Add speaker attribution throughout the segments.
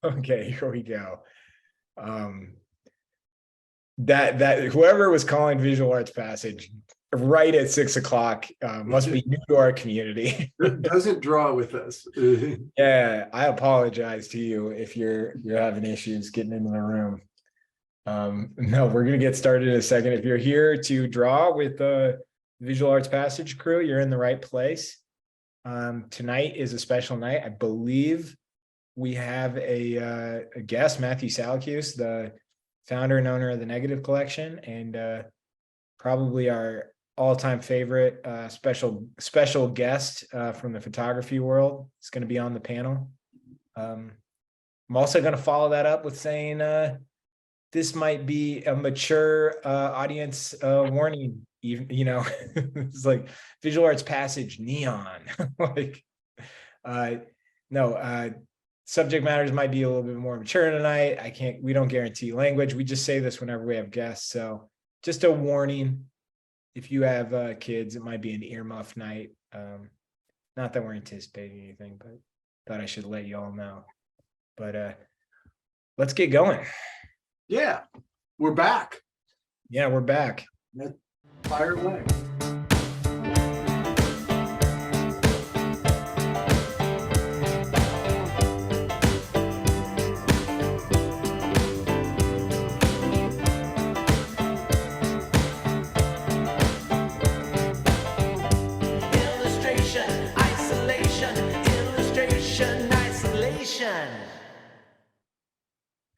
Speaker 1: Okay, here we go. That whoever was calling Visual Arts Passage right at 6 o'clock must be new to our community.
Speaker 2: Doesn't draw with us.
Speaker 1: Yeah, I apologize to you if you're having issues getting into the room. No, we're gonna get started in a second. If you're here to draw with the Visual Arts Passage crew, you're in the right place. Tonight is a special night. I believe we have a guest, Matthew Salacuse, the founder and owner of the Negative Collection, and probably our all-time favorite special guest from the photography world. Is going to be on the panel. I'm also going to follow that up with saying this might be a mature audience warning. It's like Visual Arts Passage neon. Like, no. Subject matters might be a little bit more mature tonight. We don't guarantee language. We just say this whenever we have guests. So just a warning, if you have kids, it might be an earmuff night. Not that we're anticipating anything, but thought I should let you all know. But let's get going.
Speaker 2: Yeah, we're back.
Speaker 1: Yeah, we're back.
Speaker 2: Fire away.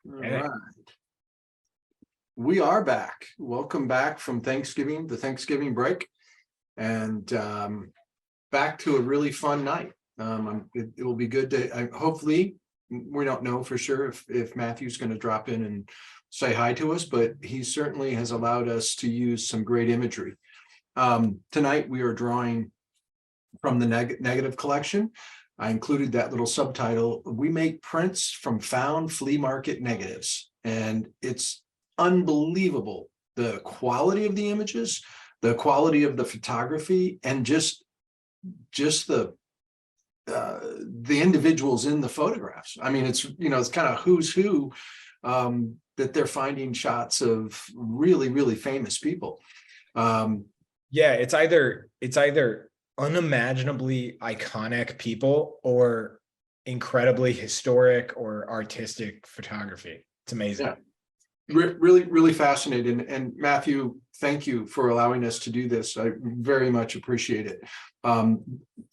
Speaker 2: All right. We are back. Welcome back from Thanksgiving, the Thanksgiving break, and back to a really fun night. It will be good to, hopefully, we don't know for sure if Matthew's going to drop in and say hi to us, but he certainly has allowed us to use some great imagery. Tonight, we are drawing from the Negative Collection. I included that little subtitle. We make prints from found flea market negatives, and it's unbelievable the quality of the images, the quality of the photography, and just the individuals in the photographs. I mean, it's kind of who's who, that they're finding shots of really famous people.
Speaker 1: Yeah, it's either unimaginably iconic people or incredibly historic or artistic photography. It's amazing.
Speaker 2: Yeah. Really fascinating. And Matthew, thank you for allowing us to do this. I very much appreciate it.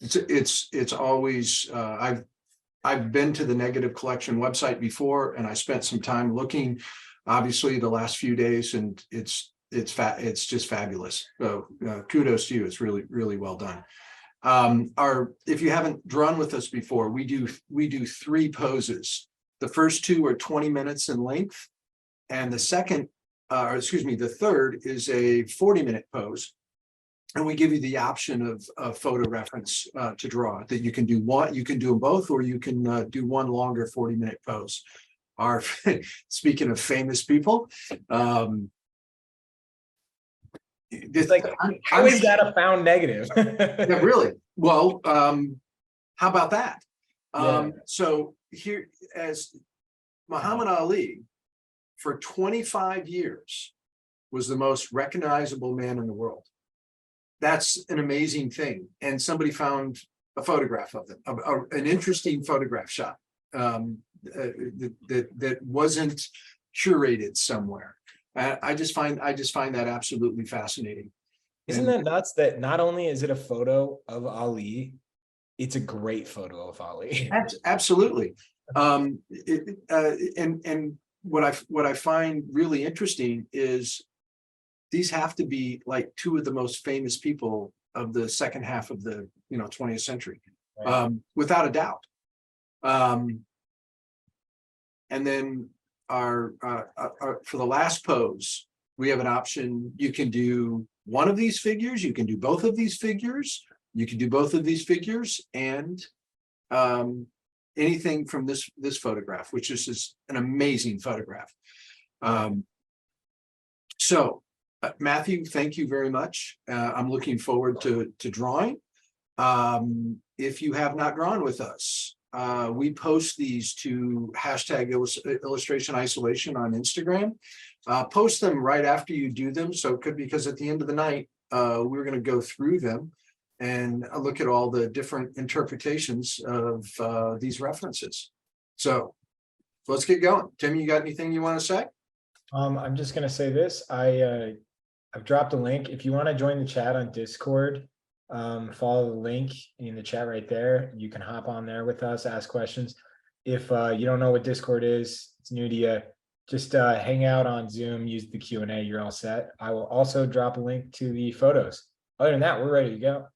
Speaker 2: It's always, I've been to the Negative Collection website before, and I spent some time looking, obviously, the last few days, and it's just fabulous. So kudos to you. It's really well done. If you haven't drawn with us before, we do 3 poses. The first 2 are 20 minutes in length, and the third is a 40-minute pose. And we give you the option of photo reference to draw, that you can do one, you can do them both, or you can do one longer 40-minute pose. Speaking of famous people,
Speaker 1: it's like, how is that a found negative?
Speaker 2: Yeah, really? Well, how about that?
Speaker 1: Yeah.
Speaker 2: So here, as Muhammad Ali, for 25 years, was the most recognizable man in the world. That's an amazing thing. And somebody found a photograph of them, an interesting photograph shot that wasn't curated somewhere. I just find that absolutely fascinating.
Speaker 1: Isn't that nuts that not only is it a photo of Ali, it's a great photo of Ali.
Speaker 2: Absolutely. And what I find really interesting is these have to be like 2 of the most famous people of the second half of the 20th century, right. Without a doubt. And then our for the last pose, we have an option. You can do one of these figures, you can do both of these figures, you can do both of these figures, and anything from this photograph, which is just an amazing photograph. So Matthew, thank you very much. I'm looking forward to drawing. If you have not drawn with us, we post these to hashtag illustration isolation on Instagram. Post them right after you do them. So it could, because at the end of the night, we're going to go through them and look at all the different interpretations of these references. So let's get going. Tim, you got anything you want to say?
Speaker 1: I'm just gonna say this. I've dropped a link. If you want to join the chat on Discord, follow the link in the chat right there. You can hop on there with us, ask questions. If you don't know what Discord is, it's new to you, just hang out on Zoom, use the Q&A, you're all set. I will also drop a link to the photos. Other than that, we're ready to go.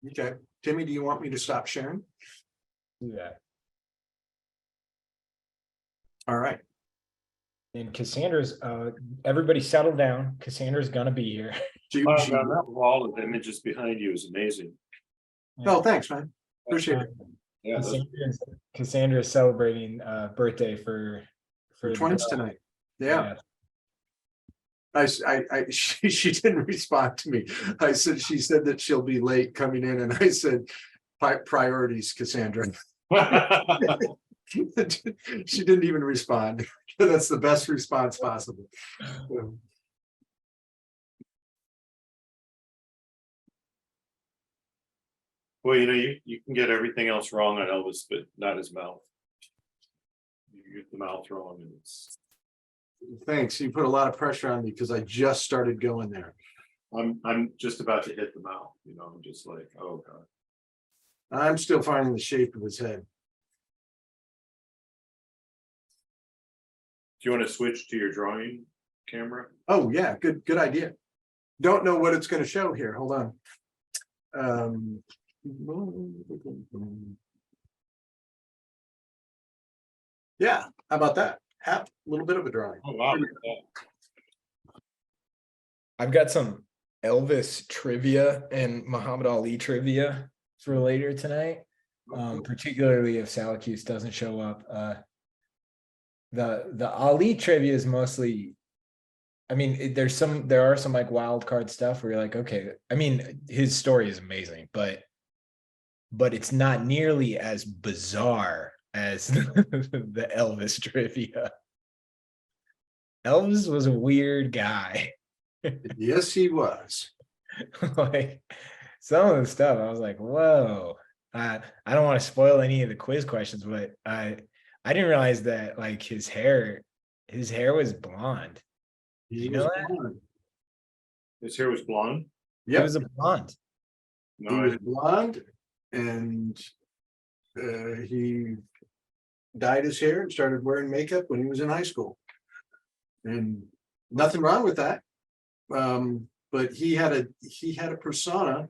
Speaker 2: Okay. Timmy, do you want me to stop sharing?
Speaker 1: Do that.
Speaker 2: All right.
Speaker 1: And Cassandra's, everybody settle down. Cassandra's gonna be here.
Speaker 3: That wall of images behind you is amazing.
Speaker 2: Oh, thanks, man. Appreciate it.
Speaker 3: Yeah,
Speaker 1: Cassandra's celebrating birthday for
Speaker 2: Twins tonight. Yeah. She didn't respond to me. She said that she'll be late coming in, and I said, priorities, Cassandra. She didn't even respond. That's the best response possible.
Speaker 3: Well, you can get everything else wrong on Elvis, but not his mouth. You get the mouth wrong, and it's.
Speaker 2: Thanks. You put a lot of pressure on me because I just started going there.
Speaker 3: I'm just about to hit the mouth. I'm just like, oh god.
Speaker 2: I'm still finding the shape of his head.
Speaker 3: Do you want to switch to your drawing camera?
Speaker 2: Oh yeah, good idea. Don't know what it's going to show here. Hold on. Yeah, how about that? A little bit of a drawing.
Speaker 3: Oh wow.
Speaker 1: I've got some Elvis trivia and Muhammad Ali trivia for later tonight. Particularly if Salacuse doesn't show up. The Ali trivia is mostly, I mean, there are some like wild card stuff where you're like, okay, I mean, his story is amazing, but it's not nearly as bizarre as the Elvis trivia. Elvis was a weird guy.
Speaker 2: Yes, he was.
Speaker 1: Like some of the stuff, I was like, whoa. I don't want to spoil any of the quiz questions, but I didn't realize that like his hair was blonde. You know that?
Speaker 3: His hair was blonde?
Speaker 1: Yeah, it was a blonde.
Speaker 3: No,
Speaker 2: He was blonde, and he dyed his hair and started wearing makeup when he was in high school. And nothing wrong with that. But he had a persona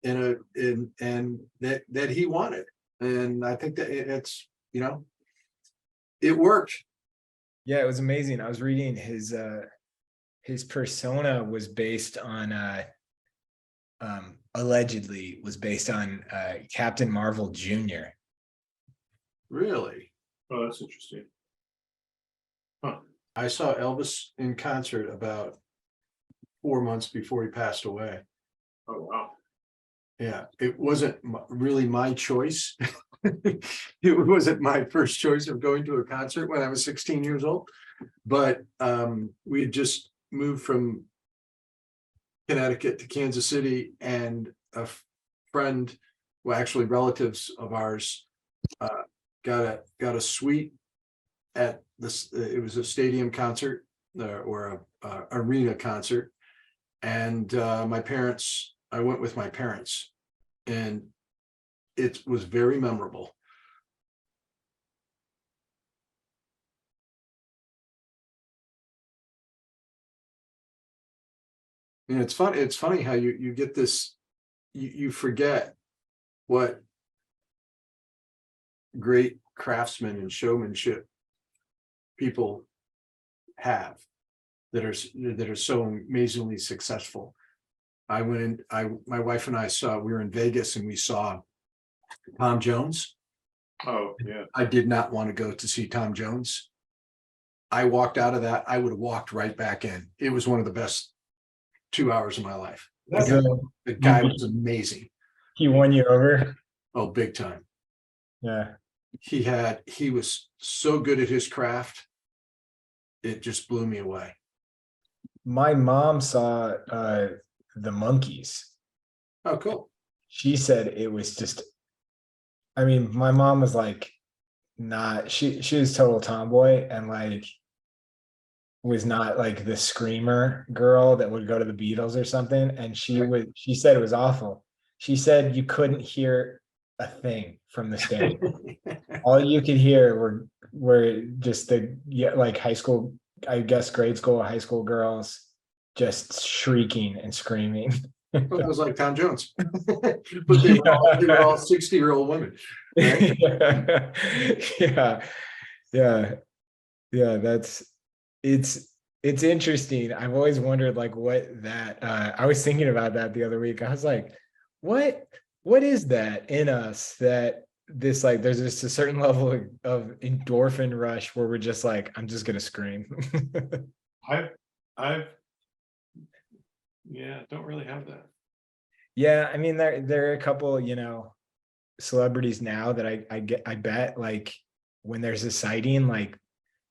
Speaker 2: and that he wanted. And I think that it's, it worked.
Speaker 1: Yeah, it was amazing. I was reading his persona was based on allegedly was based on Captain Marvel Jr.
Speaker 2: Really?
Speaker 3: oh, that's interesting. Huh.
Speaker 2: I saw Elvis in concert about 4 months before he passed away.
Speaker 3: Oh wow.
Speaker 2: Yeah, it wasn't really my choice. It wasn't my first choice of going to a concert when I was 16 years old. But we had just moved from Connecticut to Kansas City, and a friend, well, actually relatives of ours, got a suite at this. It was a stadium concert or a arena concert, and I went with my parents, and it was very memorable. And it's funny how you get this, you forget what great craftsmen and showmanship people have that are so amazingly successful. My wife and I we were in Vegas, and we saw Tom Jones.
Speaker 3: Oh yeah.
Speaker 2: I did not want to go to see Tom Jones. I walked out of that. I would have walked right back in. It was one of the best 2 hours of my life. The guy was amazing.
Speaker 1: He won you over.
Speaker 2: Oh, big time.
Speaker 1: Yeah.
Speaker 2: He was so good at his craft. It just blew me away.
Speaker 1: My mom saw the monkeys.
Speaker 2: Oh, cool.
Speaker 1: She said it was just, I mean, my mom was like, not, she was total tomboy and like was not like the screamer girl that would go to the Beatles or something. And she said it was awful. She said you couldn't hear a thing from the stage. All you could hear were just like high school, I guess grade school, high school girls just shrieking and screaming.
Speaker 2: Well, that was like Tom Jones. But they were all 60-year-old women. Right?
Speaker 1: Yeah. Yeah. Yeah. It's interesting. I've always wondered like what that I was thinking about that the other week. I was like, what is that in us that this like there's just a certain level of endorphin rush where we're just like, I'm just gonna scream.
Speaker 3: I've yeah, don't really have that.
Speaker 1: Yeah, I mean there are a couple, celebrities now that I bet like when there's a sighting, like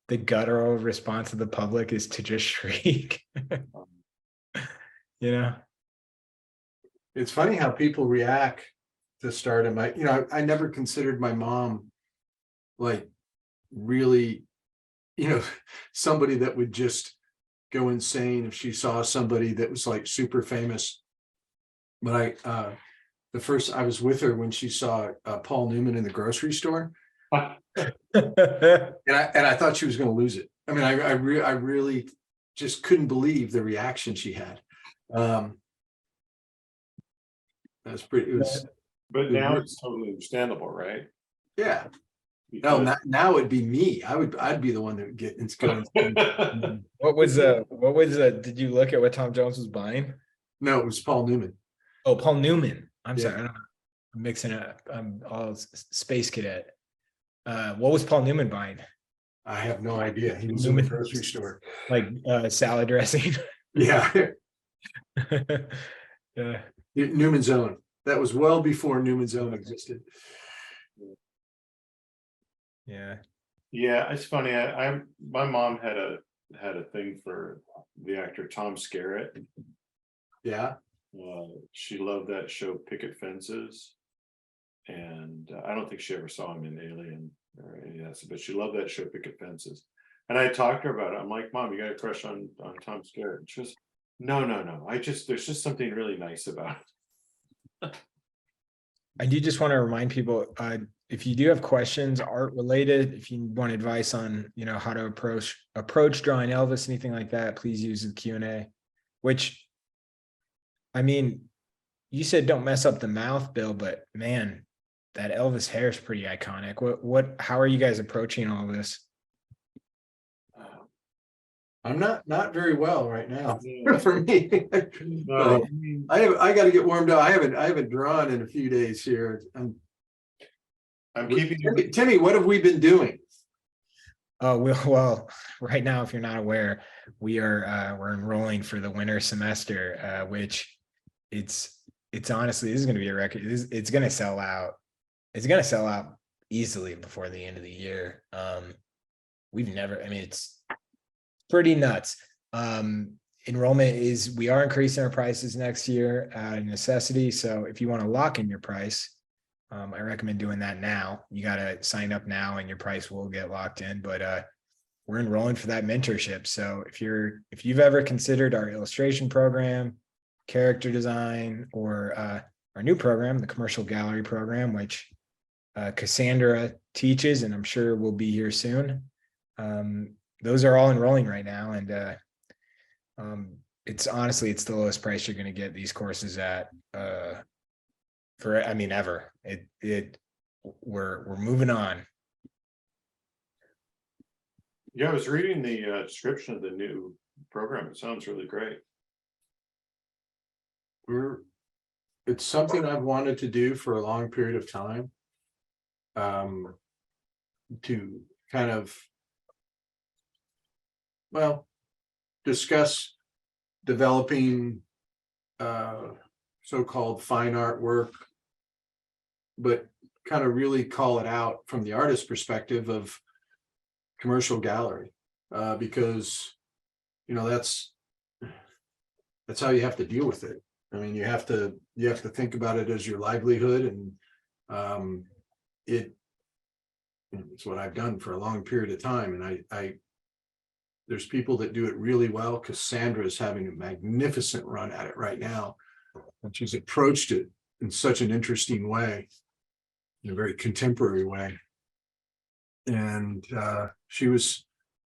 Speaker 1: the guttural response of the public is to just shriek. you know?
Speaker 2: It's funny how people react to stardom. I never considered my mom like really, somebody that would just go insane if she saw somebody that was like super famous. But I was with her when she saw Paul Newman in the grocery store, and I thought she was going to lose it. I mean, I really just couldn't believe the reaction she had. That's pretty. It was,
Speaker 3: But now it's totally understandable, right?
Speaker 2: yeah. No,
Speaker 3: Because
Speaker 2: now it'd be me. I'd be the one that would get into going.
Speaker 1: What was did you look at what Tom Jones was buying?
Speaker 2: No, it was Paul Newman.
Speaker 1: Oh, Paul Newman. I'm
Speaker 2: Yeah.
Speaker 1: sorry. I'm mixing it up. I'm all space cadet. What was Paul Newman buying?
Speaker 2: I have no idea. He was in the grocery store.
Speaker 1: Like salad dressing.
Speaker 2: Yeah.
Speaker 1: Yeah.
Speaker 2: Newman's Own. That was well before Newman's Own existed.
Speaker 1: Yeah.
Speaker 3: yeah, it's funny. My mom had a thing for the actor Tom Skerritt.
Speaker 2: Yeah.
Speaker 3: She loved that show Picket Fences, and I don't think she ever saw him in Alien or any of that, but she loved that show Picket Fences. And I talked to her about it. I'm like, Mom, you got a crush on Tom Skerritt? And she goes, no. There's just something really nice about it.
Speaker 1: I do just want to remind people, if you do have questions, art related, if you want advice on, how to approach drawing Elvis, anything like that, please use the Q&A, which, I mean, you said don't mess up the mouth, Bill, but man, that Elvis hair is pretty iconic. How are you guys approaching all this?
Speaker 2: I'm not very well right now
Speaker 3: Yeah.
Speaker 2: for me.
Speaker 3: No,
Speaker 2: I got to get warmed up. I haven't drawn in a few days here.
Speaker 3: I'm keeping
Speaker 2: Timmy, what have we been doing?
Speaker 1: Oh, well, right now, if you're not aware, we're enrolling for the winter semester, which it's honestly, this is going to be a record. It's going to sell out. It's going to sell out easily before the end of the year. It's pretty nuts. Enrollment we are increasing our prices next year out of necessity. So if you want to lock in your price, I recommend doing that now. You got to sign up now and your price will get locked in, but we're enrolling for that mentorship. So if you've ever considered our illustration program, character design, or our new program, the commercial gallery program, which Cassandra teaches, and I'm sure will be here soon. Those are all enrolling right now. And it's the lowest price you're going to get these courses at ever. We're moving on.
Speaker 3: Yeah, I was reading the description of the new program. It sounds really great.
Speaker 2: It's something I've wanted to do for a long period of time. To kind of, discuss developing so-called fine art work, but kind of really call it out from the artist perspective of commercial gallery, because, you know, that's how you have to deal with it. I mean, you have to think about it as your livelihood, and it's what I've done for a long period of time. And I there's people that do it really well. Cassandra is having a magnificent run at it right now, and she's approached it in such an interesting way, in a very contemporary way. And she was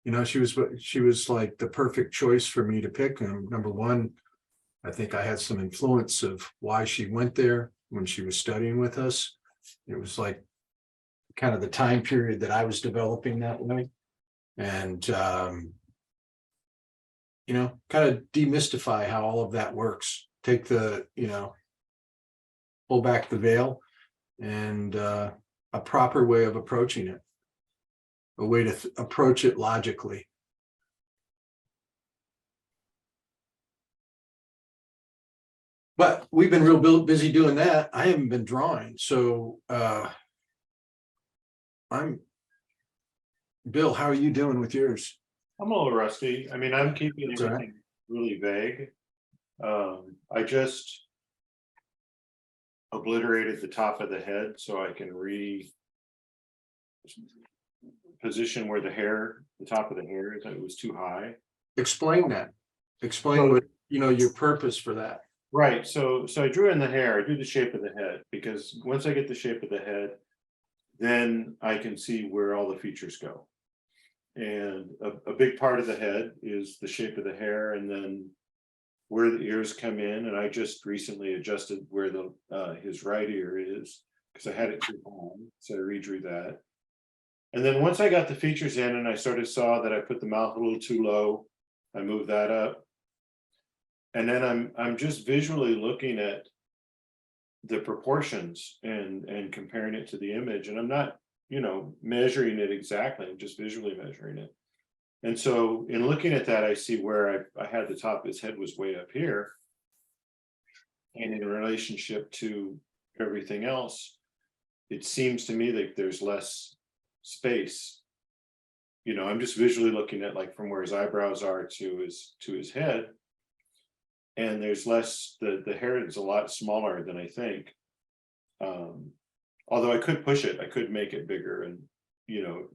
Speaker 2: like the perfect choice for me to pick. And number one, I think I had some influence of why she went there when she was studying with us. It was like kind of the time period that I was developing that way. And you know, kind of demystify how all of that works. Take the, you know, pull back the veil, and a proper way of approaching it, a way to approach it logically. But we've been real busy doing that. I haven't been drawing. So Bill, how are you doing with yours?
Speaker 3: I'm a little rusty. I mean, I'm keeping
Speaker 2: That's all right.
Speaker 3: everything really vague. I just obliterated the top of the head so I can position where the top of the hair is. It was too high.
Speaker 2: Explain that. Explain what, you know, your purpose for that.
Speaker 3: Right. So I drew in the hair. I drew the shape of the head, because once I get the shape of the head, then I can see where all the features go. And a big part of the head is the shape of the hair, and then where the ears come in. And I just recently adjusted where his right ear is, because I had it too high. So I redrew that. And then once I got the features in and I saw that I put the mouth a little too low, I moved that up. And then I'm just visually looking at the proportions and comparing it to the image. And I'm not, you know, measuring it exactly, I'm just visually measuring it. And so in looking at that, I see where I had the top of his head was way up here. And in relationship to everything else, it seems to me like there's less space. You know, I'm just visually looking at like from where his eyebrows are to his head. And there's less, the hair is a lot smaller than I think. Although I could push it, I could make it bigger, and you know,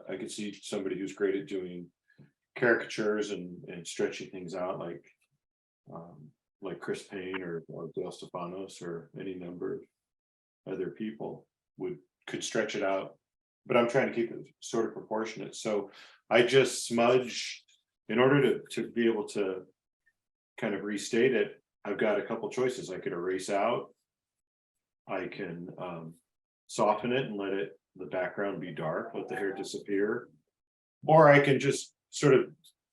Speaker 3: I could see somebody who's great at doing caricatures and stretching things out, like Chris Payne or Dale Stefanos or any number of other people could stretch it out. But I'm trying to keep it sort of proportionate. So I just smudge in order to be able to kind of restate it. I've got a couple choices. I could erase out, I can soften it and let the background be dark, let the hair disappear, or I can just sort of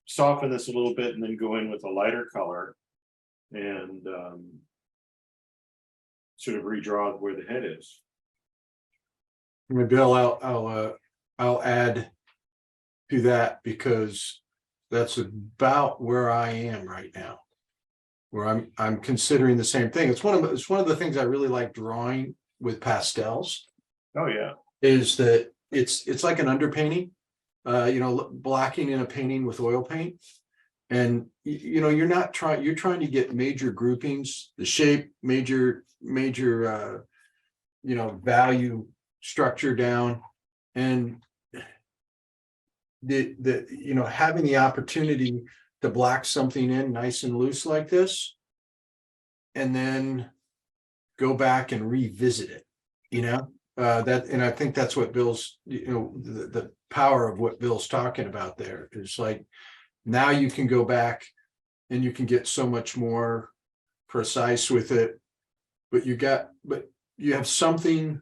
Speaker 3: soften this a little bit and then go in with a lighter color and sort of redraw where the head is.
Speaker 2: I mean, Bill, I'll add to that, because that's about where I am right now, where I'm considering the same thing. It's one of the things I really like drawing with pastels.
Speaker 3: Oh yeah.
Speaker 2: Is that it's like an underpainting, you know, blacking in a painting with oil paint. And you know, you're trying to get major groupings, the shape, major you know, value structure down, and the you know, having the opportunity to black something in nice and loose like this, and then go back and revisit it, you know, and I think that's what Bill's, you know, the power of what Bill's talking about there is like, now you can go back and you can get so much more precise with it, but you have something.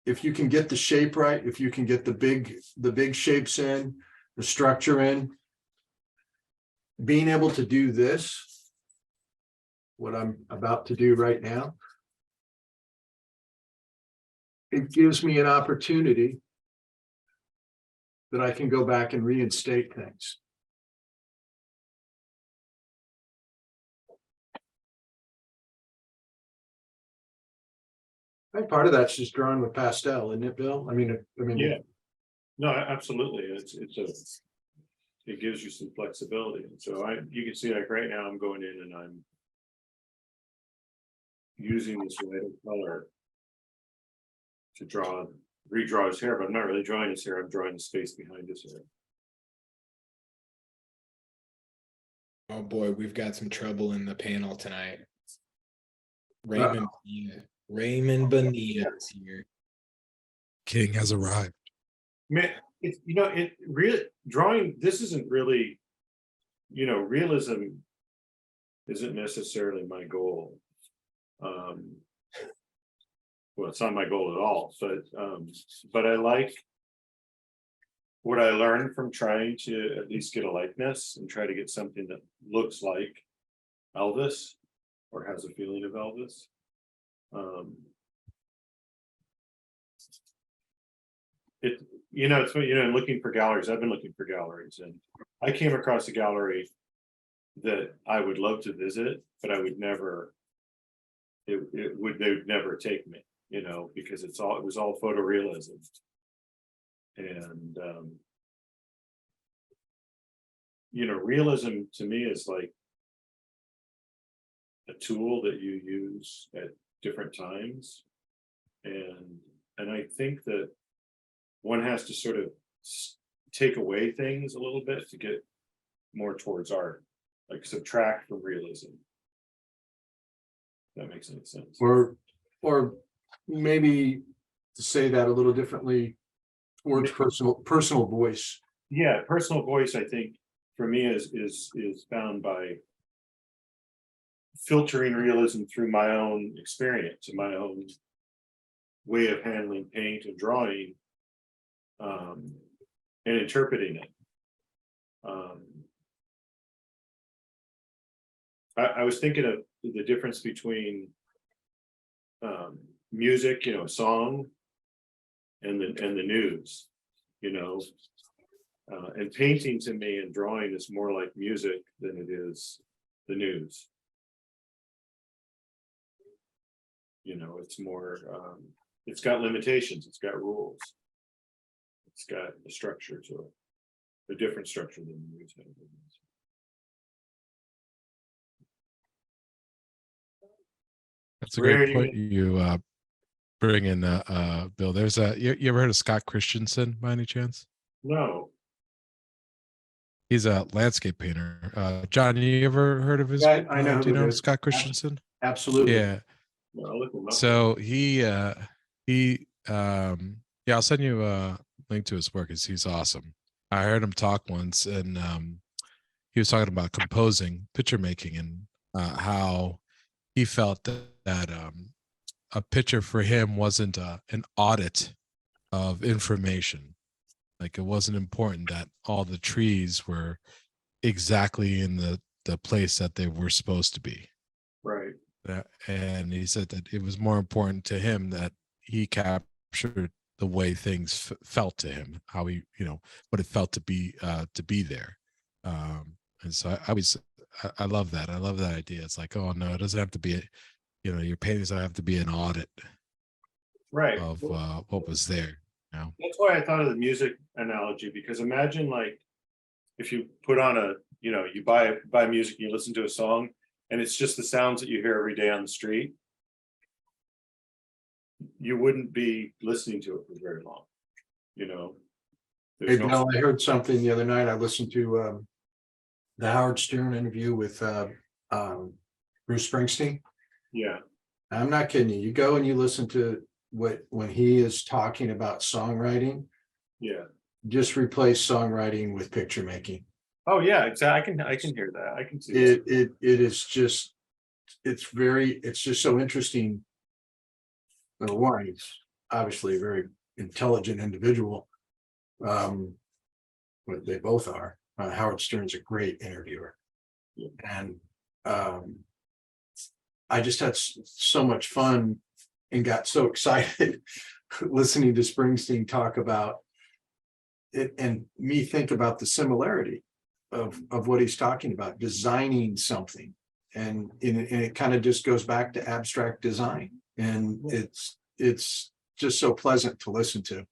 Speaker 2: If you can get the shape right, if you can get the big shapes in, the structure in, being able to do this, what I'm about to do right now, it gives me an opportunity that I can go back and reinstate things. I think part of that's just drawing with pastel, isn't it, Bill? I mean,
Speaker 3: Yeah. No, absolutely. It gives you some flexibility. And so you can see like right now I'm going in and I'm using this lighter color to redraw his hair, but I'm not really drawing his hair. I'm drawing the space behind his hair.
Speaker 1: Oh boy, we've got some trouble in the panel tonight. Raymond Bonilla is here.
Speaker 4: King has arrived.
Speaker 3: Man, it really drawing. This isn't really, realism isn't necessarily my goal. Well, it's not my goal at all, but I like what I learned from trying to at least get a likeness and try to get something that looks like Elvis or has a feeling of Elvis. Looking for galleries. I've been looking for galleries, and I came across a gallery that I would love to visit, but I would never. They would never take me, because it was all photorealism, and realism to me is like a tool that you use at different times, and I think that one has to sort of take away things a little bit to get more towards art, like subtract from realism. If that makes any sense.
Speaker 2: or maybe to say that a little differently, towards personal voice.
Speaker 3: Yeah, personal voice, I think, for me is found by filtering realism through my own experience and my own way of handling paint and drawing, and interpreting it. I was thinking of the difference between music, a song, and the news, and painting to me and drawing is more like music than it is the news. It's more, it's got limitations, it's got rules, it's got a structure to it, a different structure than the news has.
Speaker 4: That's a great point you bring in, Bill. There's you ever heard of Scott Christensen by any chance?
Speaker 3: No.
Speaker 4: He's a landscape painter. John, you ever heard of his?
Speaker 2: Yeah, I know.
Speaker 4: Do you know Scott Christensen?
Speaker 2: Absolutely.
Speaker 4: Yeah.
Speaker 3: I'll look him up.
Speaker 4: So I'll send you a link to his work. He's awesome. I heard him talk once, and he was talking about composing, picture making, and how he felt that a picture for him wasn't an audit of information. Like, it wasn't important that all the trees were exactly in the place that they were supposed to be.
Speaker 3: Right.
Speaker 4: And he said that it was more important to him that he captured the way things felt to him, how he, what it felt to be there. And so I love that. I love that idea. It's like, oh no, it doesn't have to be, your paintings don't have to be an audit,
Speaker 3: Right,
Speaker 4: of what was there.
Speaker 3: That's why I thought of the music analogy, because imagine like if you put on you buy music, you listen to a song, and it's just the sounds that you hear every day on the street, you wouldn't be listening to it for very long.
Speaker 2: Hey, Bill, I heard something the other night. I listened to the Howard Stern interview with Bruce Springsteen.
Speaker 3: Yeah.
Speaker 2: I'm not kidding you. You go and you listen to when he is talking about songwriting.
Speaker 3: Yeah.
Speaker 2: Just replace songwriting with picture making.
Speaker 3: Oh yeah, exactly. I can hear that. I can see
Speaker 2: It is just, it's just so interesting. One, he's obviously a very intelligent individual. But they both are. Howard Stern's a great interviewer.
Speaker 3: Yeah.
Speaker 2: And I just had so much fun and got so excited listening to Springsteen talk about it, and me think about the similarity of what he's talking about, designing something. And it kind of just goes back to abstract design. And it's it's just so pleasant to listen to.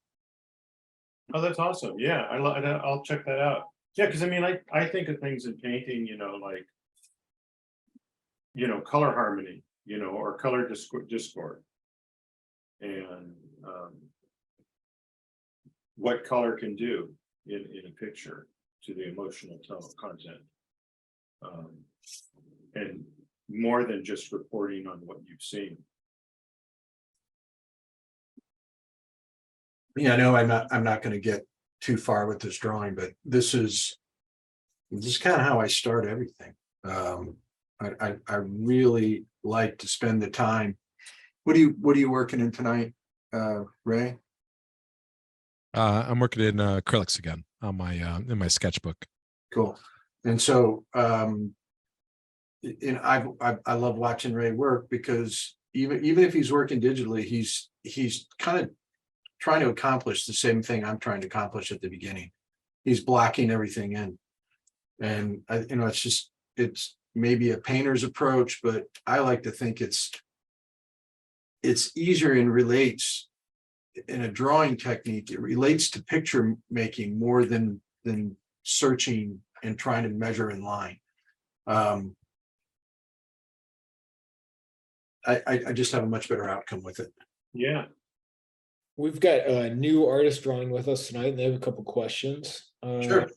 Speaker 3: Oh, that's awesome. Yeah, I'll check that out. Yeah, because I mean, I think of things in painting, like, color harmony, or color discord. And what color can do in a picture to the emotional content. And more than just reporting on what you've seen.
Speaker 2: Yeah, I know I'm not going to get too far with this drawing, but this is kind of how I start everything. I really like to spend the time. What are you working in tonight, Ray?
Speaker 4: I'm working in acrylics again on my in my sketchbook.
Speaker 2: Cool. And so I love watching Ray work, because even if he's working digitally, he's kind of trying to accomplish the same thing I'm trying to accomplish at the beginning. He's blocking everything in. And it's maybe a painter's approach, but I like to think it's easier and relates in a drawing technique. It relates to picture making more than searching and trying to measure in line. I just have a much better outcome with it.
Speaker 3: Yeah.
Speaker 1: We've got a new artist drawing with us tonight, and they have a couple questions.
Speaker 2: Sure.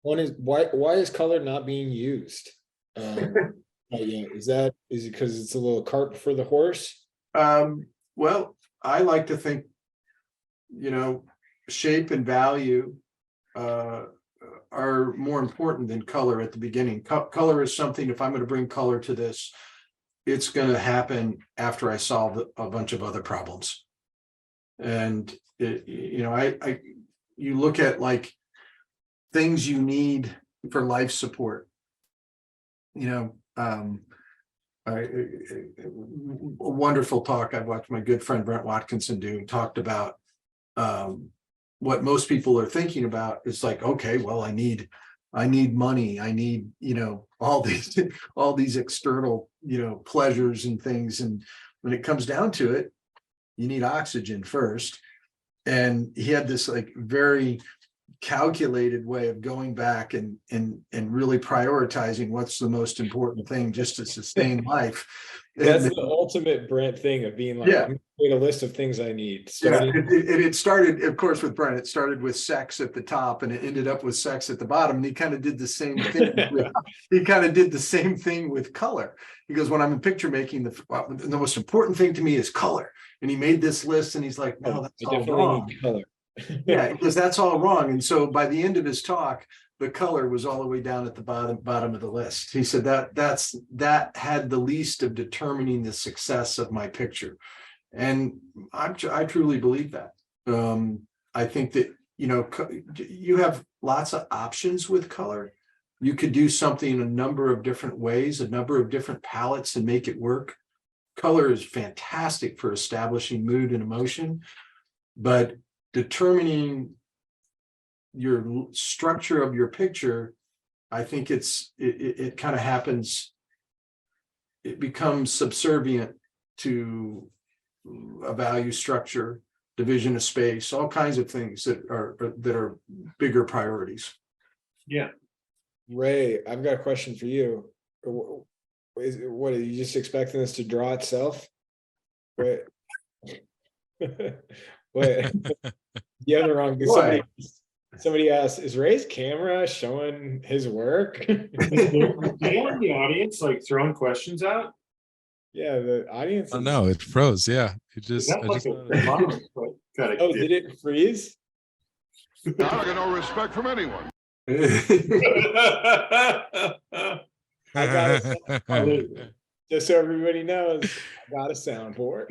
Speaker 1: One is why is color not being used? Is it because it's a little cart before the horse?
Speaker 2: Well, I like to think, shape and value are more important than color at the beginning. Color is something, if I'm going to bring color to this, it's going to happen after I solve a bunch of other problems. And you look at like things you need for life support. A wonderful talk I've watched my good friend Brent Watkinson do, talked about what most people are thinking about is like, okay, well, I need money, I need all these external pleasures and things, and when it comes down to it, you need oxygen first. And he had this like very calculated way of going back and really prioritizing what's the most important thing just to sustain life.
Speaker 1: That's the ultimate Brent thing of being like,
Speaker 2: Yeah.
Speaker 1: I'm gonna create a list of things I need.
Speaker 2: Yeah, it started, of course, with Brent. It started with sex at the top, and it ended up with sex at the bottom. And he kind of did the same thing. With color. He goes, when I'm in picture making, the most important thing to me is color. And he made this list, and he's like, no, that's all wrong.
Speaker 1: Color.
Speaker 2: Yeah, because that's all wrong. And so by the end of his talk, the color was all the way down at the bottom of the list. He said that had the least of determining the success of my picture. And I truly believe that. I think that, you have lots of options with color. You could do something a number of different ways, a number of different palettes, and make it work. Color is fantastic for establishing mood and emotion, but determining your structure of your picture, I think it kind of happens. It becomes subservient to a value structure, division of space, all kinds of things that are bigger priorities.
Speaker 3: Yeah.
Speaker 1: Ray, I've got a question for you. What are you just expecting this to draw itself? What? What? You have the wrong. Somebody asked, is Ray's camera showing his work?
Speaker 3: Do you want the audience like throwing questions out?
Speaker 1: Yeah, the audience.
Speaker 4: Oh no, it froze. Yeah, it just.
Speaker 1: Oh, did it freeze?
Speaker 5: I got no respect from anyone.
Speaker 1: I got it. Just so everybody knows, I got a soundboard.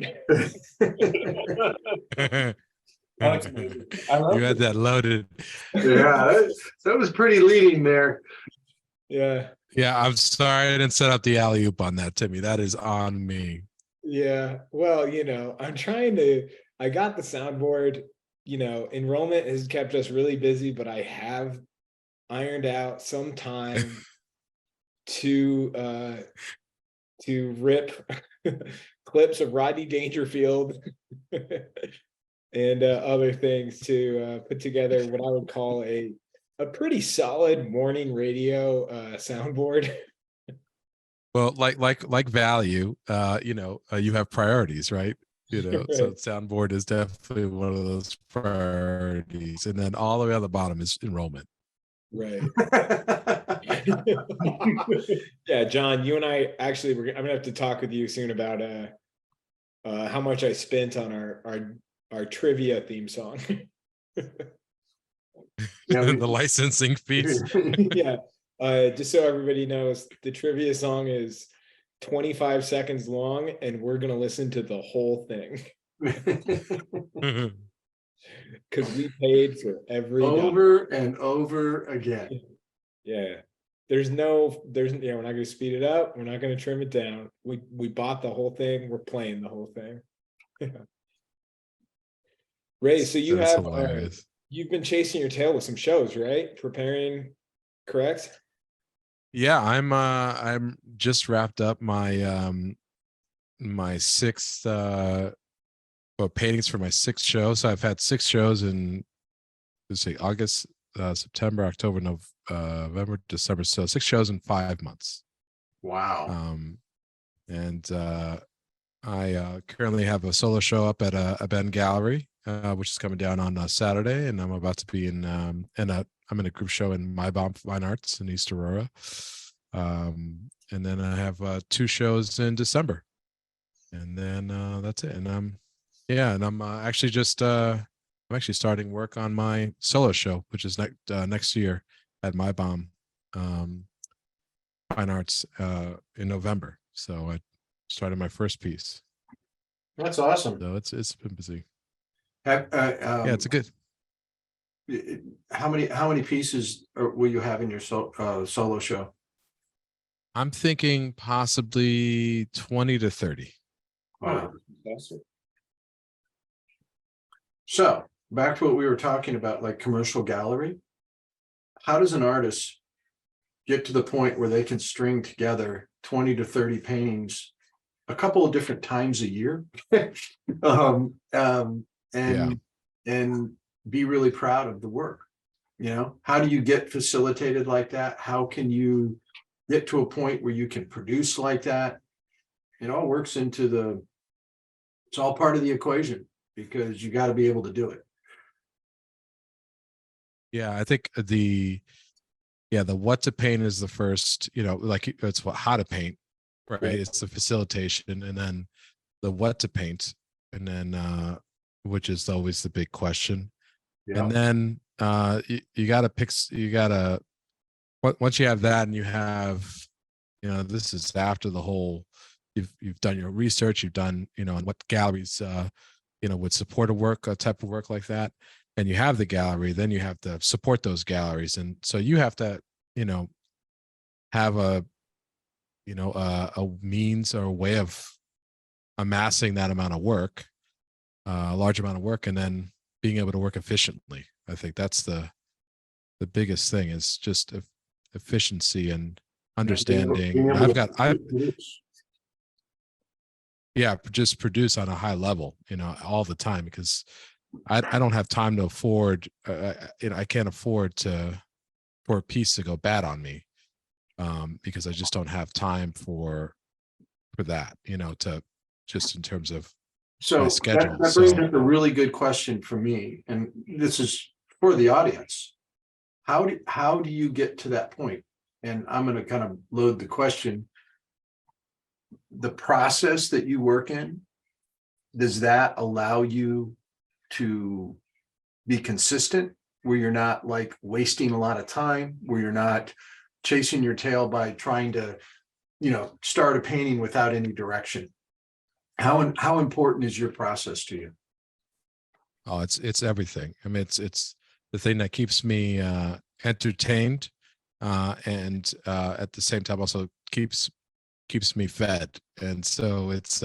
Speaker 3: That's amazing. I love
Speaker 4: You had that loaded.
Speaker 2: Yeah, that was pretty leading there.
Speaker 1: Yeah.
Speaker 4: Yeah, I'm sorry I didn't set up the alley oop on that, Timmy. That is on me.
Speaker 1: Yeah. Well, I'm trying to. I got the soundboard. Enrollment has kept us really busy, but I have ironed out some time to to rip clips of Rodney Dangerfield and other things to put together what I would call a pretty solid morning radio soundboard.
Speaker 4: Well, like value, you have priorities, right? So
Speaker 1: Right.
Speaker 4: soundboard is definitely one of those priorities, and then all the way on the bottom is enrollment.
Speaker 1: Right. Yeah, John, you and I actually I'm gonna have to talk with you soon about how much I spent on our trivia theme song.
Speaker 4: The licensing fees.
Speaker 1: Yeah. Just so everybody knows, the trivia song is 25 seconds long, and we're gonna listen to the whole thing because we paid for every dollar.
Speaker 2: Over and over again.
Speaker 1: Yeah. We're not gonna speed it up, we're not gonna trim it down. We bought the whole thing, we're playing the whole thing. Ray, so you
Speaker 4: That's
Speaker 1: have
Speaker 4: hilarious.
Speaker 1: you've been chasing your tail with some shows, right? Preparing, correct?
Speaker 4: Yeah, I'm just wrapped up my my sixth paintings for my sixth show. So I've had 6 shows in, let's see, August, September, October, November, December. So 6 shows in 5 months.
Speaker 2: Wow.
Speaker 4: And I currently have a solo show up at a Bend Gallery, which is coming down on Saturday, and I'm about to be I'm in a group show in My Bomb Fine Arts in East Aurora, and then I have 2 shows in December, and then that's it. And I'm actually I'm actually starting work on my solo show, which is next year at My Bomb Fine Arts in November. So I started my first piece.
Speaker 2: That's awesome.
Speaker 4: So it's been busy.
Speaker 2: Yeah,
Speaker 4: It's a good.
Speaker 2: How many pieces will you have in your solo show?
Speaker 4: I'm thinking possibly 20 to 30.
Speaker 2: Wow. So back to what we were talking about, like commercial gallery. How does an artist get to the point where they can string together 20 to 30 paintings a couple of different times a year and be really proud of the work? How do you get facilitated like that? How can you get to a point where you can produce like that? It all works into it's all part of the equation, because you got to be able to do it.
Speaker 4: Yeah, I think the what to paint is the first, like it's how to paint, right? It's the facilitation, and then the what to paint, and then which is always the big question.
Speaker 2: Yeah.
Speaker 4: And then you got to once you have that, and you have, this is after the whole, you've done your research, you've done, and what galleries would support a type of work like that, and you have the gallery, then you have to support those galleries, and so you have to have a means or a way of amassing that amount of work, a large amount of work, and then being able to work efficiently. I think that's the biggest thing, is just efficiency and understanding. Just produce on a high level, all the time, because I don't have time to afford, I can't afford for a piece to go bad on me, because I just don't have time for that, to just in terms of my schedule.
Speaker 2: That brings up a really good question for me, and this is for the audience. How do you get to that point? And I'm going to kind of load the question. The process that you work in, does that allow you to be consistent, where you're not like wasting a lot of time, where you're not chasing your tail by trying to, start a painting without any direction? How important is your process to you?
Speaker 4: Oh, it's everything. I mean, it's the thing that keeps me entertained, and at the same time also keeps me fed. And so it's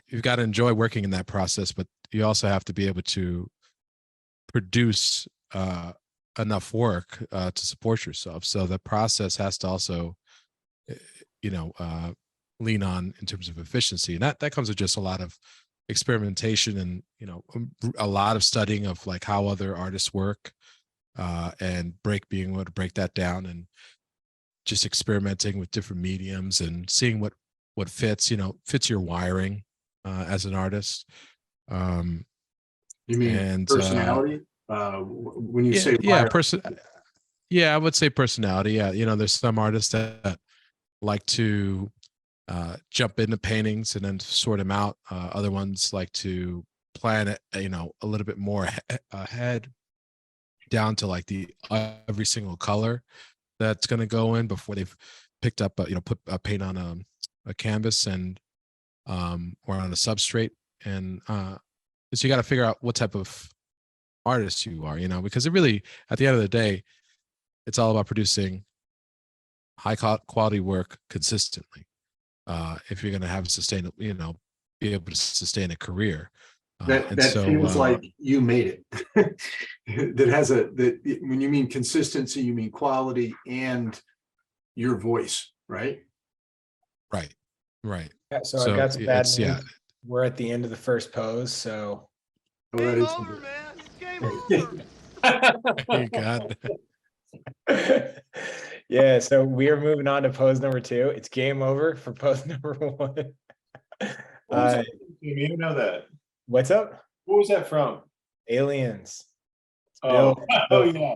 Speaker 4: you've got to enjoy working in that process, but you also have to be able to produce enough work to support yourself. So the process has to also lean on in terms of efficiency. And that comes with just a lot of experimentation and, a lot of studying of like how other artists work, and being able to break that down, and just experimenting with different mediums and seeing what fits your wiring as an artist.
Speaker 2: You mean
Speaker 4: And
Speaker 2: personality? When you say
Speaker 4: yeah,
Speaker 2: wire-
Speaker 4: I would say personality. Yeah, there's some artists that like to jump into paintings and then sort them out. Other ones like to plan it, a little bit more ahead, down to like the every single color that's going to go in before they've picked up, put a paint on a canvas and or on a substrate. And so you got to figure out what type of artist you are, because it really, at the end of the day, it's all about producing high quality work consistently. If you're going to have be able to sustain a career.
Speaker 2: that feels like you made it. that when you mean consistency, you mean quality and your voice, right?
Speaker 4: Right.
Speaker 1: Yeah, so I've got some bad
Speaker 4: it's,
Speaker 1: news.
Speaker 4: yeah.
Speaker 1: We're at the end of the first pose, so
Speaker 2: Oh, that is
Speaker 5: Over, man. It's game over.
Speaker 4: God.
Speaker 1: yeah, so we are moving on to pose number 2. It's game over for pose number 1.
Speaker 3: You know that.
Speaker 1: What's up?
Speaker 3: What was that from?
Speaker 1: Aliens. It's
Speaker 3: Oh,
Speaker 1: Bill,
Speaker 3: yeah.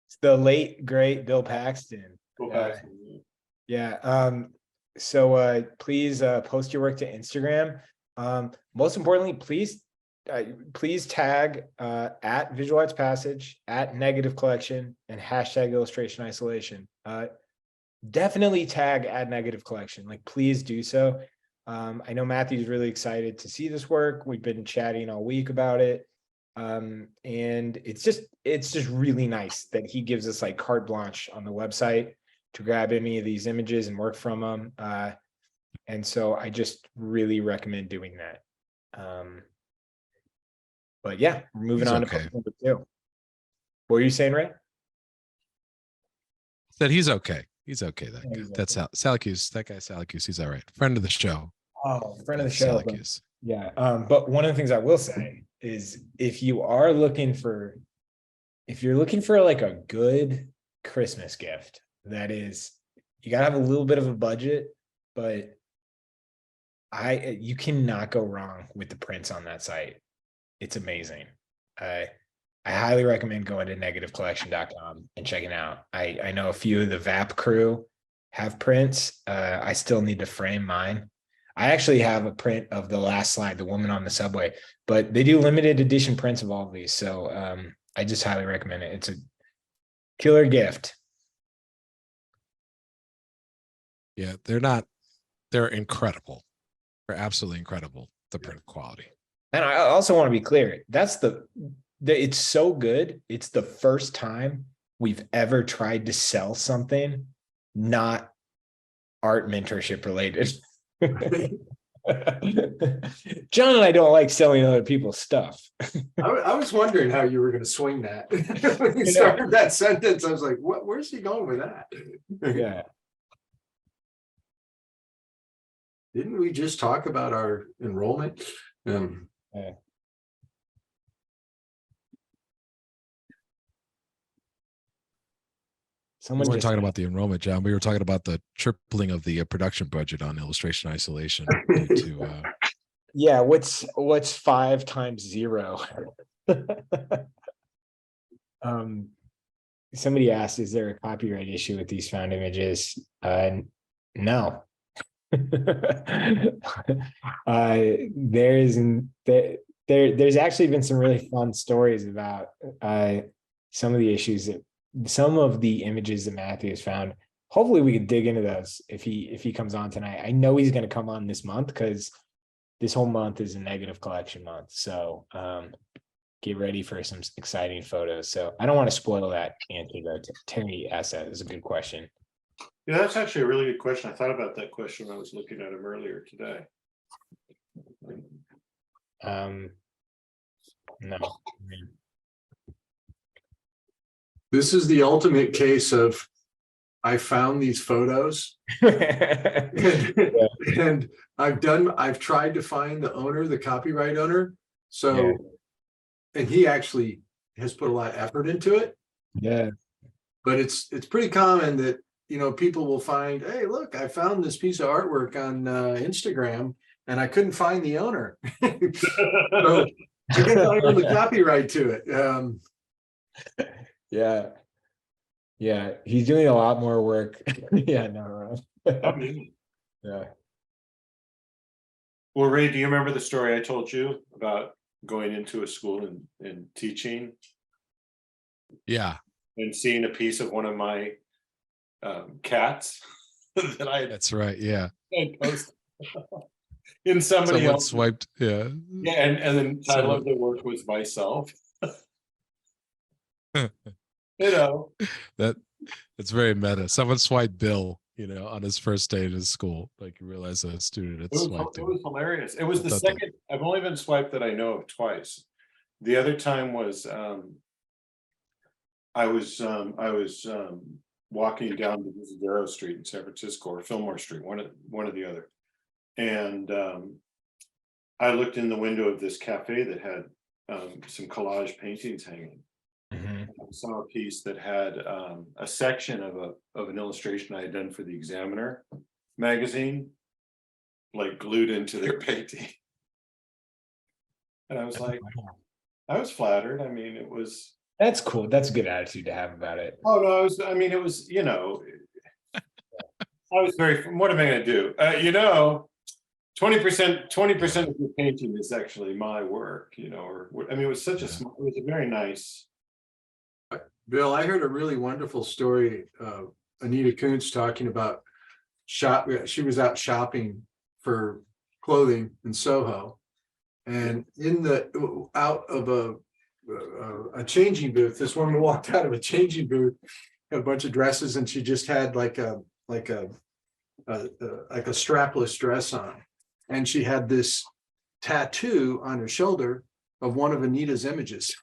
Speaker 1: it's the late great Bill Paxton.
Speaker 3: Go back to me.
Speaker 1: Yeah. So please post your work to Instagram. Most importantly, please tag at Visual Arts Passage, at Negative Collection, and hashtag Illustration Isolation. Definitely tag at Negative Collection. Like, please do so. I know Matthew's really excited to see this work. We've been chatting all week about it. And it's just really nice that he gives us like carte blanche on the website to grab any of these images and work from them. And so I just really recommend doing that. But yeah, we're moving on to pose number 2. What were you saying, Ray?
Speaker 4: Said he's okay. He's okay. That
Speaker 1: Yeah,
Speaker 4: guy.
Speaker 1: he's
Speaker 4: That's
Speaker 1: okay.
Speaker 4: Salacuse. That guy Salacuse. He's all right. Friend of the show.
Speaker 1: Oh, friend of the show. But
Speaker 4: Salacuse.
Speaker 1: yeah. But one of the things I will say is if you're looking for like a good Christmas gift, that is, you gotta have a little bit of a budget, but you cannot go wrong with the prints on that site. It's amazing. I highly recommend going to negativecollection.com and checking out. I know a few of the VAP crew have prints. I still need to frame mine. I actually have a print of the last slide, the woman on the subway, but they do limited edition prints of all of these. So I just highly recommend it. It's a killer gift.
Speaker 4: Yeah, they're incredible. They're absolutely incredible, the print quality.
Speaker 1: And I also want to be clear. It's so good. It's the first time we've ever tried to sell something not art mentorship related. John and I don't like selling other people's stuff.
Speaker 2: I was wondering how you were going to swing that. When you started that sentence, I was like, where's he going with that?
Speaker 1: Yeah.
Speaker 2: Didn't we just talk about our enrollment?
Speaker 4: We weren't talking about the enrollment, John. We were talking about the tripling of the production budget on illustration isolation.
Speaker 1: Yeah, what's 5 times 0? Somebody asked, is there a copyright issue with these found images? No. There's actually been some really fun stories about some of the issues that some of the images that Matthew has found. Hopefully we can dig into those if he comes on tonight. I know he's going to come on this month because this whole month is a negative collection month. So get ready for some exciting photos. So I don't want to spoil that answer though. Terry asked that. It's a good question.
Speaker 3: Yeah, that's actually a really good question. I thought about that question when I was looking at him earlier today.
Speaker 1: No.
Speaker 2: This is the ultimate case of I found these photos
Speaker 1: Yeah.
Speaker 2: and I've tried to find the owner, the copyright owner. So,
Speaker 1: Yeah.
Speaker 2: and he actually has put a lot of effort into it,
Speaker 1: Yeah.
Speaker 2: but it's pretty common that, you know, people will find, hey, look, I found this piece of artwork on Instagram and I couldn't find the owner. So I guess I own the copyright to it.
Speaker 1: Yeah. Yeah. He's doing a lot more work. Yeah, no. Yeah.
Speaker 3: Well, Ray, do you remember the story I told you about going into a school and teaching
Speaker 4: Yeah,
Speaker 3: and seeing a piece of one of my cats that I
Speaker 4: that's right. Yeah.
Speaker 3: had posted in somebody
Speaker 4: Someone
Speaker 3: else?
Speaker 4: swiped. Yeah.
Speaker 3: Yeah, and then title
Speaker 4: Someone-
Speaker 3: of the work was myself. You know,
Speaker 4: That's very meta. Someone swiped Bill, on his first day at his school. Like you realize a student had swiped
Speaker 3: it
Speaker 4: him.
Speaker 3: was hilarious. It was
Speaker 4: I
Speaker 3: the
Speaker 4: thought that-
Speaker 3: second. I've only been swiped that I know of twice. The other time was I was walking down to Isidoro Street in San Francisco, or Fillmore Street, one or the other, and I looked in the window of this cafe that had some collage paintings hanging.
Speaker 1: Mhm.
Speaker 3: I saw a piece that had a section of an illustration I had done for the Examiner magazine, like glued into their painting. And I was like, I was flattered. I mean, it was.
Speaker 1: That's cool. That's a good attitude to have about it.
Speaker 3: Oh no, it was, I was what am I gonna do? 20% of your painting is actually my work, or it was such it was a very nice.
Speaker 2: Bill, I heard a really wonderful story of Anita Kuntz talking about she was out shopping for clothing in Soho, and out of a changing booth, this woman walked out of a changing booth, had a bunch of dresses, and she just had like a strapless dress on, and she had this tattoo on her shoulder of one of Anita's images.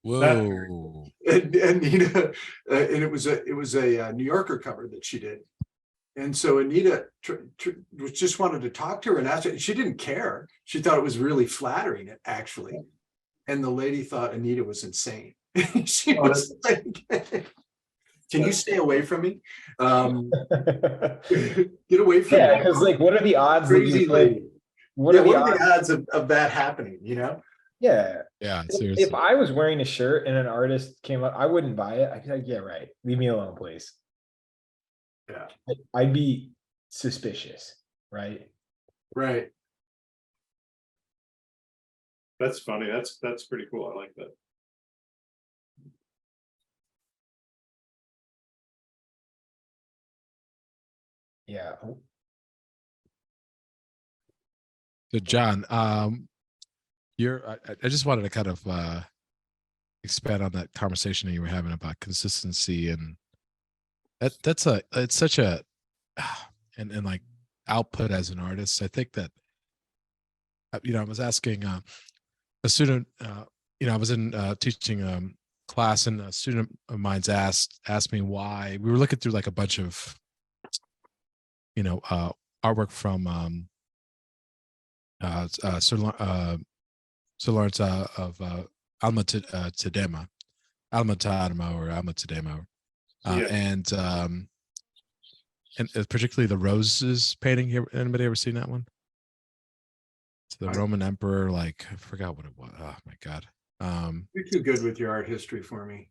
Speaker 4: Whoa.
Speaker 2: And Anita, and it was a New Yorker cover that she did, and so Anita just wanted to talk to her and ask her. She didn't care. She thought it was really flattering, actually. And the lady thought Anita was insane. She was like, "Can you stay away from me? Get away from
Speaker 1: Yeah,
Speaker 2: me."
Speaker 1: because like, what are the odds?
Speaker 2: Crazy lady.
Speaker 1: What
Speaker 2: Yeah,
Speaker 1: are the
Speaker 2: what are
Speaker 1: odds?
Speaker 2: the odds of that happening?
Speaker 1: Yeah.
Speaker 4: Yeah,
Speaker 1: If
Speaker 4: seriously.
Speaker 1: I was wearing a shirt and an artist came up, I wouldn't buy it. I'd be like, yeah, right. Leave me alone, please.
Speaker 2: Yeah.
Speaker 1: I'd be suspicious, right?
Speaker 2: Right.
Speaker 3: That's funny. That's pretty cool. I like that.
Speaker 1: Yeah.
Speaker 4: So John, I just wanted to kind of expand on that conversation that you were having about consistency, and it's such a and like output as an artist. I think that I was asking a student, I was in teaching class, and a student of mine's asked me why. We were looking through like a bunch of artwork from Sir Lawrence of Alma Tadema, Alma Tadema, and particularly the roses painting here. Anybody ever seen that one? It's the Roman emperor, like I forgot what it was. Oh my god.
Speaker 2: You're too good with your art history for me.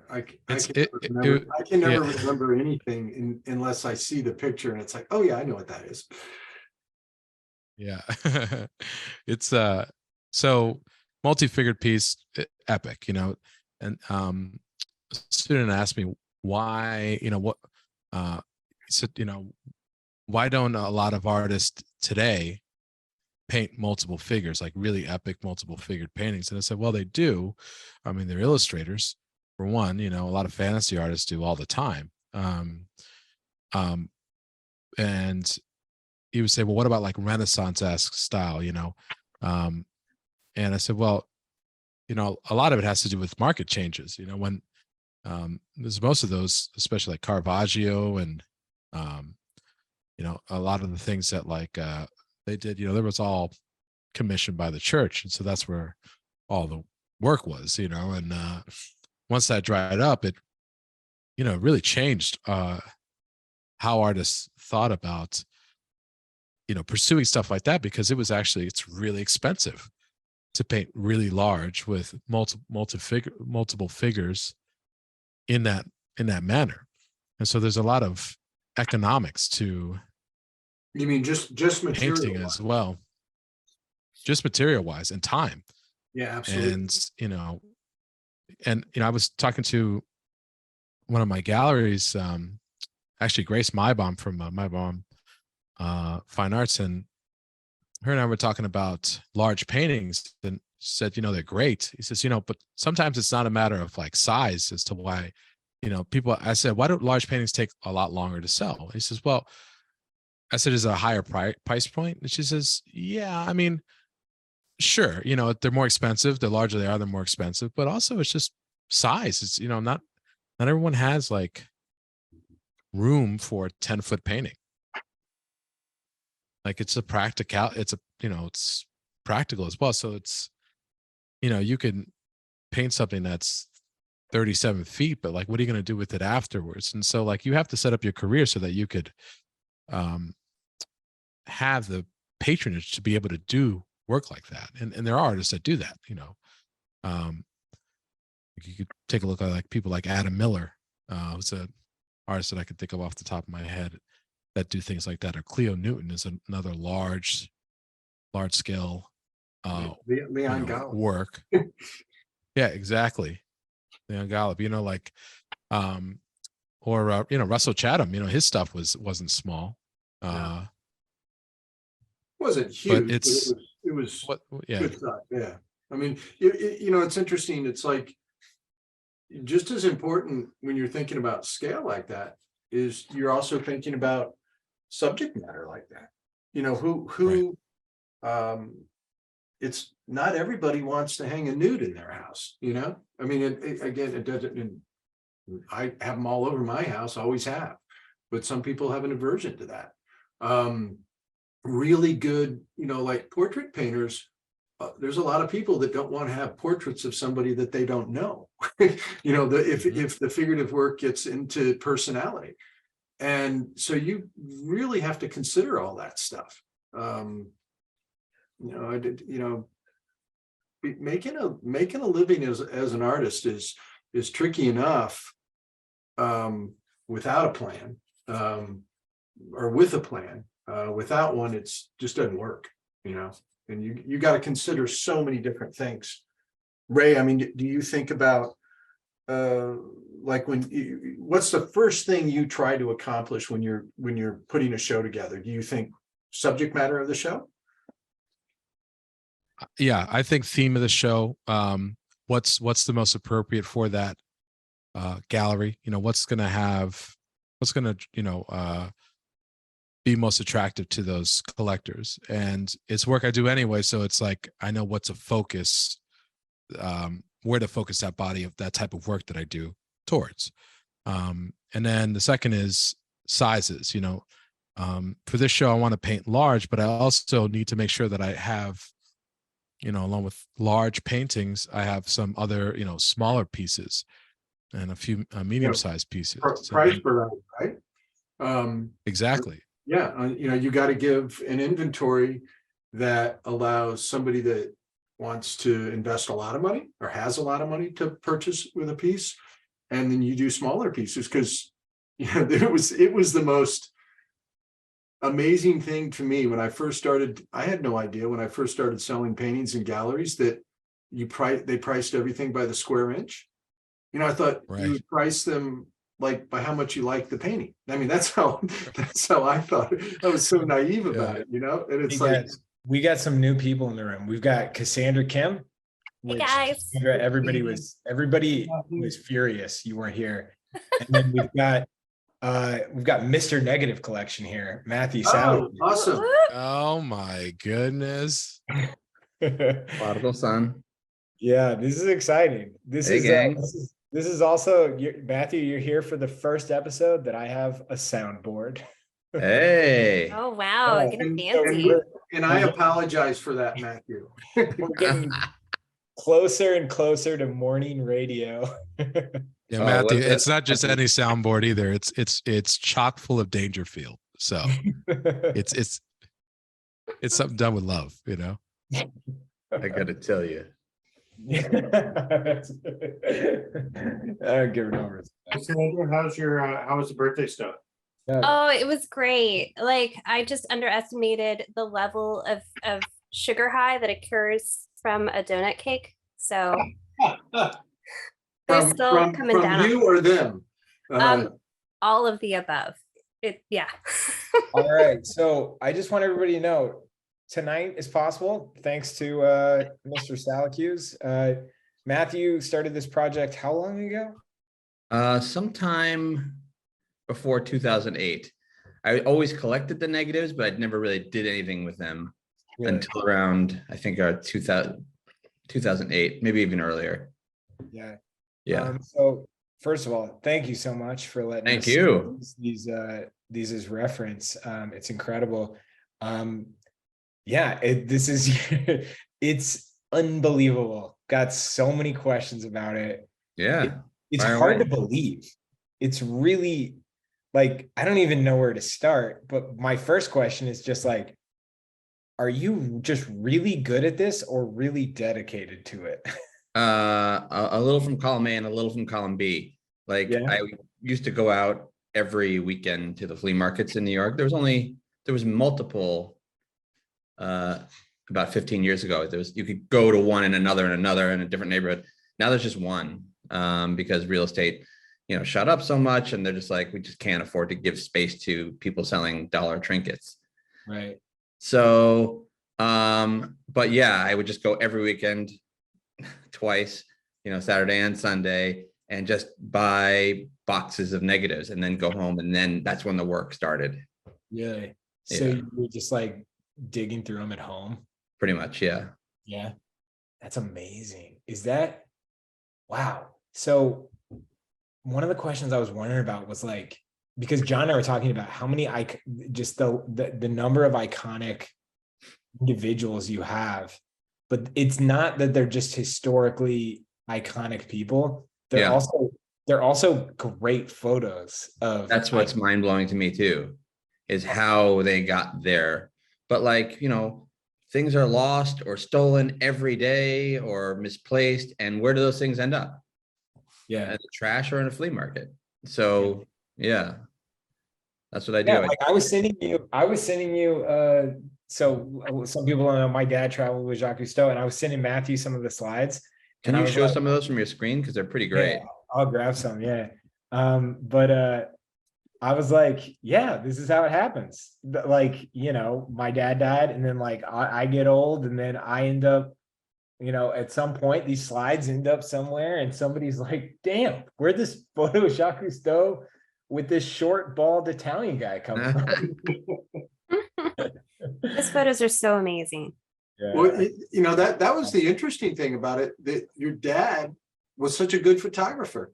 Speaker 2: I can never remember anything unless I see the picture and it's like, oh yeah, I know what that is.
Speaker 4: Yeah. It's so multi-figured piece, epic, and a student asked me why, he said, why don't a lot of artists today paint multiple figures, like really epic multiple figured paintings? And I said, well, they do. I mean, they're illustrators for one. A lot of fantasy artists do all the time. And he would say, well, what about like Renaissance-esque style, and I said, well, a lot of it has to do with market changes. When there's most of those, especially like Caravaggio and a lot of the things that like they did, there was all commissioned by the church, and so that's where all the work was, and once that dried up, it really changed how artists thought about pursuing stuff like that, because it's really expensive to paint really large with multiple figures in that manner. And so there's a lot of economics to
Speaker 2: You mean just
Speaker 4: painting
Speaker 2: material?
Speaker 4: as well, just material wise and time.
Speaker 2: Yeah, absolutely.
Speaker 4: And I was talking to one of my galleries, actually Grace Maibaum from Maibaum Fine Arts, and her and I were talking about large paintings, and said, they're great. He says, but sometimes it's not a matter of like size as to why, people. I said, why don't large paintings take a lot longer to sell? He says, well, I said, is it a higher price point? And she says, yeah, I mean, sure, they're more expensive. The larger they are, they're more expensive, but also it's just size. It's, not everyone has like room for a 10-foot painting. Like it's practical as well. So it's, you can paint something that's 37 feet, but like, what are you going to do with it afterwards? And so like, you have to set up your career so that you could have the patronage to be able to do work like that. And there are artists that do that, you could take a look at like people like Adam Miller, who's an artist that I could think of off the top of my head that do things like that. Or Cleo Newton is another large scale
Speaker 2: Leon Gollop.
Speaker 4: work. Yeah, exactly. Leon Gollop, or Russell Chatham, his stuff wasn't small.
Speaker 2: Wasn't huge,
Speaker 4: but
Speaker 2: it was
Speaker 4: yeah.
Speaker 2: good stuff. Yeah. I mean, it's interesting. It's like just as important when you're thinking about scale like that is you're also thinking about subject matter like that. Who it's not everybody wants to hang a nude in their house, I mean, it doesn't, I have them all over my house, always have, but some people have an aversion to that. Really good, like portrait painters, there's a lot of people that don't want to have portraits of somebody that they don't know. If the figurative work gets into personality, and so you really have to consider all that stuff. Making a living as an artist is tricky enough without a plan, or with a plan. Without one, it's just doesn't work, and you got to consider so many different things. Ray, I mean, do you think about like what's the first thing you try to accomplish when you're putting a show together? Do you think subject matter of the show?
Speaker 4: Yeah, I think theme of the show. What's the most appropriate for that gallery? What's going to be most attractive to those collectors, and it's work I do anyway. So it's like, I know what to focus, where to focus that body of that type of work that I do towards. And then the second is sizes, for this show, I want to paint large, but I also need to make sure that I have, along with large paintings, I have some other, smaller pieces and a few medium-sized pieces.
Speaker 2: Price per item, right?
Speaker 4: Exactly.
Speaker 2: Yeah, you got to give an inventory that allows somebody that wants to invest a lot of money or has a lot of money to purchase with a piece, and then you do smaller pieces, because it was the most amazing thing to me when I first started. I had no idea when I first started selling paintings in galleries that they priced everything by the square inch. I thought you would price them like by how much you like the painting. I mean, that's how I thought. I was so naive about it, and it's
Speaker 1: we got some new people in the room. We've got Cassandra Kim.
Speaker 6: Hey guys.
Speaker 1: Everybody was furious you weren't here. And then we've got Mr. Negative Collection here, Matthew Salacuse.
Speaker 2: Awesome.
Speaker 4: Oh my goodness.
Speaker 7: Prodigal son.
Speaker 1: Yeah, this is exciting. This This is also Matthew. You're here for the first episode that I have a soundboard.
Speaker 6: Hey.
Speaker 7: Oh wow,
Speaker 1: Yeah,
Speaker 7: getting
Speaker 2: And
Speaker 7: fancy.
Speaker 2: I apologize for that, Matthew.
Speaker 1: We're getting closer and closer to morning radio.
Speaker 4: Yeah,
Speaker 6: Oh,
Speaker 4: Matthew,
Speaker 6: what's
Speaker 4: it's
Speaker 6: that?
Speaker 4: not just any soundboard either. It's chock full of Dangerfield. So it's something done with love, you know.
Speaker 6: I gotta tell you.
Speaker 1: I'll give it over.
Speaker 3: How was the birthday stuff?
Speaker 7: Oh, it was great. Like I just underestimated the level of sugar high that occurs from a donut cake. So they're still coming down.
Speaker 2: From you or them?
Speaker 7: All of the above. Yeah.
Speaker 1: All right, so I just want everybody to know tonight is possible thanks to Mr. Salacuse. Matthew started this project how long ago?
Speaker 6: Sometime before 2008. I always collected the negatives, but I never really did anything with them
Speaker 1: Really?
Speaker 6: until around, I think, 2008, maybe even earlier.
Speaker 1: Yeah.
Speaker 6: Yeah.
Speaker 1: So first of all, thank you so much for letting
Speaker 6: Thank
Speaker 1: us
Speaker 6: you.
Speaker 1: use these as reference. It's incredible. Yeah, this is it's unbelievable. Got so many questions about it.
Speaker 6: Yeah.
Speaker 1: It's
Speaker 6: Fire
Speaker 1: hard
Speaker 6: away.
Speaker 1: to believe. It's really like I don't even know where to start. But my first question is just like, are you just really good at this or really dedicated to it?
Speaker 6: A little from column A and a little from column B. Like
Speaker 1: Yeah.
Speaker 6: I used to go out every weekend to the flea markets in New York. There was multiple about 15 years ago. You could go to one and another in a different neighborhood. Now there's just one because real estate, shut up so much, and they're just like, we just can't afford to give space to people selling dollar trinkets.
Speaker 1: Right.
Speaker 6: So, but yeah, I would just go every weekend, twice, Saturday and Sunday, and just buy boxes of negatives and then go home. And then that's when the work started.
Speaker 1: Yeah. So
Speaker 6: Yeah.
Speaker 1: you were just like digging through them at home.
Speaker 6: Pretty much. Yeah.
Speaker 1: Yeah. That's amazing. Is that wow? So one of the questions I was wondering about was like, because John and I were talking about how many just the number of iconic individuals you have, but it's not that they're just historically iconic people. They're
Speaker 6: Yeah.
Speaker 1: also great photos of.
Speaker 6: That's what's mind blowing to me too, is how they got there. But like, things are lost or stolen every day or misplaced. And where do those things end up?
Speaker 1: Yeah.
Speaker 6: In the trash or in a flea market. So yeah, that's what I do.
Speaker 1: Yeah, like I was sending you, so some people don't know my dad traveled with Jacques Cousteau, and I was sending Matthew some of the slides.
Speaker 6: Can
Speaker 1: and I
Speaker 6: you
Speaker 1: was
Speaker 6: show
Speaker 1: like,
Speaker 6: some of those from your screen? Because they're pretty great.
Speaker 1: Yeah, I'll grab some, yeah. But I was like, yeah, this is how it happens. Like, my dad died, and then like I get old, and then I end up, at some point these slides end up somewhere, and somebody's like, damn, where'd this photo of Jacques Cousteau with this short, bald Italian guy come from?
Speaker 7: Those photos are so amazing.
Speaker 1: Yeah.
Speaker 2: Well, that was the interesting thing about it, that your dad was such a good photographer.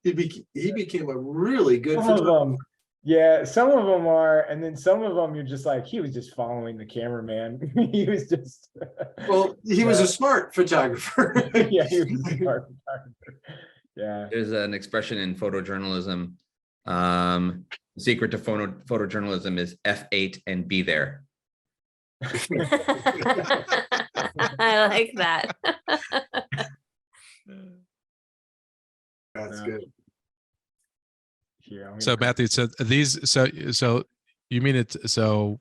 Speaker 2: He became a really good
Speaker 1: Some of
Speaker 2: photographer.
Speaker 1: them, yeah, some of them are, and then some of them you're just like, he was just following the cameraman. He was just
Speaker 2: Well, he was a smart photographer.
Speaker 1: yeah, he was a smart photographer. Yeah.
Speaker 6: There's an expression in photojournalism. The secret to photojournalism is F8 and be there.
Speaker 7: I like that.
Speaker 2: That's good.
Speaker 1: Here, I'm
Speaker 4: So
Speaker 1: gonna-
Speaker 4: Matthew, so you mean it? So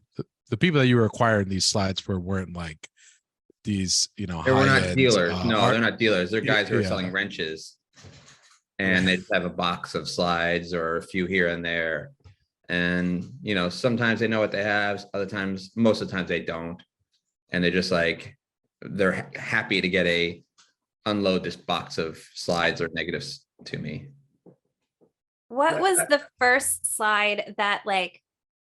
Speaker 4: the people that you were acquiring these slides for weren't like these,
Speaker 6: They were not
Speaker 4: high-end,
Speaker 6: dealers. No,
Speaker 4: art-
Speaker 6: they're not dealers. They're guys who are
Speaker 4: Yeah.
Speaker 6: selling wrenches. And they just have a box of slides or a few here and there. And, sometimes they know what they have. Most of the times they don't. And they're just like, they're happy to unload this box of slides or negatives to me.
Speaker 7: What was the first slide that like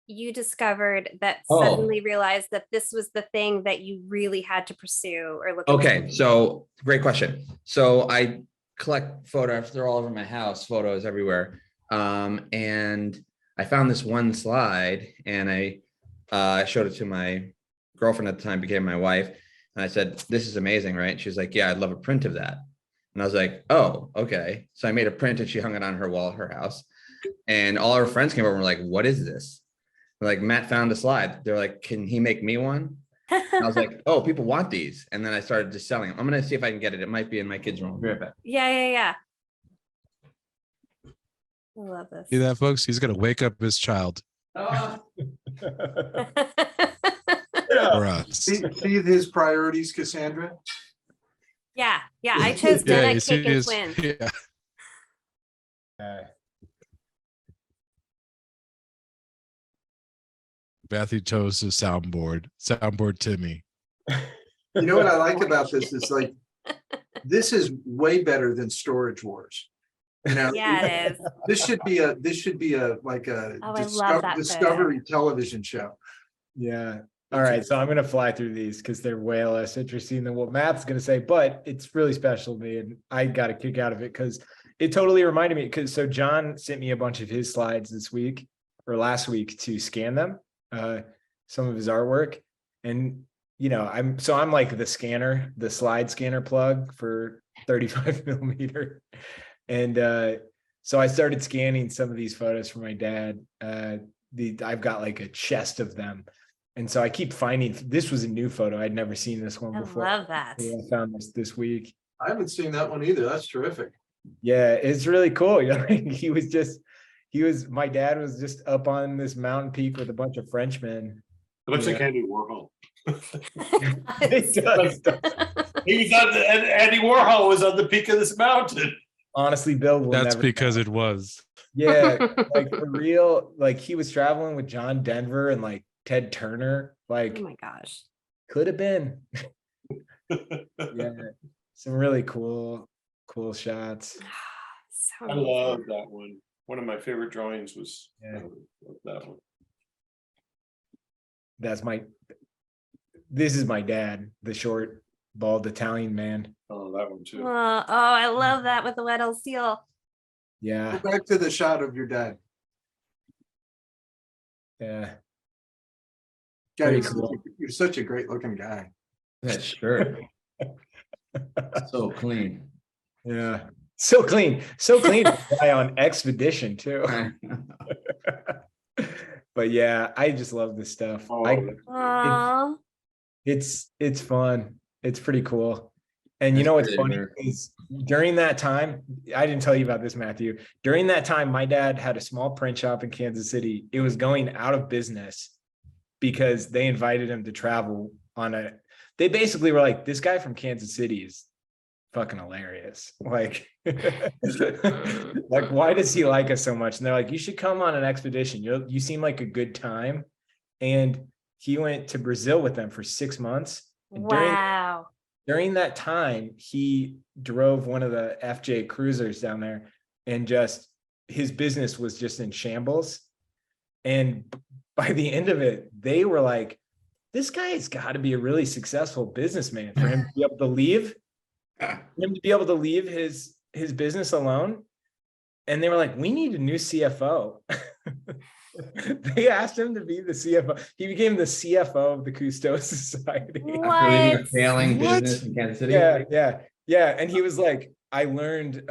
Speaker 7: you discovered that
Speaker 6: Oh.
Speaker 7: suddenly realized that this was the thing that you really had to pursue or look
Speaker 6: Okay,
Speaker 7: into?
Speaker 6: so great question. So collect photos. They're all over my house, photos everywhere. And I found this one slide and I showed it to my girlfriend at the time, became my wife. And I said, this is amazing, right? She's like, yeah, I'd love a print of that. And I was like, oh, okay. So I made a print and she hung it on her wall at her house. And all her friends came over and were like, what is this? Like, Matt found a slide. They're like, can he make me one? And I was like, oh, people want these. And then I started just selling them. I'm going to see if I can get it. It might be in my kids' room. I'll be right back.
Speaker 7: Yeah. I love this.
Speaker 4: See that, folks? He's gonna wake up his child
Speaker 6: Oh,
Speaker 4: for us.
Speaker 2: See his priorities, Cassandra?
Speaker 7: Yeah. I chose
Speaker 4: Yeah, you
Speaker 7: donut
Speaker 4: see
Speaker 7: cake and
Speaker 4: his-
Speaker 7: twin.
Speaker 4: yeah. Matthew chose his soundboard Timmy.
Speaker 2: You know what I like about this is like, this is way better than Storage Wars. You know,
Speaker 7: Yeah, it is.
Speaker 2: this should be like a
Speaker 7: Oh, I love that
Speaker 2: Discovery television show.
Speaker 1: Yeah. All right. So I'm gonna fly through these because they're way less interesting than what Matt's gonna say, but it's really special to me, and I got a kick out of it because it totally reminded me. Because so John sent me a bunch of his slides this week or last week to scan them, some of his artwork, and I'm like the scanner, the slide scanner plug for 35 millimeter. And so I started scanning some of these photos for my dad. I've got like a chest of them. And so I keep finding, this was a new photo. I'd never seen this one
Speaker 7: I
Speaker 1: before.
Speaker 7: love that.
Speaker 1: Yeah, I found this week.
Speaker 2: I haven't seen that one either. That's terrific.
Speaker 1: Yeah, it's really cool. My dad was just up on this mountain peak with a bunch of Frenchmen.
Speaker 3: It looks like
Speaker 1: Yeah.
Speaker 3: Andy Warhol.
Speaker 1: It does.
Speaker 3: He thought that Andy Warhol was on the peak of this mountain.
Speaker 1: Honestly, Bill will
Speaker 4: That's
Speaker 1: never
Speaker 4: because
Speaker 1: know.
Speaker 4: it was.
Speaker 1: Yeah, like for real, like he was traveling with John Denver and like Ted Turner, like
Speaker 7: Oh my gosh.
Speaker 1: could have been. Yeah, some really cool shots.
Speaker 7: So
Speaker 3: I love that one. One of my favorite drawings was
Speaker 1: Yeah.
Speaker 3: that one.
Speaker 1: This is my dad, the short, bald Italian man.
Speaker 3: Oh, that one too.
Speaker 7: I love that with the wet seal.
Speaker 1: Yeah,
Speaker 2: Go back to the shot of your dad.
Speaker 1: yeah.
Speaker 2: God,
Speaker 1: Very
Speaker 2: you're,
Speaker 1: cool.
Speaker 2: you're such a great looking guy.
Speaker 6: that shirt. So clean.
Speaker 1: Yeah. So clean. Guy on expedition too. But yeah, I just love this stuff.
Speaker 3: Oh,
Speaker 7: Aww.
Speaker 1: It's fun. It's pretty cool. And you know what's
Speaker 6: That's
Speaker 1: funny
Speaker 6: pretty
Speaker 1: is during that time, I didn't tell you about this, Matthew. During that time, my dad had a small print shop in Kansas City. It was going out of business because they invited him to travel they basically were like, this guy from Kansas City is fucking hilarious. Like, like, why does he like us so much? And they're like, you should come on an expedition. You seem like a good time. And he went to Brazil with them for 6 months. And
Speaker 7: Wow.
Speaker 1: during that time, he drove one of the FJ cruisers down there, and just his business was just in shambles. And by the end of it, they were like, this guy has got to be a really successful businessman for him to be able to leave his business alone. And they were like, we need a new CFO. They asked him to be the CFO. He became the CFO of the Cousteau Society.
Speaker 6: After leaving a
Speaker 7: What?
Speaker 6: failing
Speaker 1: What?
Speaker 6: business in Kansas City.
Speaker 1: Yeah. And he was like, I learned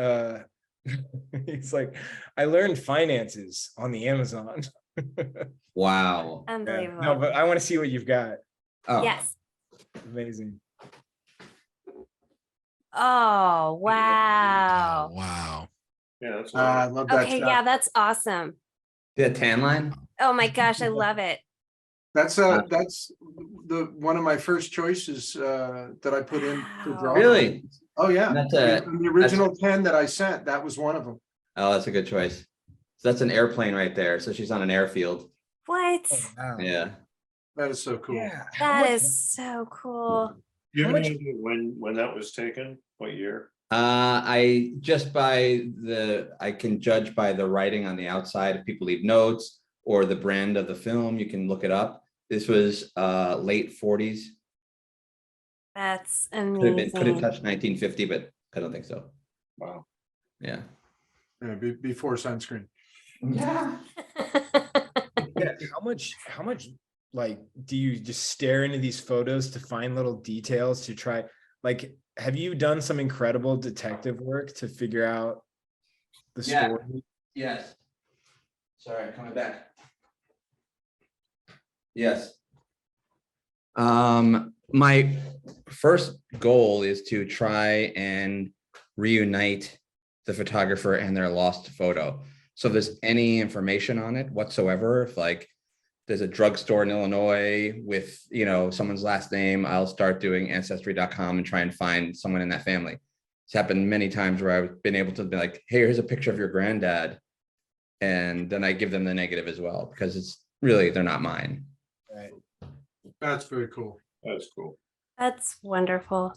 Speaker 1: he's like, I learned finances on the Amazon.
Speaker 6: Wow.
Speaker 1: Yeah.
Speaker 7: Unbelievable.
Speaker 1: No, but I want to see what you've got.
Speaker 6: Oh,
Speaker 7: Yes.
Speaker 1: Amazing.
Speaker 7: Oh, wow.
Speaker 4: Wow.
Speaker 3: Yeah, that's
Speaker 2: I love that
Speaker 7: Okay,
Speaker 2: shot.
Speaker 7: yeah, that's awesome.
Speaker 6: the tan line.
Speaker 7: Oh my gosh, I love it.
Speaker 2: That's the one of my first choices that I put in to
Speaker 7: Wow.
Speaker 2: draw.
Speaker 6: Really?
Speaker 2: Oh, yeah.
Speaker 6: That's
Speaker 2: The original 10 that I sent, that was one of them.
Speaker 6: Oh, that's a good choice. So that's an airplane right there. So she's on an airfield.
Speaker 7: What?
Speaker 1: Oh, wow.
Speaker 6: Yeah.
Speaker 2: That is so cool.
Speaker 1: Yeah.
Speaker 7: That is so cool.
Speaker 3: Do you
Speaker 1: How
Speaker 3: have
Speaker 1: much-
Speaker 3: any idea when that was taken? What year?
Speaker 6: I can judge by the writing on the outside. If people leave notes or the brand of the film, you can look it up. This was late 40s.
Speaker 7: That's
Speaker 6: Could have
Speaker 7: amazing.
Speaker 6: touched 1950, but I don't think so.
Speaker 3: Wow.
Speaker 6: Yeah.
Speaker 2: Before sunscreen.
Speaker 6: Yeah.
Speaker 1: Yeah, how much like do you just stare into these photos to find little details to try, like, have you done some incredible detective work to figure out the
Speaker 6: Yeah.
Speaker 1: story?
Speaker 6: Yes. Sorry, coming back. Yes. My first goal is to try and reunite the photographer and their lost photo. So if there's any information on it whatsoever, if like there's a drugstore in Illinois with, someone's last name, I'll start doing ancestry.com and try and find someone in that family. It's happened many times where I've been able to be like, hey, here's a picture of your granddad. And then I give them the negative as well, because it's really, they're not mine.
Speaker 1: Right.
Speaker 2: That's very cool.
Speaker 3: That's cool.
Speaker 7: That's wonderful.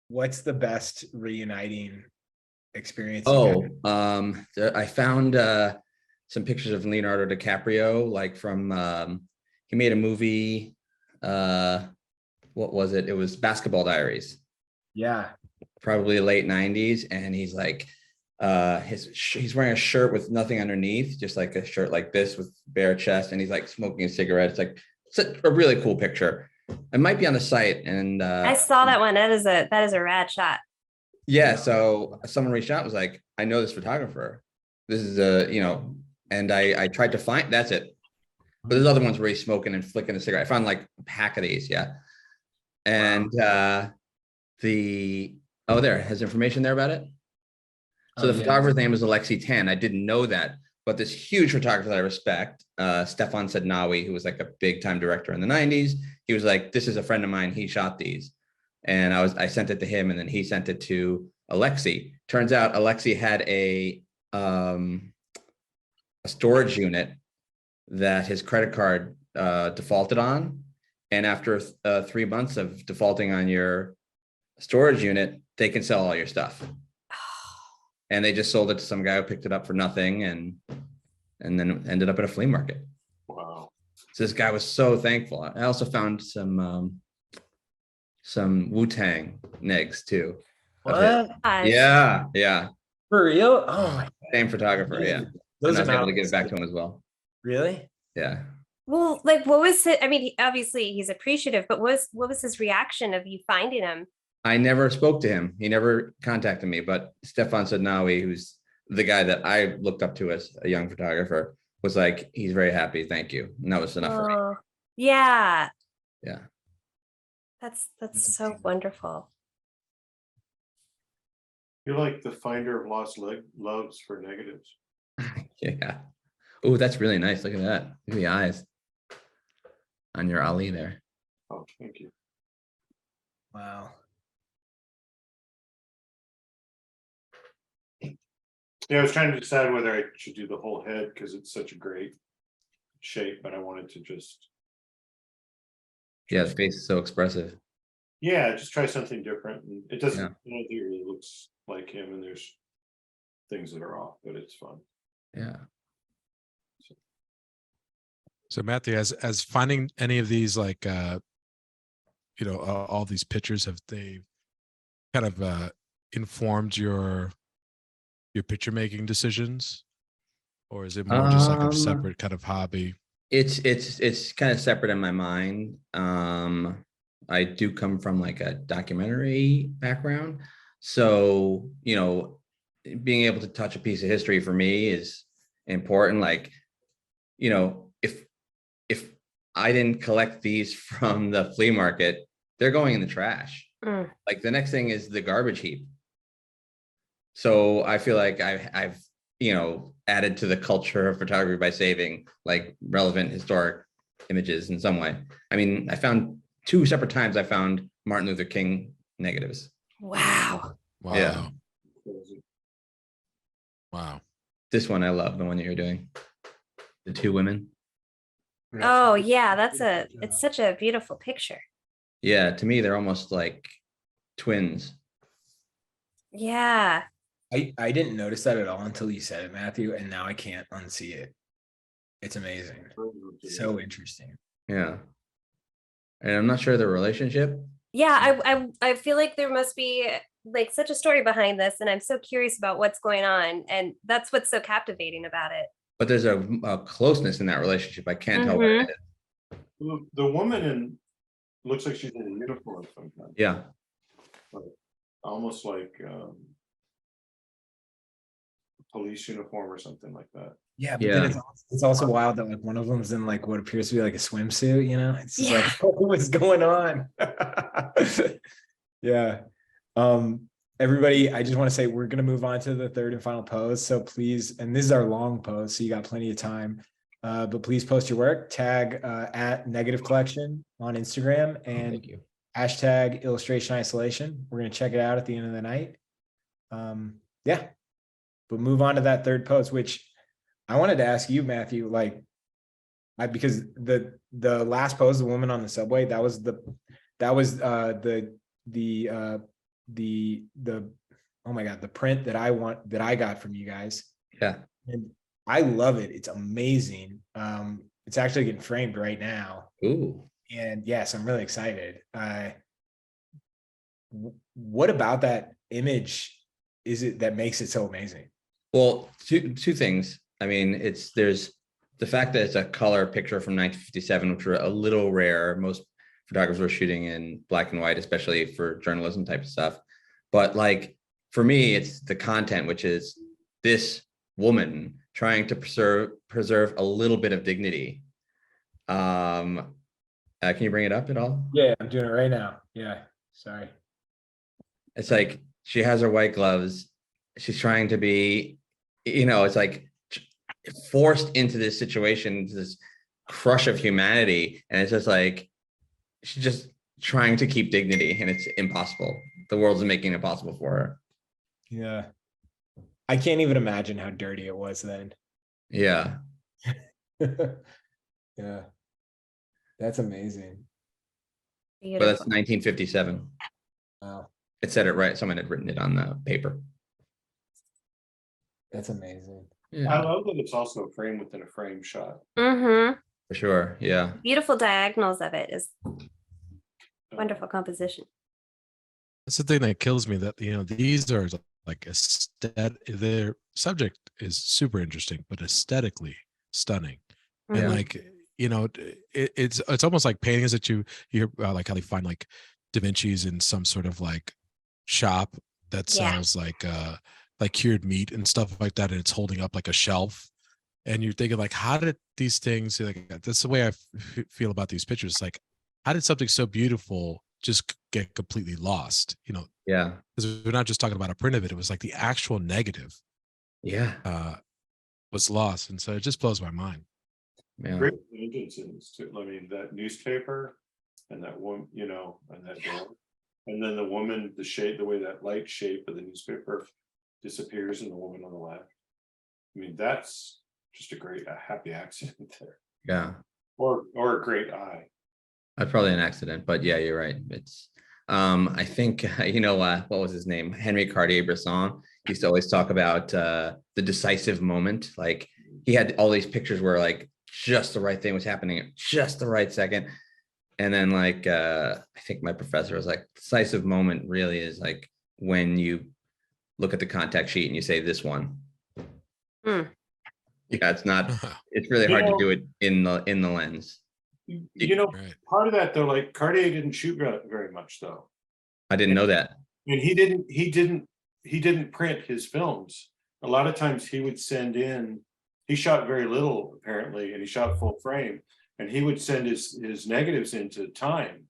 Speaker 1: What's the best reuniting experience you've had?
Speaker 6: I found some pictures of Leonardo DiCaprio, like from he made a movie. What was it? It was Basketball Diaries,
Speaker 1: Yeah.
Speaker 6: probably late 90s, and he's like he's wearing a shirt with nothing underneath, just like a shirt like this with bare chest, and he's like smoking a cigarette. It's like a really cool picture. It might be on the site, and
Speaker 7: I saw that one. That is a rad shot.
Speaker 6: yeah, so someone reached out and was like, I know this photographer. This is and I tried to find, that's it. But there's other ones where he's smoking and flicking a cigarette. I found like a pack of these, yeah. And there it has information there about it. So the photographer's name is Alexi Tan. I didn't know that, but this huge photographer that I respect, Stefan Sednawi, who was like a big time director in the 90s. He was like, this is a friend of mine. He shot these. And I sent it to him, and then he sent it to Alexi. Turns out Alexi had a storage unit that his credit card defaulted on. And after 3 months of defaulting on your storage unit, they can sell all your stuff. And they just sold it to some guy who picked it up for nothing, and then ended up at a flea market.
Speaker 3: Wow.
Speaker 6: So this guy was so thankful. I also found some Wu-Tang negs too. of his.
Speaker 1: What?
Speaker 6: Yeah.
Speaker 1: For real? Oh my.
Speaker 6: Same photographer, yeah.
Speaker 1: Those
Speaker 6: And I was
Speaker 1: are
Speaker 6: able
Speaker 1: not
Speaker 6: to give it back to him as well.
Speaker 1: really.
Speaker 6: Yeah.
Speaker 7: Well, like, what was it? I mean, obviously he's appreciative, but what was his reaction of you finding him?
Speaker 6: I never spoke to him. He never contacted me, but Stefan Sednawi, who's the guy that I looked up to as a young photographer, was like, he's very happy. Thank you. And that was enough for me.
Speaker 7: Oh, yeah.
Speaker 6: Yeah.
Speaker 7: That's so wonderful.
Speaker 3: You're like the finder of lost loves for negatives.
Speaker 6: Yeah. Oh, that's really nice. Look at that. Look at the eyes on your Ali there.
Speaker 3: Oh, thank you.
Speaker 1: Wow.
Speaker 3: Yeah, I was trying to decide whether I should do the whole head because it's such a great shape, but I wanted to just,
Speaker 6: Yeah, the face is so expressive.
Speaker 3: yeah, just try something different. And it doesn't,
Speaker 6: Yeah.
Speaker 3: I don't think it really looks like him, and there's things that are off, but it's fun.
Speaker 6: Yeah.
Speaker 4: So Matthew, as finding any of these, like all these pictures, have they kind of informed your picture making decisions, or is it more just like a separate kind of hobby?
Speaker 6: It's kind of separate in my mind. I do come from like a documentary background, so being able to touch a piece of history for me is important. Like, if I didn't collect these from the flea market, they're going in the trash. Like the next thing is the garbage heap. So I feel like I've added to the culture of photography by saving like relevant historic images in some way. I mean, I found 2 separate times I found Martin Luther King negatives.
Speaker 7: Wow.
Speaker 4: Wow.
Speaker 6: Yeah.
Speaker 4: Wow.
Speaker 6: This one I love, the one that you're doing. The 2 women.
Speaker 7: Oh yeah, it's such a beautiful picture.
Speaker 6: Yeah, to me, they're almost like twins.
Speaker 7: Yeah.
Speaker 1: I didn't notice that at all until you said it, Matthew, and now I can't unsee it. It's amazing. So interesting.
Speaker 6: Yeah. And I'm not sure the relationship.
Speaker 7: Yeah, I feel like there must be like such a story behind this, and I'm so curious about what's going on, and that's what's so captivating about it.
Speaker 6: But there's a closeness in that relationship. I can't tell what it is.
Speaker 3: The woman looks like she's in a uniform sometimes.
Speaker 6: Yeah.
Speaker 3: Almost like police uniform or something like that.
Speaker 1: Yeah, but
Speaker 6: Yeah.
Speaker 1: then it's also wild that like one of them's in like what appears to be like a swimsuit, you know? It's just like, what's going on? Yeah. Everybody, I just want to say we're gonna move on to the third and final pose. So please, and this is our long pose, so you got plenty of time. But please post your work, tag at Negative Collection on Instagram and
Speaker 6: Thank you.
Speaker 1: hashtag illustration isolation. We're gonna check it out at the end of the night. Yeah. But move on to that third pose, which I wanted to ask you, Matthew, like because the last pose, the woman on the subway, that was the oh my God, the print that I got from you guys.
Speaker 6: Yeah.
Speaker 1: And I love it. It's amazing. It's actually getting framed right now.
Speaker 6: Ooh.
Speaker 1: And yes, I'm really excited. What about that image is it that makes it so amazing?
Speaker 6: Well, two things. I mean, there's the fact that it's a color picture from 1957, which were a little rare. Most photographers were shooting in black and white, especially for journalism type of stuff. But like for me, it's the content, which is this woman trying to preserve a little bit of dignity. Can you bring it up at all?
Speaker 1: Yeah, I'm doing it right now. Yeah, sorry.
Speaker 6: It's like she has her white gloves. She's trying to be, it's like forced into this situation, this crush of humanity. And it's just like, she's just trying to keep dignity and it's impossible. The world's making it possible for her.
Speaker 1: Yeah. I can't even imagine how dirty it was then.
Speaker 6: Yeah.
Speaker 1: Yeah. That's amazing.
Speaker 6: But that's 1957.
Speaker 1: Wow.
Speaker 6: It said it right. Someone had written it on the paper.
Speaker 1: That's amazing.
Speaker 3: I
Speaker 6: Yeah,
Speaker 3: love that it's also a frame within a frame shot.
Speaker 6: for sure. Yeah.
Speaker 7: Beautiful diagonals of it is wonderful composition.
Speaker 4: That's the thing that kills me, that these are like their subject is super interesting, but aesthetically stunning.
Speaker 7: Mhm.
Speaker 4: And like it's almost like paintings that you hear like how they find like Da Vinci's in some sort of like shop that
Speaker 7: Yeah.
Speaker 4: sells like cured meat and stuff like that, and it's holding up like a shelf, and you're thinking like, how did these things, like that's the way I feel about these pictures, like how did something so beautiful just get completely lost?
Speaker 6: Yeah.
Speaker 4: Because we're not just talking about a print of it, it was like the actual negative
Speaker 6: Yeah.
Speaker 4: was lost, and so it just blows my mind.
Speaker 6: Yeah.
Speaker 3: Great agencies too. I mean, that newspaper and that one, and that door. And then the woman, the way that light shape of the newspaper disappears in the woman on the left. I mean, that's just a happy accident there.
Speaker 6: Yeah.
Speaker 3: Or a great eye.
Speaker 6: That's probably an accident, but yeah, you're right. It's I think what was his name? Henry Cartier-Bresson used to always talk about the decisive moment. Like he had all these pictures where like just the right thing was happening at just the right second. And then like I think my professor was like, decisive moment really is like when you look at the contact sheet and you say this one.
Speaker 7: Mm.
Speaker 6: Yeah, it's really hard to do it in the lens.
Speaker 4: Right.
Speaker 3: Part of that though, like Cartier didn't shoot very much though.
Speaker 6: I didn't know that.
Speaker 3: And he didn't print his films. A lot of times he would send in, he shot very little apparently, and he shot full frame, and he would send his negatives into Time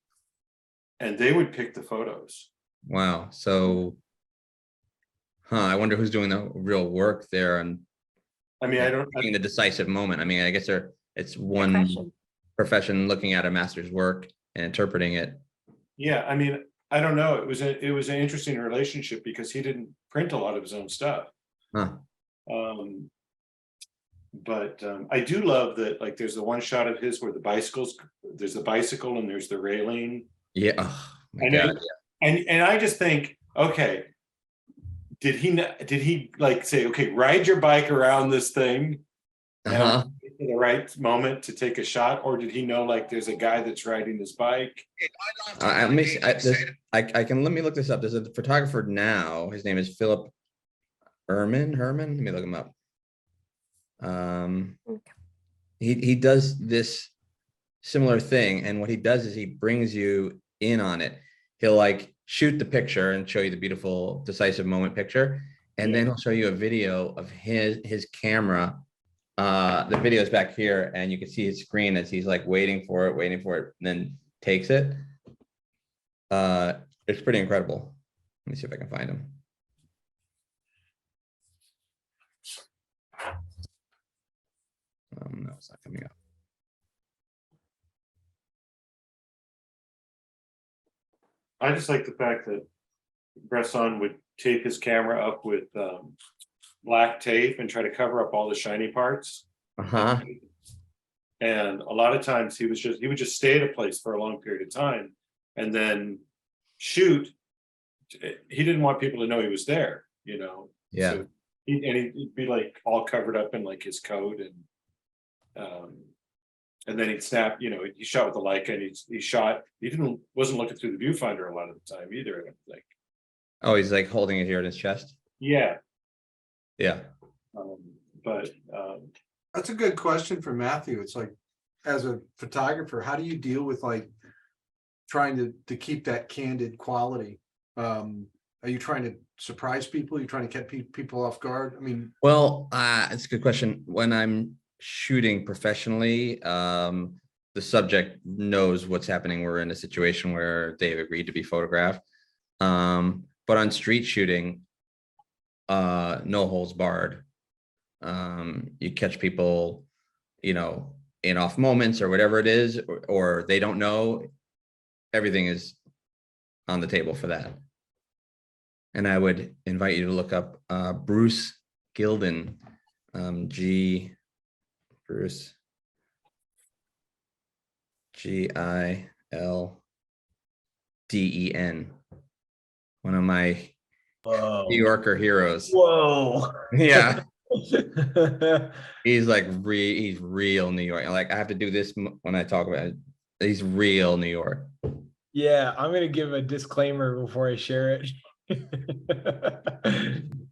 Speaker 3: and they would pick the photos.
Speaker 6: Wow. So I wonder who's doing the real work there and
Speaker 3: I mean,
Speaker 6: in the decisive moment. I mean, I guess it's one profession looking at a master's work and interpreting it.
Speaker 3: Yeah, I mean, I don't know. It was an interesting relationship because he didn't print a lot of his own stuff.
Speaker 6: Huh.
Speaker 3: But I do love that, like there's the one shot of his where there's the bicycle and there's the railing.
Speaker 6: Yeah. Oh, my
Speaker 3: And
Speaker 6: God.
Speaker 3: And I just think, okay, did he like say, okay, ride your bike around this thing?
Speaker 6: Uh-huh.
Speaker 3: the right moment to take a shot, or did he know like there's a guy that's riding his bike?
Speaker 6: let me see, let me look this up. There's a photographer now. His name is Philip Herman. Let me look him up. He does this similar thing, and what he does is he brings you in on it. He'll like shoot the picture and show you the beautiful decisive moment picture, and then he'll show you a video of his camera. The video is back here, and you can see his screen as he's like waiting for it, and then takes it. It's pretty incredible. Let me see if I can find him. No, it's not coming up.
Speaker 3: I just like the fact that Bresson would tape his camera up with black tape and try to cover up all the shiny parts.
Speaker 6: Uh-huh.
Speaker 3: And a lot of times he would just stay at a place for a long period of time and then shoot. He didn't want people to know he was there, you know.
Speaker 6: Yeah.
Speaker 3: So he'd be like all covered up in like his coat, and then he'd snap, you know, he shot with the Leica, and he wasn't looking through the viewfinder a lot of the time either, I don't think.
Speaker 6: Oh, he's like holding it here in his chest.
Speaker 3: Yeah.
Speaker 6: Yeah.
Speaker 3: But
Speaker 2: That's a good question for Matthew. It's like, as a photographer, how do you deal with like trying to keep that candid quality? Are you trying to surprise people? Are you trying to catch people off guard? I mean,
Speaker 6: Well, it's a good question. When I'm shooting professionally, the subject knows what's happening. We're in a situation where they've agreed to be photographed. But on street shooting, no holds barred. You catch people, you know, in off moments or whatever it is, or they don't know. Everything is on the table for that. And I would invite you to look up Bruce Gilden, Bruce Gilden, one of my New Yorker heroes.
Speaker 1: Whoa.
Speaker 6: Yeah. He's like he's real New York. Like I have to do this when I talk about it. He's real New York.
Speaker 1: Yeah, I'm gonna give a disclaimer before I share it.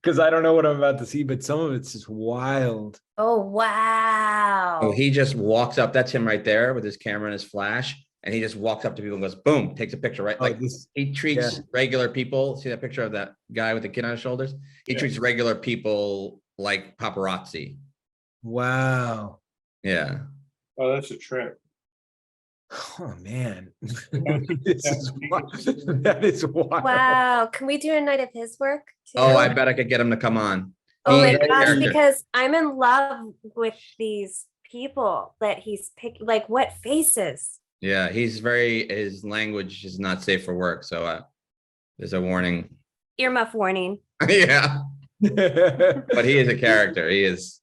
Speaker 1: Because I don't know what I'm about to see, but some of it's just wild.
Speaker 7: Oh, wow.
Speaker 6: Oh, he just walks up. That's him right there with his camera and his flash. And he just walks up to people and goes, boom, takes a picture, right? Like he treats regular people. See that picture of that guy with the kid on his shoulders? He treats regular people like paparazzi.
Speaker 1: Wow.
Speaker 6: Yeah.
Speaker 3: oh, that's a trip.
Speaker 1: Oh man. That is wild.
Speaker 7: Wow. Can we do a night of his work too?
Speaker 6: Oh, I bet I could get him to come on.
Speaker 7: Oh my
Speaker 6: He's a
Speaker 7: gosh,
Speaker 6: character.
Speaker 7: because I'm in love with these people that he's picking. Like, what faces?
Speaker 6: Yeah, his language is not safe for work. So there's a warning.
Speaker 7: Earmuff warning.
Speaker 6: Yeah. But he is a character. He is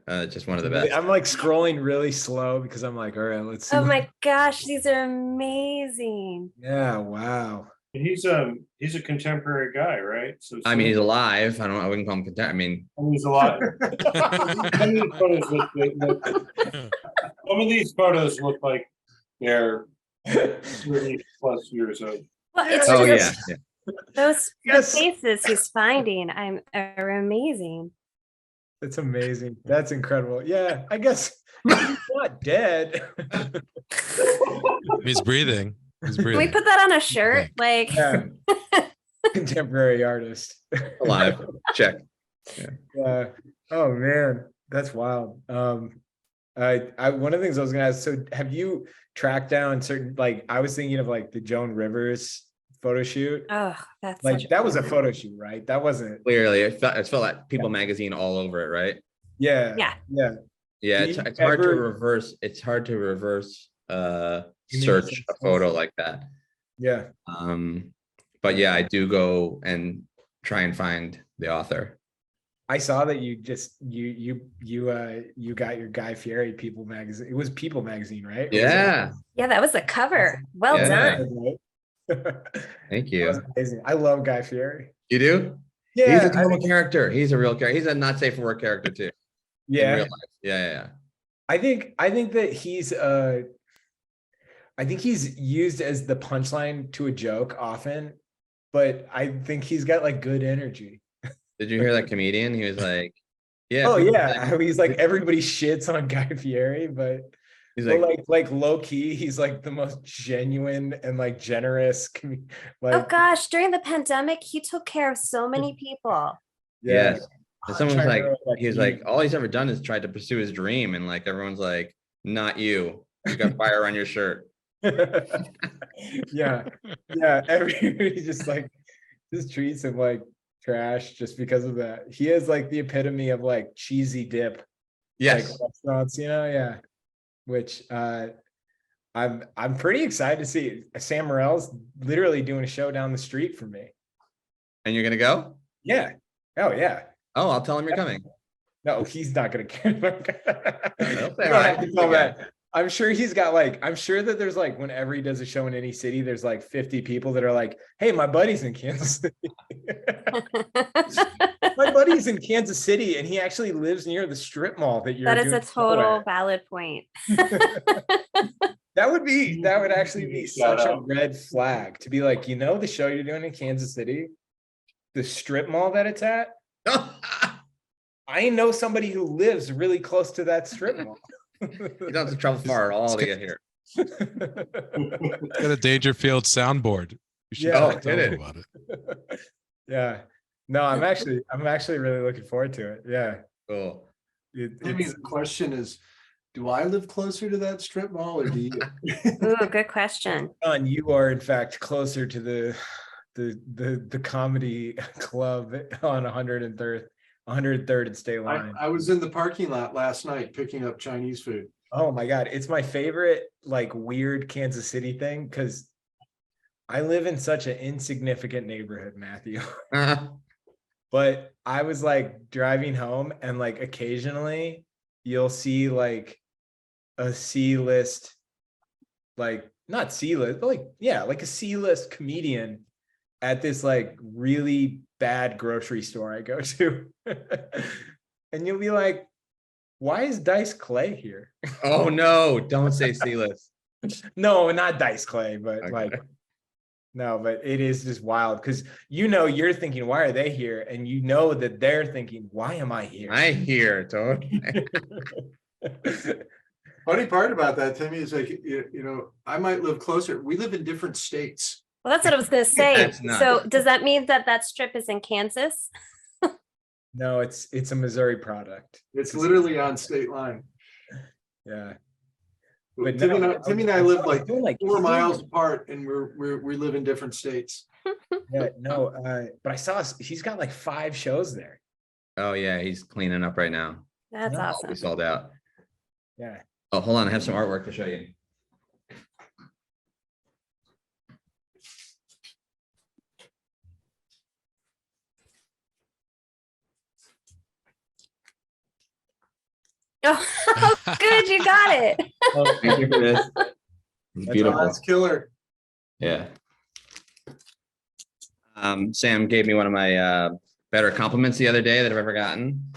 Speaker 6: just one of the best.
Speaker 1: I'm like scrolling really slow because I'm like, all right, let's see.
Speaker 7: Oh my gosh, these are amazing.
Speaker 1: Yeah, wow.
Speaker 3: And he's a contemporary guy, right? So
Speaker 6: I mean, he's alive. I wouldn't call him contemporary. I mean,
Speaker 3: he's alive. Some of these photos look like they're 30 plus years old.
Speaker 7: Well, it's
Speaker 6: oh
Speaker 7: just
Speaker 6: yeah.
Speaker 7: those
Speaker 1: Yes.
Speaker 7: faces he's finding are amazing.
Speaker 1: That's amazing. That's incredible. Yeah, I guess he's not dead.
Speaker 4: He's breathing. He's
Speaker 7: Can we
Speaker 4: breathing.
Speaker 7: put that on a shirt? Like,
Speaker 1: Yeah. Contemporary artist.
Speaker 6: Alive. Check.
Speaker 1: Yeah. Oh man, that's wild. I one of the things I was gonna ask, so have you tracked down certain, like I was thinking of like the Joan Rivers photo shoot.
Speaker 7: oh, that's
Speaker 1: Like
Speaker 7: such
Speaker 1: that was a photo shoot, right? That wasn't.
Speaker 6: Clearly, it felt like People magazine all over it, right?
Speaker 1: Yeah.
Speaker 7: Yeah.
Speaker 1: Yeah.
Speaker 6: Yeah,
Speaker 1: Do
Speaker 6: it's
Speaker 1: you
Speaker 6: hard to
Speaker 1: ever-
Speaker 6: reverse. It's hard to reverse
Speaker 1: You mean
Speaker 6: search
Speaker 1: some-
Speaker 6: a photo like that.
Speaker 1: Yeah.
Speaker 6: But yeah, I do go and try and find the author.
Speaker 1: I saw that you got your Guy Fieri People magazine. It was People magazine, right?
Speaker 6: Yeah,
Speaker 7: yeah, that was the cover. Well
Speaker 6: Yeah.
Speaker 7: done.
Speaker 6: thank
Speaker 1: That
Speaker 6: you.
Speaker 1: was amazing. I love Guy Fieri.
Speaker 6: You do?
Speaker 1: Yeah.
Speaker 6: He's a total character. He's a real character. He's a not safe for work character too. In
Speaker 1: yeah.
Speaker 6: real life. Yeah.
Speaker 1: I think that I think he's used as the punchline to a joke often, but I think he's got like good energy.
Speaker 6: Did you hear that comedian? He was like, yeah.
Speaker 1: Oh
Speaker 6: people
Speaker 1: yeah,
Speaker 6: think-
Speaker 1: how he's like everybody shits on Guy Fieri, but
Speaker 6: He's
Speaker 1: but
Speaker 6: like,
Speaker 1: like low key, he's like the most genuine and like generous.
Speaker 7: Oh
Speaker 1: Like
Speaker 7: gosh, during the pandemic, he took care of so many people.
Speaker 1: yeah,
Speaker 6: yes.
Speaker 1: I'm
Speaker 6: And someone was
Speaker 1: trying to
Speaker 6: like,
Speaker 1: remember that
Speaker 6: he was like,
Speaker 1: comedian.
Speaker 6: all he's ever done is tried to pursue his dream. And like, everyone's like, not you. You got fire on your shirt.
Speaker 1: Yeah, yeah. Everybody just treats him like trash just because of that. He is like the epitome of like cheesy dip, like
Speaker 6: Yes.
Speaker 1: restaurants, yeah. Which I'm pretty excited to see. Sam Morrill's literally doing a show down the street from me.
Speaker 6: And you're gonna go?
Speaker 1: Yeah. Oh yeah.
Speaker 6: Oh, I'll tell him you're coming.
Speaker 1: No, he's not gonna care.
Speaker 6: They'll say
Speaker 1: You don't
Speaker 6: hi.
Speaker 1: have to tell that. I'm sure he's got like, I'm sure that there's like, whenever he does a show in any city, there's like 50 people that are like, hey, my buddy's in Kansas City. My buddy's in Kansas City and he actually lives near the strip mall that you're
Speaker 7: That is
Speaker 1: doing
Speaker 7: a
Speaker 1: the show
Speaker 7: total
Speaker 1: at.
Speaker 7: valid point.
Speaker 1: That would actually be
Speaker 3: Shout
Speaker 1: such a
Speaker 3: out.
Speaker 1: red flag to be like, the show you're doing in Kansas City, the strip mall that it's at. I know somebody who lives really close to that strip mall.
Speaker 6: You don't have to travel far at all to get here.
Speaker 4: Got a Dangerfield soundboard. You should
Speaker 1: Yeah.
Speaker 4: tell
Speaker 6: Hit
Speaker 4: them
Speaker 6: it.
Speaker 4: about it.
Speaker 1: Yeah. No, I'm actually really looking forward to it. Yeah.
Speaker 6: Cool.
Speaker 2: Maybe the question is, do I live closer to that strip mall or do you?
Speaker 7: Ooh, good question.
Speaker 1: John, you are in fact closer to the comedy club on 103rd and State Line.
Speaker 2: I was in the parking lot last night picking up Chinese food.
Speaker 1: Oh my God. It's my favorite, like weird Kansas City thing because I live in such an insignificant neighborhood, Matthew. But I was like driving home and like occasionally you'll see like a C-list, like not C-list, but like, yeah, like a C-list comedian at this like really bad grocery store I go to. And you'll be like, why is Dice Clay here?
Speaker 6: Oh no, don't say C-list.
Speaker 1: No, not Dice Clay, but
Speaker 6: Okay.
Speaker 1: like, no, but it is just wild because you're thinking, why are they here? And you know that they're thinking, why am I here?
Speaker 6: I hear, totally.
Speaker 2: Funny part about that, Timmy, is like, I might live closer. We live in different states.
Speaker 7: Well, that's what I was gonna say.
Speaker 6: That's nuts.
Speaker 7: So does that mean that strip is in Kansas?
Speaker 1: No, it's a Missouri product.
Speaker 2: It's literally on state line.
Speaker 1: Yeah.
Speaker 2: Timmy and I live like
Speaker 1: doing
Speaker 2: 4 miles apart and we live in different states.
Speaker 1: Yeah, no, but I saw he's got like 5 shows there.
Speaker 6: Oh yeah, he's cleaning up right now.
Speaker 7: That's
Speaker 1: No.
Speaker 7: awesome.
Speaker 6: We sold out.
Speaker 1: Yeah.
Speaker 6: Oh, hold on, I have some artwork to show you.
Speaker 7: Oh, good, you got it.
Speaker 6: Thank you for this. It's
Speaker 1: That's
Speaker 6: beautiful.
Speaker 2: That's killer.
Speaker 6: Yeah. Sam gave me one of my better compliments the other day that I've ever gotten.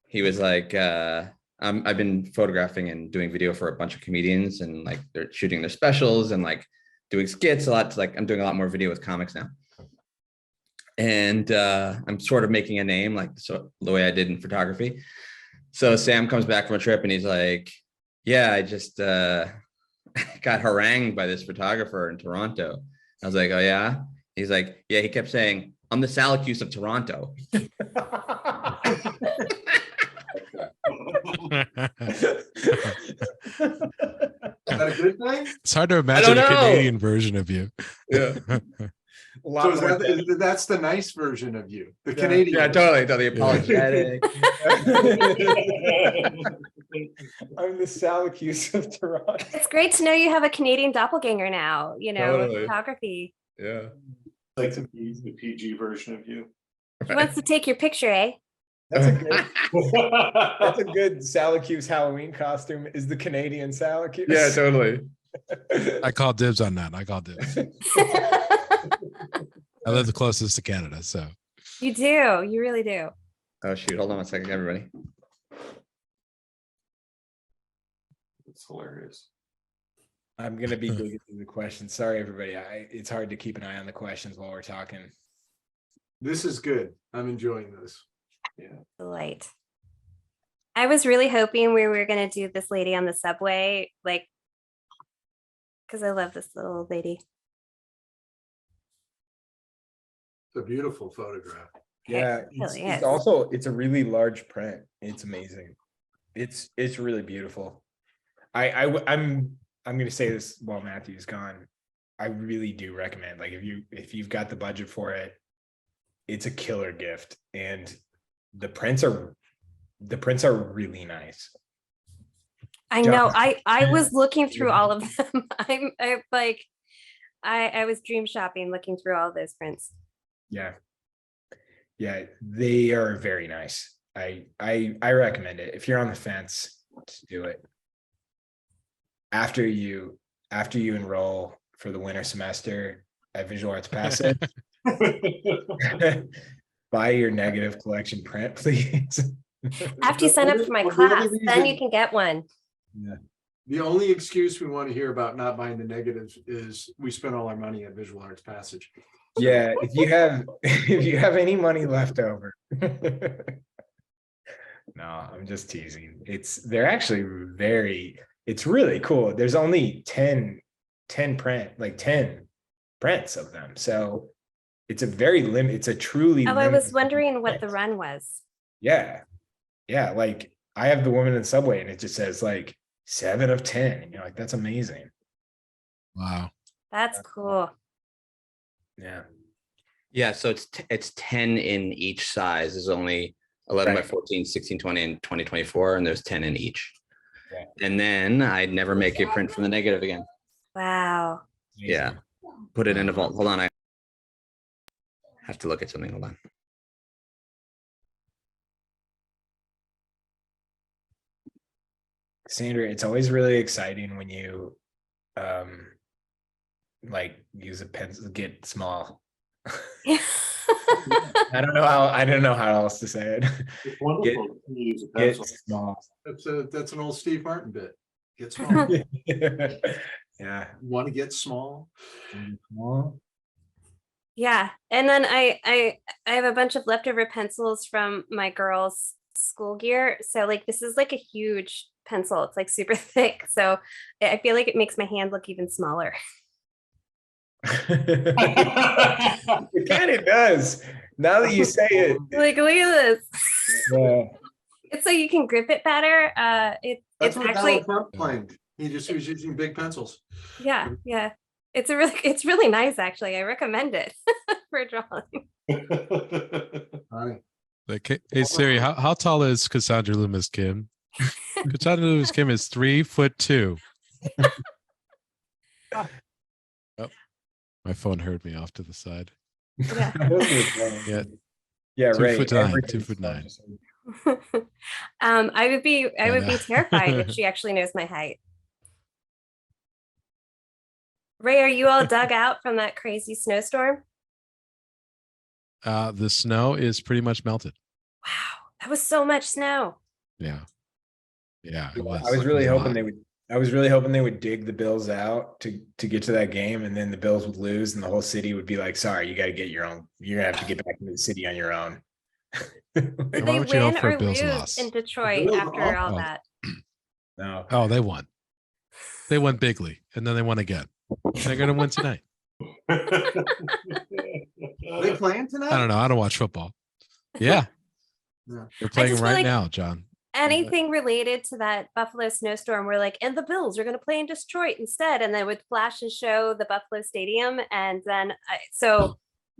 Speaker 6: He was like, I've been photographing and doing video for a bunch of comedians and like they're shooting their specials and like doing skits a lot. Like I'm doing a lot more video with comics now. And I'm sort of making a name like so the way I did in photography. So Sam comes back from a trip and he's like, yeah, I just got harangued by this photographer in Toronto. I was like, oh yeah? He's like, yeah, he kept saying, I'm the Salacuse of Toronto.
Speaker 2: Is that a good thing?
Speaker 4: It's hard to imagine a
Speaker 6: know.
Speaker 4: Canadian version of you.
Speaker 6: Yeah.
Speaker 2: So that's the nice version of you, the Canadian.
Speaker 6: Yeah, totally apologetic.
Speaker 1: I'm the Salacuse of Toronto.
Speaker 7: It's great to know you have a Canadian doppelganger now, with
Speaker 6: Totally.
Speaker 7: photography.
Speaker 6: Yeah.
Speaker 3: Like the PG version of you.
Speaker 7: He wants to take your picture, eh?
Speaker 1: That's a good Salacuse Halloween costume. Is the Canadian Salacuse?
Speaker 6: Yeah, totally.
Speaker 4: I call dibs on that. I call dibs. I live the closest to Canada, so
Speaker 7: You do. You really do.
Speaker 6: Oh shoot, hold on a second, everybody.
Speaker 3: It's hilarious.
Speaker 1: I'm gonna be digging through the questions. Sorry, everybody. It's hard to keep an eye on the questions while we're talking.
Speaker 2: This is good. I'm enjoying this.
Speaker 7: Delight. I was really hoping we were gonna do this lady on the subway, like, because I love this little lady.
Speaker 2: It's a beautiful photograph.
Speaker 1: Yeah,
Speaker 7: It
Speaker 1: it's,
Speaker 7: really
Speaker 1: it's
Speaker 7: is.
Speaker 1: also it's a really large print. It's amazing. It's really beautiful. I'm gonna say this while Matthew's gone. I really do recommend, like, if you've got the budget for it, it's a killer gift, and the prints are really nice.
Speaker 7: I
Speaker 1: John-
Speaker 7: know. I was looking through all of them. I like I was dream shopping looking through all those prints.
Speaker 1: Yeah. Yeah, they are very nice. I recommend it. If you're on the fence, just do it. After you enroll for the winter semester at Visual Arts Passage, buy your negative collection print, please.
Speaker 7: After you sign up for my
Speaker 2: Well, the only
Speaker 7: class, then you
Speaker 2: reason-
Speaker 7: can get one.
Speaker 1: Yeah.
Speaker 2: The only excuse we want to hear about not buying the negatives is we spent all our money at Visual Arts Passage.
Speaker 1: Yeah, if you have any money left over. No, I'm just teasing. They're actually it's really cool. There's only 10 prints of them. So it's a it's a truly
Speaker 7: Oh, I was
Speaker 1: limited
Speaker 7: wondering what the
Speaker 1: print.
Speaker 7: run was.
Speaker 1: Yeah. Yeah, like I have the woman in the subway and it just says like 7 of 10. And you're like, that's amazing.
Speaker 4: Wow.
Speaker 7: That's cool.
Speaker 1: Yeah.
Speaker 6: Yeah, so it's 10 in each size. There's only 11 by
Speaker 1: Right.
Speaker 6: 14, 16, 20, and 20, 24, and there's 10 in each.
Speaker 1: Yeah.
Speaker 6: And then I'd never make a print from the negative again.
Speaker 7: Wow.
Speaker 6: Yeah. Put it in a vault. Hold on, I have to look at something. Hold on.
Speaker 1: Sandra, it's always really exciting when you like use a pencil, get small. I don't know how else to say it.
Speaker 3: It's wonderful to use a
Speaker 1: Get
Speaker 3: pencil.
Speaker 1: small.
Speaker 2: That's an old Steve Martin bit. Get small. You
Speaker 1: Yeah.
Speaker 2: want to get small?
Speaker 1: Small.
Speaker 7: Yeah. And then I have a bunch of leftover pencils from my girls' school gear. So like this is like a huge pencil. It's like super thick. So I feel like it makes my hand look even smaller.
Speaker 1: It kind of does. Now that you say it.
Speaker 7: Like, look at this.
Speaker 1: Yeah.
Speaker 7: It's so you can grip it better.
Speaker 2: That's
Speaker 7: It's
Speaker 2: what
Speaker 7: actually,
Speaker 2: Donald Trump claimed. He was using big pencils.
Speaker 7: yeah. It's really nice actually. I recommend it for drawing.
Speaker 2: Funny.
Speaker 4: Like, hey Siri, how tall is Cassandra Loomis Kim? Cassandra Loomis Kim is 3'2". Oh, my phone heard me off to the side.
Speaker 7: Yeah.
Speaker 4: Yeah,
Speaker 1: Yeah, right.
Speaker 4: 2'9",
Speaker 1: Everything's
Speaker 4: 2'9".
Speaker 1: small.
Speaker 7: I would be
Speaker 4: know.
Speaker 7: terrified if she actually knows my height. Ray, are you all dug out from that crazy snowstorm?
Speaker 4: The snow is pretty much melted.
Speaker 7: Wow, that was so much snow.
Speaker 4: Yeah, it was.
Speaker 1: I was really
Speaker 4: It
Speaker 1: hoping
Speaker 4: lot.
Speaker 1: they would dig the Bills out to get to that game, and then the Bills would lose, and the whole city would be like, "Sorry, you got to get your own. You're gonna have to get back into the city on your own."
Speaker 7: Did
Speaker 4: Why
Speaker 7: they
Speaker 4: would you hope
Speaker 7: win
Speaker 4: for a
Speaker 7: or
Speaker 4: Bills
Speaker 7: lose
Speaker 4: loss?
Speaker 7: in Detroit
Speaker 2: Bills
Speaker 7: after
Speaker 2: are
Speaker 7: all
Speaker 4: awful.
Speaker 7: that?
Speaker 1: No.
Speaker 4: Oh, they won. They won bigly, and then they won again. They're gonna win tonight.
Speaker 2: Are they playing tonight?
Speaker 4: I don't know. I don't watch football. Yeah,
Speaker 2: Yeah.
Speaker 4: they're playing
Speaker 7: just
Speaker 4: right
Speaker 7: feel like-
Speaker 4: now, John.
Speaker 7: Anything related to that Buffalo snowstorm, we're like, and the Bills are going to play in Detroit instead, and then would flash and show the Buffalo Stadium, and then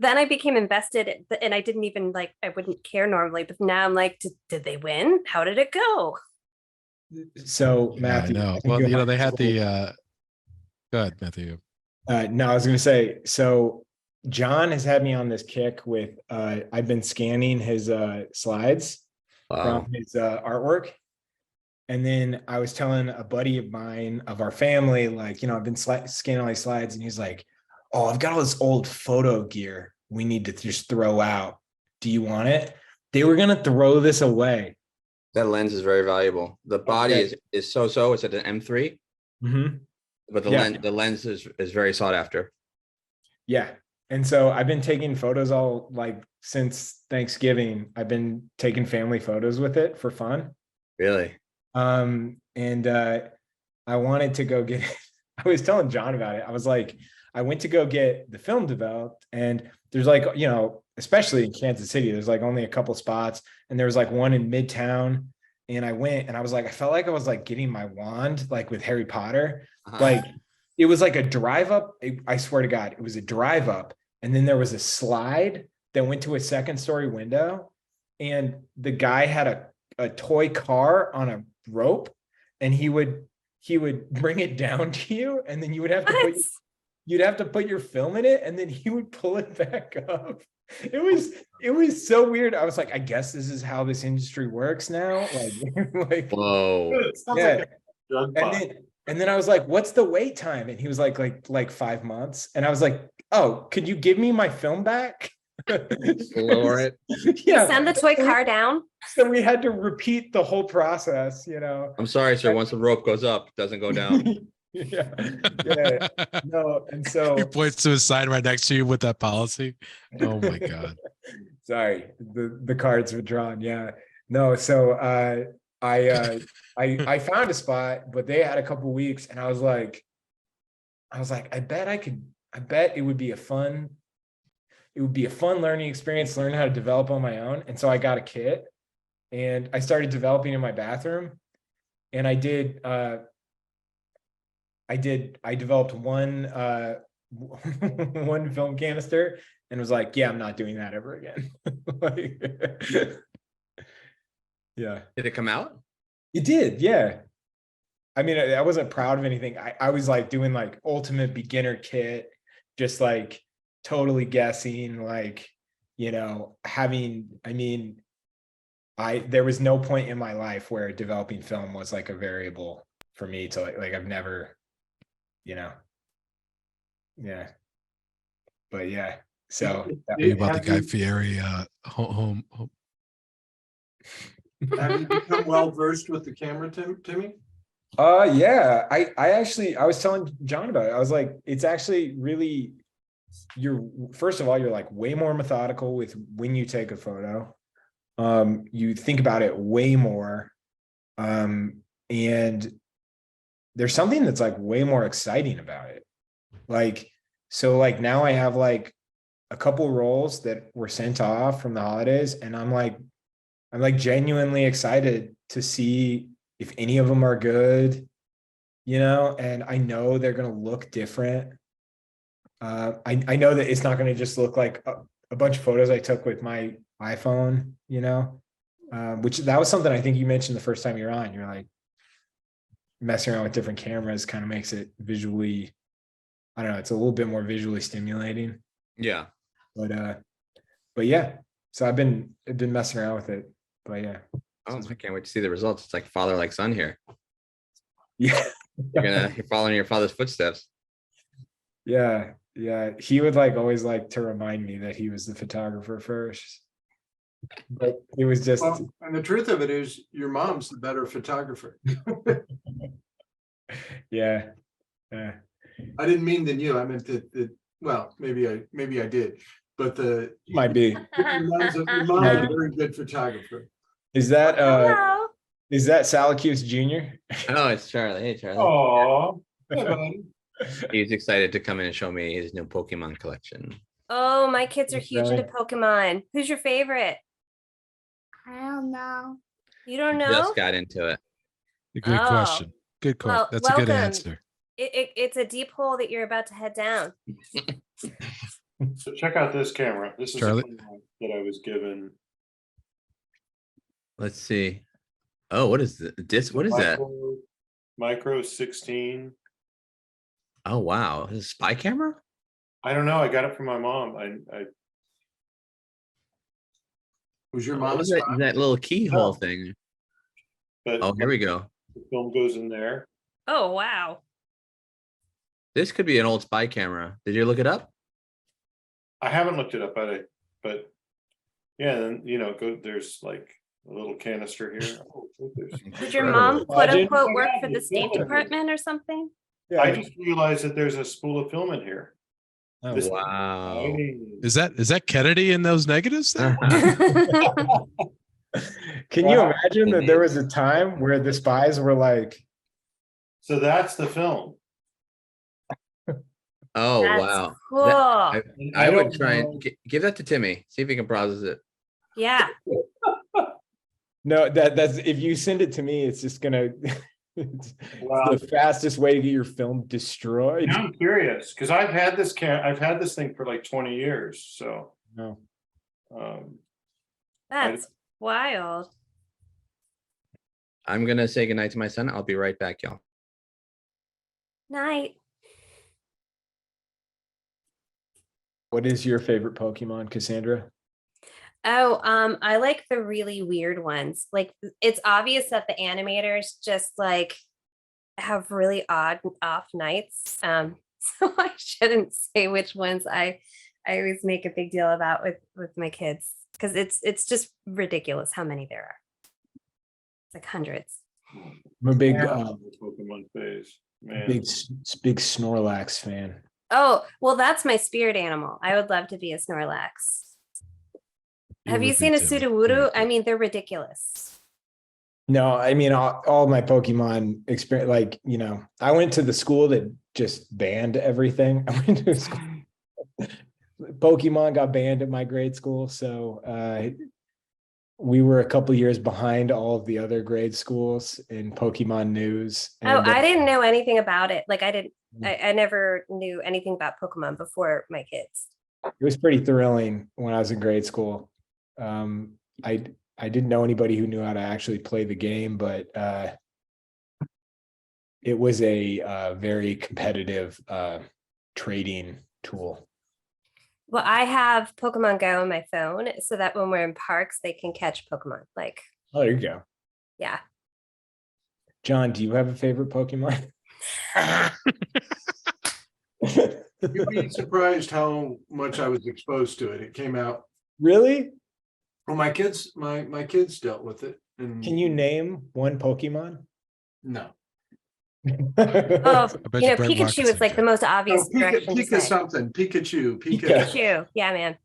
Speaker 7: then I became invested, and I didn't even I wouldn't care normally, but now I'm like, did they win? How did it go?
Speaker 1: So
Speaker 4: Yeah, I
Speaker 1: Matthew,
Speaker 4: know.
Speaker 1: think
Speaker 4: Well,
Speaker 1: you'll
Speaker 4: you know,
Speaker 1: have
Speaker 4: they had
Speaker 1: to-
Speaker 4: the. Go ahead, Matthew.
Speaker 1: No, I was going to say, so John has had me on this kick with, I've been scanning his slides
Speaker 6: Wow.
Speaker 1: from his artwork. And then I was telling a buddy of mine of our family, like, I've been scanning all these slides, and he's like, "Oh, I've got all this old photo gear we need to just throw out. Do you want it?" They were going to throw this away.
Speaker 6: That lens is very valuable. The body is so-so. It's at an M3,
Speaker 1: Mhm.
Speaker 6: but
Speaker 1: Yeah.
Speaker 6: the lens is very sought after.
Speaker 1: Yeah. And so I've been taking photos all like since Thanksgiving. I've been taking family photos with it for fun.
Speaker 6: Really?
Speaker 1: And I wanted to go get I was telling John about it. I was like, I went to go get the film developed, and there's like, you know, especially in Kansas City, there's like only a couple spots, and there was like one in Midtown. And I went and I was like, I felt like I was like getting my wand, like with Harry Potter. Like it was like a drive up. I swear to God, it was a drive up. And then there was a slide that went to a second story window. And the guy had a toy car on a rope, and he would bring it down to you, and then you would have to
Speaker 7: What?
Speaker 1: you'd have to put your film in it, and then he would pull it back up. It was so weird. I was like, I guess this is how this industry works now. Like
Speaker 6: Whoa.
Speaker 3: It sounds
Speaker 1: yeah.
Speaker 3: like a drug
Speaker 1: And
Speaker 3: bot.
Speaker 1: then I was like, what's the wait time? And he was like 5 months. And I was like, oh, could you give me my film back?
Speaker 6: Lower it.
Speaker 1: Yeah.
Speaker 7: Send the toy car down.
Speaker 1: So we had to repeat the whole process, you know.
Speaker 6: I'm sorry, sir. Once the rope goes up, it doesn't go down.
Speaker 1: Yeah. Yeah. No. And so
Speaker 4: He points to his sign right next to you with that policy. Oh my God.
Speaker 1: sorry, the cards were drawn. Yeah. No, so I found a spot, but they had a couple weeks, and I was like, I bet it would be a fun learning experience, learn how to develop on my own. And so I got a kit, and I started developing in my bathroom, and I developed one one film canister, and was like, yeah, I'm not doing that ever again. Like, yeah.
Speaker 6: Did it come out?
Speaker 1: It did, yeah. I mean, I wasn't proud of anything. I was like doing like ultimate beginner kit, just like totally guessing, like, you know, there was no point in my life where developing film was like a variable for me to like I've never, you know. Yeah. But yeah. So
Speaker 4: Are you about the Guy Fieri home?
Speaker 2: Have you become well versed with the camera, Timmy?
Speaker 1: Yeah, I was telling John about it. I was like, it's actually really, first of all, you're like way more methodical with when you take a photo. You think about it way more. And there's something that's like way more exciting about it. Like, so like now I have like a couple rolls that were sent off from the holidays, and I'm like genuinely excited to see if any of them are good, you know, and I know they're going to look different. I know that it's not going to just look like a bunch of photos I took with my iPhone, you know, which that was something I think you mentioned the first time you're on. You're like, messing around with different cameras kind of makes it visually, I don't know, it's a little bit more visually stimulating.
Speaker 6: Yeah.
Speaker 1: But yeah, so I've been messing around with it. But yeah.
Speaker 6: Oh, I can't wait to see the results. It's like father like son here.
Speaker 1: Yeah.
Speaker 6: You're following your father's footsteps.
Speaker 1: Yeah. He would like always like to remind me that he was the photographer first. But it was just
Speaker 2: And the truth of it is your mom's the better photographer.
Speaker 1: yeah.
Speaker 2: I didn't mean than you. I meant that well, maybe I did. But
Speaker 1: Might be.
Speaker 2: your mom's a very good photographer.
Speaker 1: Is that
Speaker 7: Hello.
Speaker 1: Salacuse Jr.?
Speaker 6: Oh, it's Charlie. Hey, Charlie.
Speaker 3: Oh, hey, buddy.
Speaker 6: He's excited to come in and show me his new Pokemon collection.
Speaker 7: Oh, my kids are huge into
Speaker 1: Right.
Speaker 7: Pokemon. Who's your favorite?
Speaker 8: I don't know.
Speaker 7: You don't know?
Speaker 6: Just got into it.
Speaker 4: Good
Speaker 7: Oh.
Speaker 4: question. Good question.
Speaker 7: Well,
Speaker 4: That's a good
Speaker 7: welcome.
Speaker 4: answer.
Speaker 7: It's a deep hole that you're about to head down.
Speaker 3: So check out this camera. This is a
Speaker 4: Charlie?
Speaker 3: camera that I was given.
Speaker 6: Let's see. Oh, what is this? What is that?
Speaker 3: Micro 16.
Speaker 6: Oh, wow. Is it a spy camera?
Speaker 3: I don't know. I got it from my mom. I
Speaker 2: Was your
Speaker 6: What
Speaker 2: mom a
Speaker 6: was that,
Speaker 2: spy?
Speaker 6: that little keyhole
Speaker 3: Oh.
Speaker 6: thing?
Speaker 3: but
Speaker 6: Oh, here we go.
Speaker 3: the film goes in there.
Speaker 7: Oh, wow.
Speaker 6: This could be an old spy camera. Did you look it up?
Speaker 3: I haven't looked it up, but yeah, then there's like A little canister here. Oh, there's-
Speaker 7: Did your mom quote
Speaker 1: Imagine.
Speaker 7: unquote work for the State Department or something?
Speaker 3: I just realized that there's a spool of film in here.
Speaker 1: Oh,
Speaker 3: This-
Speaker 6: Wow.
Speaker 4: Is that Kennedy in those negatives there?
Speaker 1: Can you
Speaker 3: Wow.
Speaker 1: imagine that there was a time where the spies were like,
Speaker 3: So that's the film.
Speaker 6: Oh,
Speaker 7: That's
Speaker 6: wow.
Speaker 7: cool.
Speaker 6: I would
Speaker 1: don't
Speaker 6: try
Speaker 1: know.
Speaker 6: and give that to Timmy. See if he can process it.
Speaker 7: Yeah.
Speaker 1: no, that's if you send it to me, it's just gonna it's
Speaker 3: Wow.
Speaker 1: the fastest way to get your film destroyed.
Speaker 3: Now I'm curious because I've had this thing for like 20 years. So
Speaker 1: No.
Speaker 7: That's wild.
Speaker 6: I'm gonna say goodnight to my son. I'll be right back, y'all.
Speaker 7: Night.
Speaker 1: What is your favorite Pokemon, Cassandra?
Speaker 7: Oh, I like the really weird ones. Like it's obvious that the animators just like have really odd off nights. So I shouldn't say which ones I always make a big deal about with my kids because it's just ridiculous how many there are. It's like hundreds.
Speaker 1: I'm a big
Speaker 3: Pokemon phase, man.
Speaker 1: big Snorlax fan.
Speaker 7: Oh, well, that's my spirit animal. I would love to be a Snorlax. Have you
Speaker 4: would be
Speaker 7: seen a
Speaker 4: too.
Speaker 7: Sudowoodo? I mean, they're ridiculous.
Speaker 1: No, I mean all my Pokemon experience, like, you know, I went to the school that just banned everything. I went to a school. Pokemon got banned at my grade school, so we were a couple years behind all of the other grade schools in Pokemon news.
Speaker 7: Oh,
Speaker 1: And,
Speaker 7: I didn't know anything about it. Like I never knew anything about Pokemon before my kids.
Speaker 1: it was pretty thrilling when I was in grade school. I didn't know anybody who knew how to actually play the game, but it was a very competitive trading tool.
Speaker 7: Well, I have Pokemon Go on my phone so that when we're in parks, they can catch Pokemon. Like,
Speaker 1: Oh, there you go.
Speaker 7: yeah.
Speaker 1: John, do you have a favorite Pokemon?
Speaker 2: You'd be surprised how much I was exposed to it. It came out.
Speaker 1: Really?
Speaker 2: Well, my kids dealt with it. And
Speaker 1: Can you name one Pokemon?
Speaker 2: No.
Speaker 7: Oh,
Speaker 4: I bet
Speaker 7: you know,
Speaker 4: Brett
Speaker 7: Pikachu
Speaker 4: Watkins
Speaker 7: is like
Speaker 4: would
Speaker 7: the most obvious
Speaker 2: Oh,
Speaker 7: direction to
Speaker 2: Pika
Speaker 7: say.
Speaker 2: something. Pikachu.
Speaker 7: Pikachu. Yeah, man.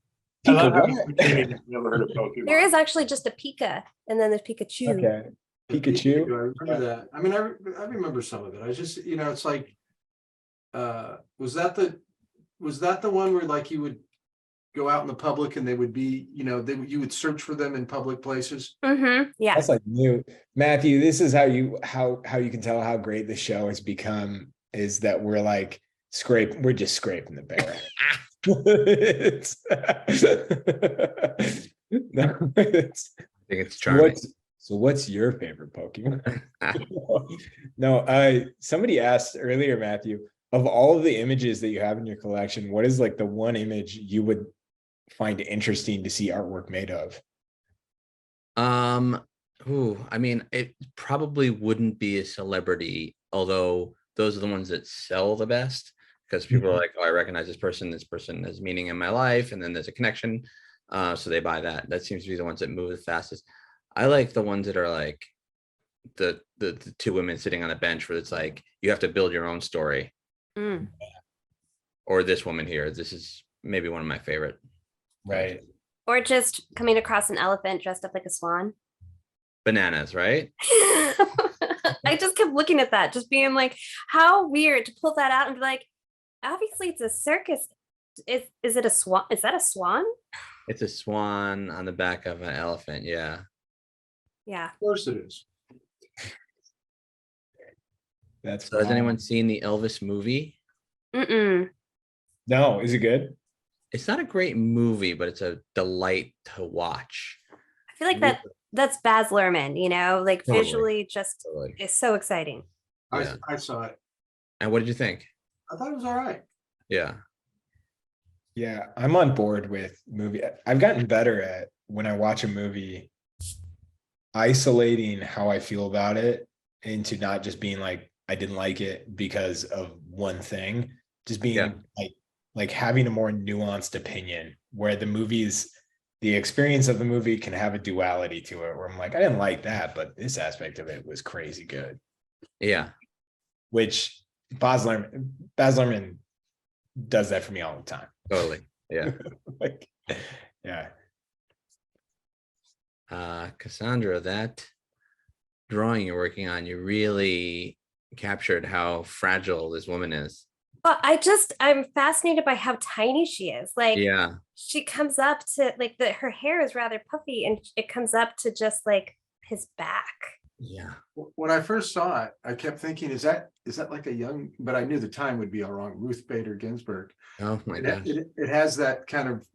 Speaker 3: I love how
Speaker 1: Pika
Speaker 3: you've never heard of Pokemon.
Speaker 7: There is actually just a Pika, and then there's Pikachu.
Speaker 1: Okay.
Speaker 2: I
Speaker 1: Pikachu.
Speaker 2: remember that. I mean, I remember some of it. I just, you know, it's like, was that the one where like you would go out in the public and they would be, you know, you would search for them in public places?
Speaker 7: Mm-hmm. Yeah.
Speaker 1: That's like new. Matthew, this is how you can tell how great the show has become, is that we're like we're just scraping the barrel. No,
Speaker 6: I think it's charming.
Speaker 1: What's your favorite Pokemon? No, somebody asked earlier, Matthew, of all of the images that you have in your collection, what is like the one image you would find interesting to see artwork made of?
Speaker 6: I mean, it probably wouldn't be a celebrity, although those are the ones that sell the best because people are like, oh, I recognize this person has meaning in my life, and then there's a connection. So they buy that. That seems to be the ones that move the fastest. I like the ones that are like the two women sitting on a bench where it's like you have to build your own story.
Speaker 7: Mm.
Speaker 6: Or this woman here. This is maybe one of my favorite.
Speaker 1: Right.
Speaker 7: Or just coming across an elephant dressed up like a swan.
Speaker 6: Bananas, right?
Speaker 7: I just kept looking at that, just being like, how weird to pull that out and be like, obviously it's a circus. Is it a swan? Is that a swan?
Speaker 6: It's a swan on the back of an elephant. Yeah.
Speaker 7: Yeah.
Speaker 2: Of course it is.
Speaker 1: That's
Speaker 6: So has
Speaker 1: wild.
Speaker 6: anyone seen the Elvis movie?
Speaker 7: Mm-mm.
Speaker 1: No, is it good?
Speaker 6: It's not a great movie, but it's a delight to watch.
Speaker 7: I feel like that's Baz Luhrmann, you know, like
Speaker 6: Totally.
Speaker 7: visually just
Speaker 6: Totally.
Speaker 7: is so exciting.
Speaker 6: Yeah.
Speaker 2: I saw it.
Speaker 6: And what did you think?
Speaker 2: I thought it was all right.
Speaker 6: Yeah.
Speaker 1: Yeah, I'm on board with movie. I've gotten better at, when I watch a movie, isolating how I feel about it into not just being like, I didn't like it because of one thing, just being like having a more nuanced opinion where the movie's the experience of the movie can have a duality to it, where I'm like, I didn't like that, but this aspect of it was crazy good.
Speaker 6: Yeah.
Speaker 1: Which Baz Luhrmann does that for me all the time.
Speaker 6: Totally. Yeah.
Speaker 1: Like, yeah.
Speaker 6: Cassandra, that drawing you're working on, you really captured how fragile this woman is.
Speaker 7: But I'm fascinated by how tiny she is. Like,
Speaker 6: Yeah.
Speaker 7: she comes up to like her hair is rather puffy and it comes up to just like his back.
Speaker 6: Yeah.
Speaker 2: When I first saw it, I kept thinking, is that like a young, but I knew the time would be all wrong, Ruth Bader Ginsburg.
Speaker 6: Oh my gosh.
Speaker 2: It has that kind of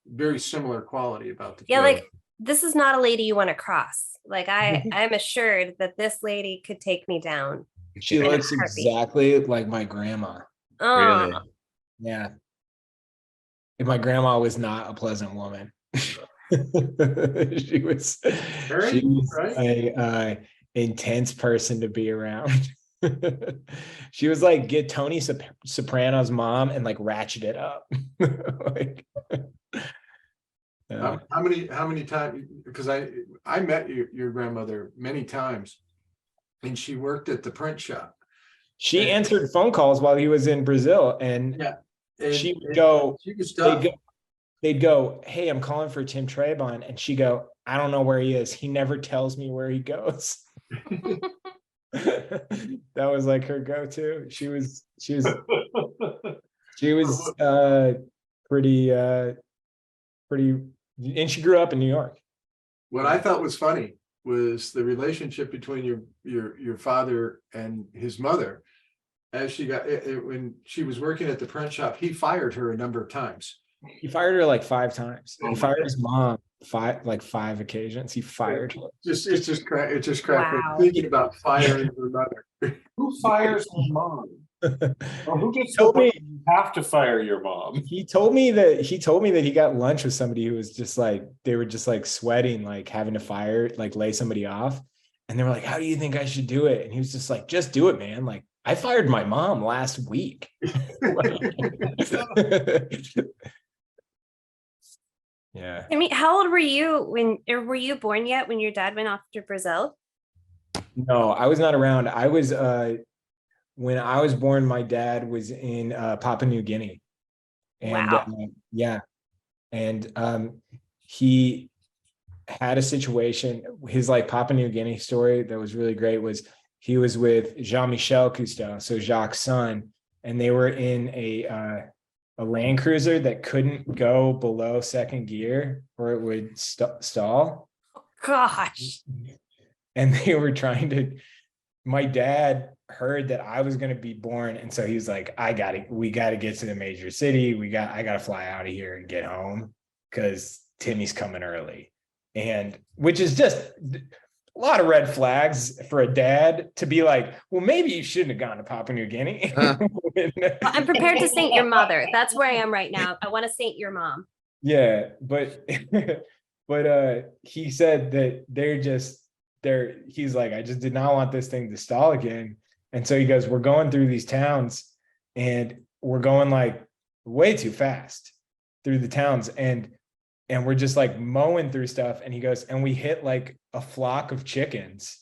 Speaker 2: very similar quality about the.
Speaker 7: Yeah,
Speaker 2: photo.
Speaker 7: like this is not a lady you want to cross. Like I'm assured that this lady could take me down.
Speaker 1: She
Speaker 7: In a
Speaker 1: looks
Speaker 7: heartbeat.
Speaker 1: exactly like my grandma.
Speaker 7: Oh,
Speaker 6: Really?
Speaker 1: Yeah. And my grandma was not a pleasant woman. She was
Speaker 2: Right?
Speaker 1: a intense person to be around. She was like, get Tony Soprano's mom and like ratchet it up. Like,
Speaker 2: How many times? Because I met your grandmother many times, and she worked at the print shop.
Speaker 1: she answered phone calls while he was in Brazil, and
Speaker 2: Yeah, and
Speaker 1: she would go,
Speaker 2: She was tough.
Speaker 1: they'd go, hey, I'm calling for Tim Trebon, and she go, I don't know where he is. He never tells me where he goes. That was like her go-to. She was pretty, and she grew up in New York.
Speaker 2: What I thought was funny was the relationship between your father and his mother. As she got when she was working at the print shop, he fired her a number of times.
Speaker 1: He fired her like 5 times.
Speaker 2: Oh
Speaker 1: He
Speaker 2: my
Speaker 1: fired
Speaker 2: God.
Speaker 1: his mom 5 occasions. He fired her.
Speaker 2: It just cracked me
Speaker 7: Wow.
Speaker 2: thinking about firing her mother.
Speaker 3: Who fires their mom? Or who gets
Speaker 1: Told
Speaker 3: the
Speaker 1: me-
Speaker 3: you have to fire your mom?
Speaker 1: He told me that he got lunch with somebody who was just like, they were just like sweating, like having to fire, like lay somebody off. And they were like, how do you think I should do it? And he was just like, just do it, man. Like, I fired my mom last week. Yeah.
Speaker 7: I mean, how old were you were you born yet when your dad went off to Brazil?
Speaker 1: No, I was not around. I was when I was born, my dad was in Papua New Guinea. And
Speaker 7: Wow.
Speaker 1: yeah. And he had a situation, his like Papua New Guinea story that was really great was he was with Jean-Michel Cousteau, so Jacques' son, and they were in a Land Cruiser that couldn't go below second gear or it would stall.
Speaker 7: Gosh.
Speaker 1: And they were trying to, my dad heard that I was going to be born. And so he was like, we got to get to the major city. I got to fly out of here and get home because Timmy's coming early. And which is just a lot of red flags for a dad to be like, well, maybe you shouldn't have gone to Papua New Guinea.
Speaker 7: Well, I'm prepared to saint your mother. That's where I am right now. I want to saint your mom.
Speaker 1: Yeah, but he said that he's like, I just did not want this thing to stall again. And so he goes, we're going through these towns and we're going like way too fast through the towns and we're just like mowing through stuff. And he goes, and we hit like a flock of chickens.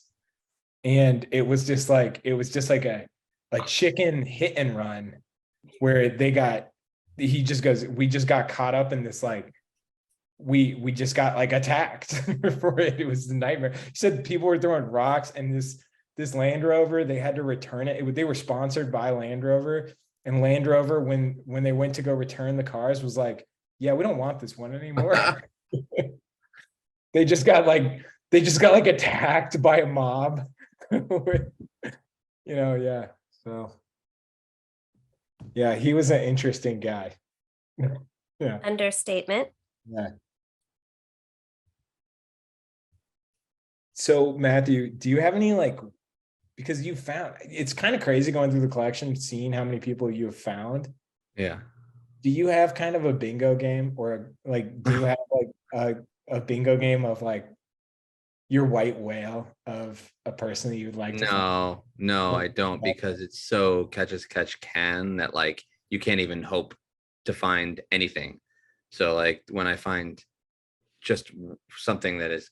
Speaker 1: And it was just like a chicken hit and run where he just goes, we just got caught up in this, like, we just got like attacked for it. It was a nightmare. He said people were throwing rocks and this Land Rover, they had to return it. They were sponsored by Land Rover, and Land Rover, when they went to go return the cars, was like, yeah, we don't want this one anymore. They just got like attacked by a mob. Yeah. So yeah, he was an interesting guy. Yeah.
Speaker 7: Understatement.
Speaker 1: Yeah. So Matthew, do you have any because you found, it's kind of crazy going through the collection, seeing how many people you have found.
Speaker 6: Yeah.
Speaker 1: Do you have kind of a bingo game or do you have like a bingo game of like your white whale of a person that you would like to find?
Speaker 6: No, I don't, because it's so catch as catch can that like you can't even hope to find anything. So like when I find just something that is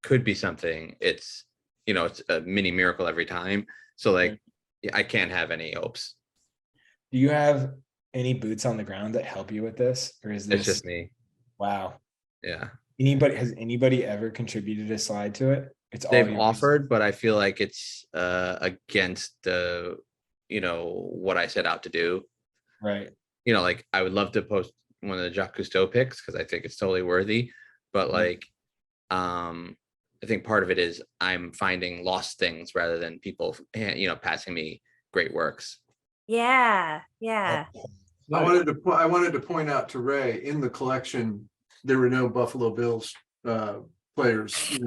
Speaker 6: could be something. It's it's a mini miracle every time. So like I can't have any hopes.
Speaker 1: Do you have any boots on the ground that help you with this, or is this
Speaker 6: It's just me.
Speaker 1: wow?
Speaker 6: Yeah.
Speaker 1: Has anybody ever contributed a slide to it? It's all
Speaker 6: They've
Speaker 1: yours.
Speaker 6: offered, but I feel like it's against what I set out to do.
Speaker 1: Right.
Speaker 6: Like I would love to post one of the Jacques Cousteau pics because I think it's totally worthy. But like, I think part of it is I'm finding lost things rather than people, passing me great works.
Speaker 7: Yeah.
Speaker 2: I wanted to point out to Ray, in the collection, there were no Buffalo Bills players,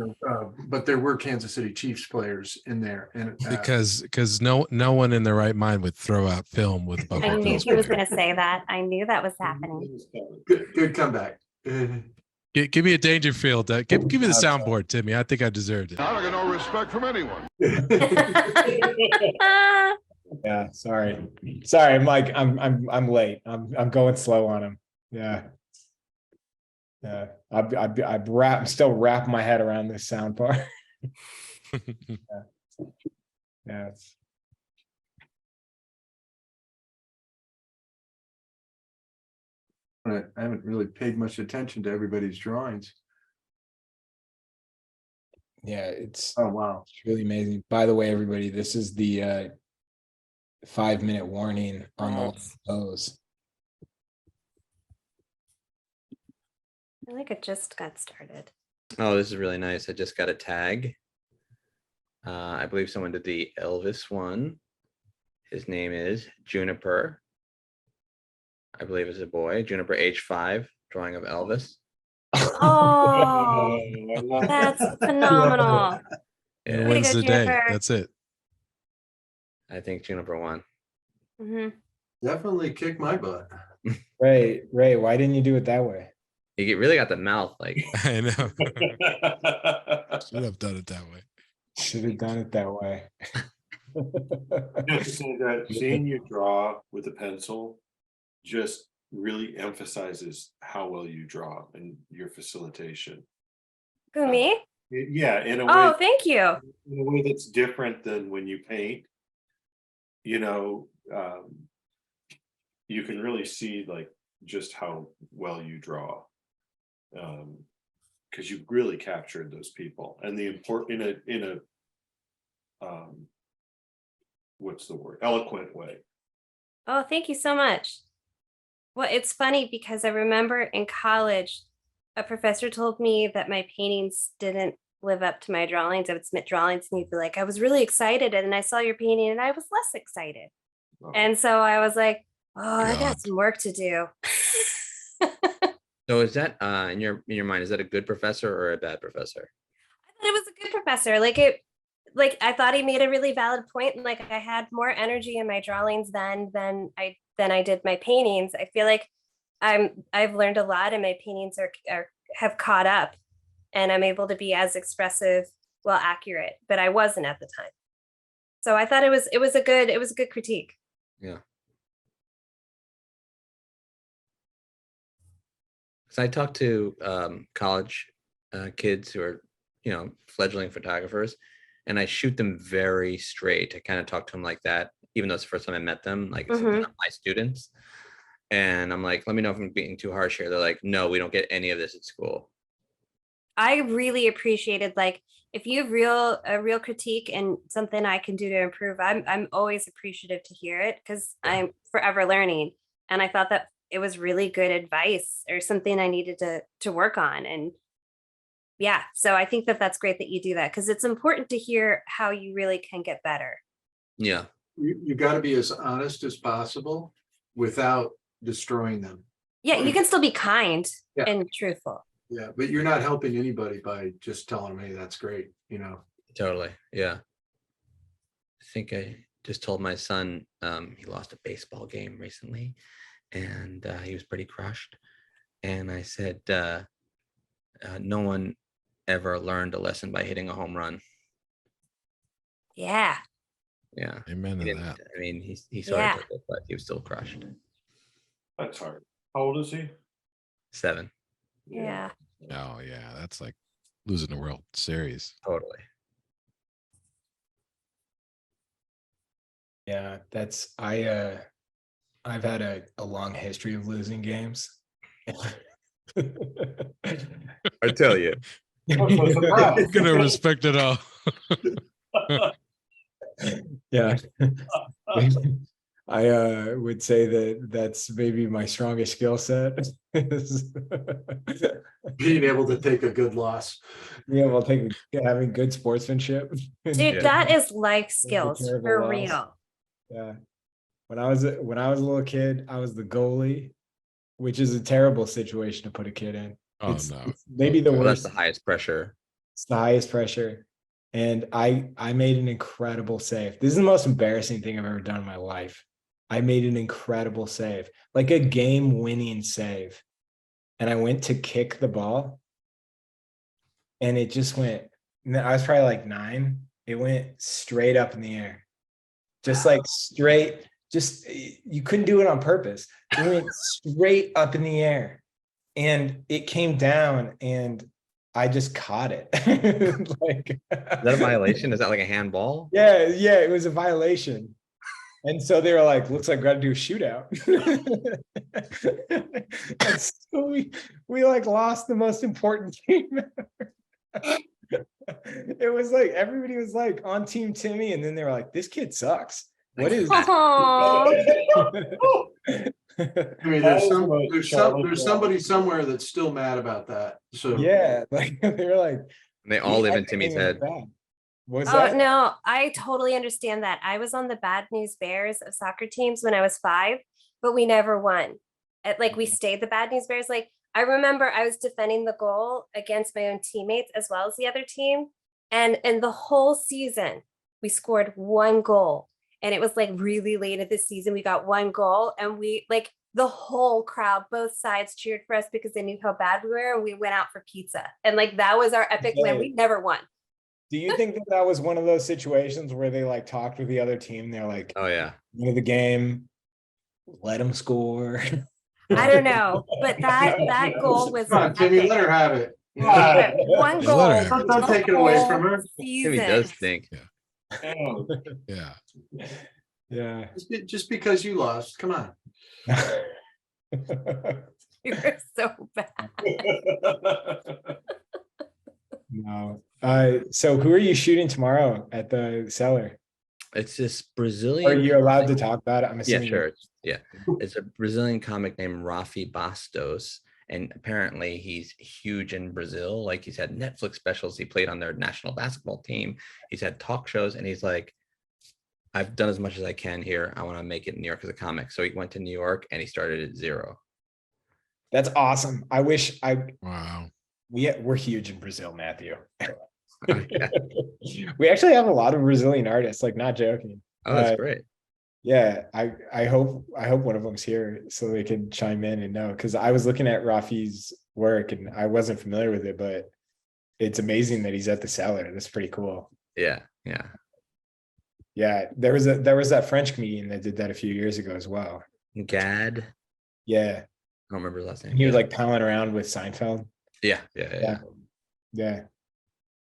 Speaker 2: but there were Kansas City Chiefs players in there. And
Speaker 4: because no one in their right mind would throw out film with
Speaker 7: I
Speaker 4: Buffalo
Speaker 7: knew
Speaker 4: Bills
Speaker 7: he was
Speaker 4: player.
Speaker 7: going to say that. I knew that was happening.
Speaker 2: good comeback.
Speaker 4: Give me a Dangerfield. Give me the soundboard, Timmy. I think I deserved it.
Speaker 5: I don't get no respect from anyone.
Speaker 1: Yeah. Sorry, Mike. I'm late. I'm going slow on him. Yeah. Yeah. I'm still wrapping my head around this sound part. Yeah.
Speaker 2: I haven't really paid much attention to everybody's drawings.
Speaker 1: Yeah. It's
Speaker 2: Oh, wow.
Speaker 1: really amazing. By the way, everybody, this is the 5-minute warning on the
Speaker 7: Nice.
Speaker 1: pose.
Speaker 7: I feel like it just got started.
Speaker 6: Oh, this is really nice. I just got a tag. I believe someone did the Elvis one. His name is Juniper. I believe it's a boy. Juniper age 5, drawing of Elvis.
Speaker 7: Oh, that's phenomenal.
Speaker 4: Who
Speaker 6: Yeah,
Speaker 7: Way to
Speaker 4: wins
Speaker 7: go,
Speaker 4: the day?
Speaker 7: Juniper.
Speaker 4: That's it.
Speaker 6: I think Juniper won.
Speaker 7: Mhm.
Speaker 2: Definitely kick my butt.
Speaker 1: Ray, why didn't you do it that way?
Speaker 6: He really got the mouth like.
Speaker 4: I know. Should have done it that way.
Speaker 1: Should have done it that way.
Speaker 3: Just say that seeing you draw with a pencil just really emphasizes how well you draw and your facilitation.
Speaker 7: Who, me?
Speaker 3: Yeah, in a
Speaker 7: Oh,
Speaker 3: way,
Speaker 7: thank you.
Speaker 3: in a way that's different than when you paint. You can really see like just how well you draw. Because you really captured those people and the important in a what's the word? Eloquent way.
Speaker 7: Oh, thank you so much. Well, it's funny because I remember in college, a professor told me that my paintings didn't live up to my drawings. I would submit drawings and he'd be like, I was really excited. And I saw your painting and I was less excited. And so I was like, oh, I got
Speaker 4: God.
Speaker 7: some work to do.
Speaker 6: So is that in your mind, is that a good professor or a bad professor?
Speaker 7: I thought it was a good professor. Like I thought he made a really valid point, and like I had more energy in my drawings than I did my paintings. I feel like I've learned a lot, and my paintings have caught up, and I'm able to be as expressive, well, accurate, but I wasn't at the time. So I thought it was a good critique.
Speaker 6: Yeah. So I talked to college kids who are, fledgling photographers, and I shoot them very straight. I kind of talk to them like that, even though it's the first time I met them, like it's
Speaker 7: Mhm.
Speaker 6: not my students. And I'm like, let me know if I'm being too harsh here. They're like, no, we don't get any of this at school.
Speaker 7: I really appreciated, like, if you have a real critique and something I can do to improve, I'm always appreciative to hear it because I'm forever learning. And I thought that it was really good advice or something I needed to work on. And yeah, so I think that that's great that you do that because it's important to hear how you really can get better.
Speaker 6: Yeah.
Speaker 2: You got to be as honest as possible without destroying them.
Speaker 7: Yeah, you can still be kind
Speaker 2: Yeah.
Speaker 7: and truthful.
Speaker 2: Yeah, but you're not helping anybody by just telling them, hey, that's great,
Speaker 6: Totally. Yeah. I think I just told my son he lost a baseball game recently and he was pretty crushed. And I said, no one ever learned a lesson by hitting a home run.
Speaker 7: Yeah.
Speaker 6: Yeah.
Speaker 4: Amen
Speaker 6: He
Speaker 4: to
Speaker 6: didn't,
Speaker 4: that.
Speaker 6: I mean, he sort
Speaker 7: Yeah.
Speaker 6: of took it, but he was still crushed.
Speaker 3: That's hard. How old is he?
Speaker 6: 7.
Speaker 7: Yeah.
Speaker 4: Oh yeah, that's like losing the World Series.
Speaker 6: Totally.
Speaker 1: Yeah, I've had a long history of losing games.
Speaker 6: I tell you.
Speaker 3: surprise.
Speaker 4: Gonna respect it all.
Speaker 1: Yeah. I would say that that's maybe my strongest skill set.
Speaker 2: Being able to take a good loss.
Speaker 1: Yeah, well, having good sportsmanship.
Speaker 7: Dude,
Speaker 6: Yeah.
Speaker 7: that is life
Speaker 1: a
Speaker 7: skills
Speaker 1: terrible
Speaker 7: for
Speaker 1: loss.
Speaker 7: real.
Speaker 1: Yeah. When I was a little kid, I was the goalie, which is a terrible situation to put a kid in.
Speaker 4: Oh
Speaker 1: It's
Speaker 4: no.
Speaker 1: maybe the
Speaker 6: Well, that's
Speaker 1: worst.
Speaker 6: the highest pressure.
Speaker 1: It's the highest pressure. And I made an incredible save. This is the most embarrassing thing I've ever done in my life. I made an incredible save, like a game-winning save. And I went to kick the ball. And it just went, I was probably like 9. It went straight up in the air. Just like straight, you couldn't do it on purpose. It went straight up in the air. And it came down and I just caught it. Like,
Speaker 6: Is that a violation? Is that like a handball?
Speaker 1: yeah, it was a violation. And so they were like, looks like we got to do a shootout. And so we like lost the most important game ever. It was like everybody was like on Team Timmy, and then they were like, this kid sucks. What is
Speaker 7: Aw.
Speaker 2: I mean, there's somebody somewhere that's still mad about that. So
Speaker 1: yeah, like they were like,
Speaker 6: They all live in Timmy's head.
Speaker 1: Was
Speaker 7: Oh
Speaker 1: that?
Speaker 7: no, I totally understand that. I was on the Bad News Bears of soccer teams when I was 5, but we never won. We stayed the Bad News Bears. Like, I remember I was defending the goal against my own teammates as well as the other team. And in the whole season, we scored 1 goal. And it was like really late in the season. We got 1 goal and we like the whole crowd, both sides cheered for us because they knew how bad we were. And we went out for pizza. And like that was our epic win. We never won.
Speaker 1: Do you think that that was one of those situations where they like talked with the other team? They're like,
Speaker 6: Oh yeah.
Speaker 1: the game, let them score.
Speaker 7: I don't know, but that goal was
Speaker 2: Come on, Timmy,
Speaker 7: epic.
Speaker 2: let her have it.
Speaker 7: Yeah, 1
Speaker 4: Just
Speaker 7: goal.
Speaker 4: let her have it.
Speaker 2: Don't take it away from her.
Speaker 6: Timmy does
Speaker 7: Season.
Speaker 6: think.
Speaker 4: Yeah.
Speaker 1: Yeah.
Speaker 2: Just because you lost, come on.
Speaker 7: You were so bad.
Speaker 1: No. So who are you shooting tomorrow at the cellar?
Speaker 6: It's this
Speaker 1: Are
Speaker 6: Brazilian.
Speaker 1: you allowed to talk about it? I'm
Speaker 6: Yeah,
Speaker 1: assuming.
Speaker 6: sure. Yeah. It's a Brazilian comic named Rafi Bastos. And apparently he's huge in Brazil. Like he's had Netflix specials. He played on their national basketball team. He's had talk shows and he's like, I've done as much as I can here. I want to make it in New York as a comic. So he went to New York and he started at 0.
Speaker 1: That's awesome. I wish
Speaker 4: Wow.
Speaker 1: we're huge in Brazil, Matthew.
Speaker 6: Yeah.
Speaker 1: We actually have a lot of Brazilian artists, like not joking.
Speaker 6: Oh, that's great.
Speaker 1: Yeah, I hope one of them's here so they can chime in and know, because I was looking at Rafi's work and I wasn't familiar with it, but it's amazing that he's at the cellar. That's pretty cool.
Speaker 6: Yeah. Yeah.
Speaker 1: Yeah, there was that French comedian that did that a few years ago as well.
Speaker 6: Gad.
Speaker 1: Yeah,
Speaker 6: I don't remember his last name.
Speaker 1: he was like palling around with Seinfeld.
Speaker 6: Yeah. Yeah.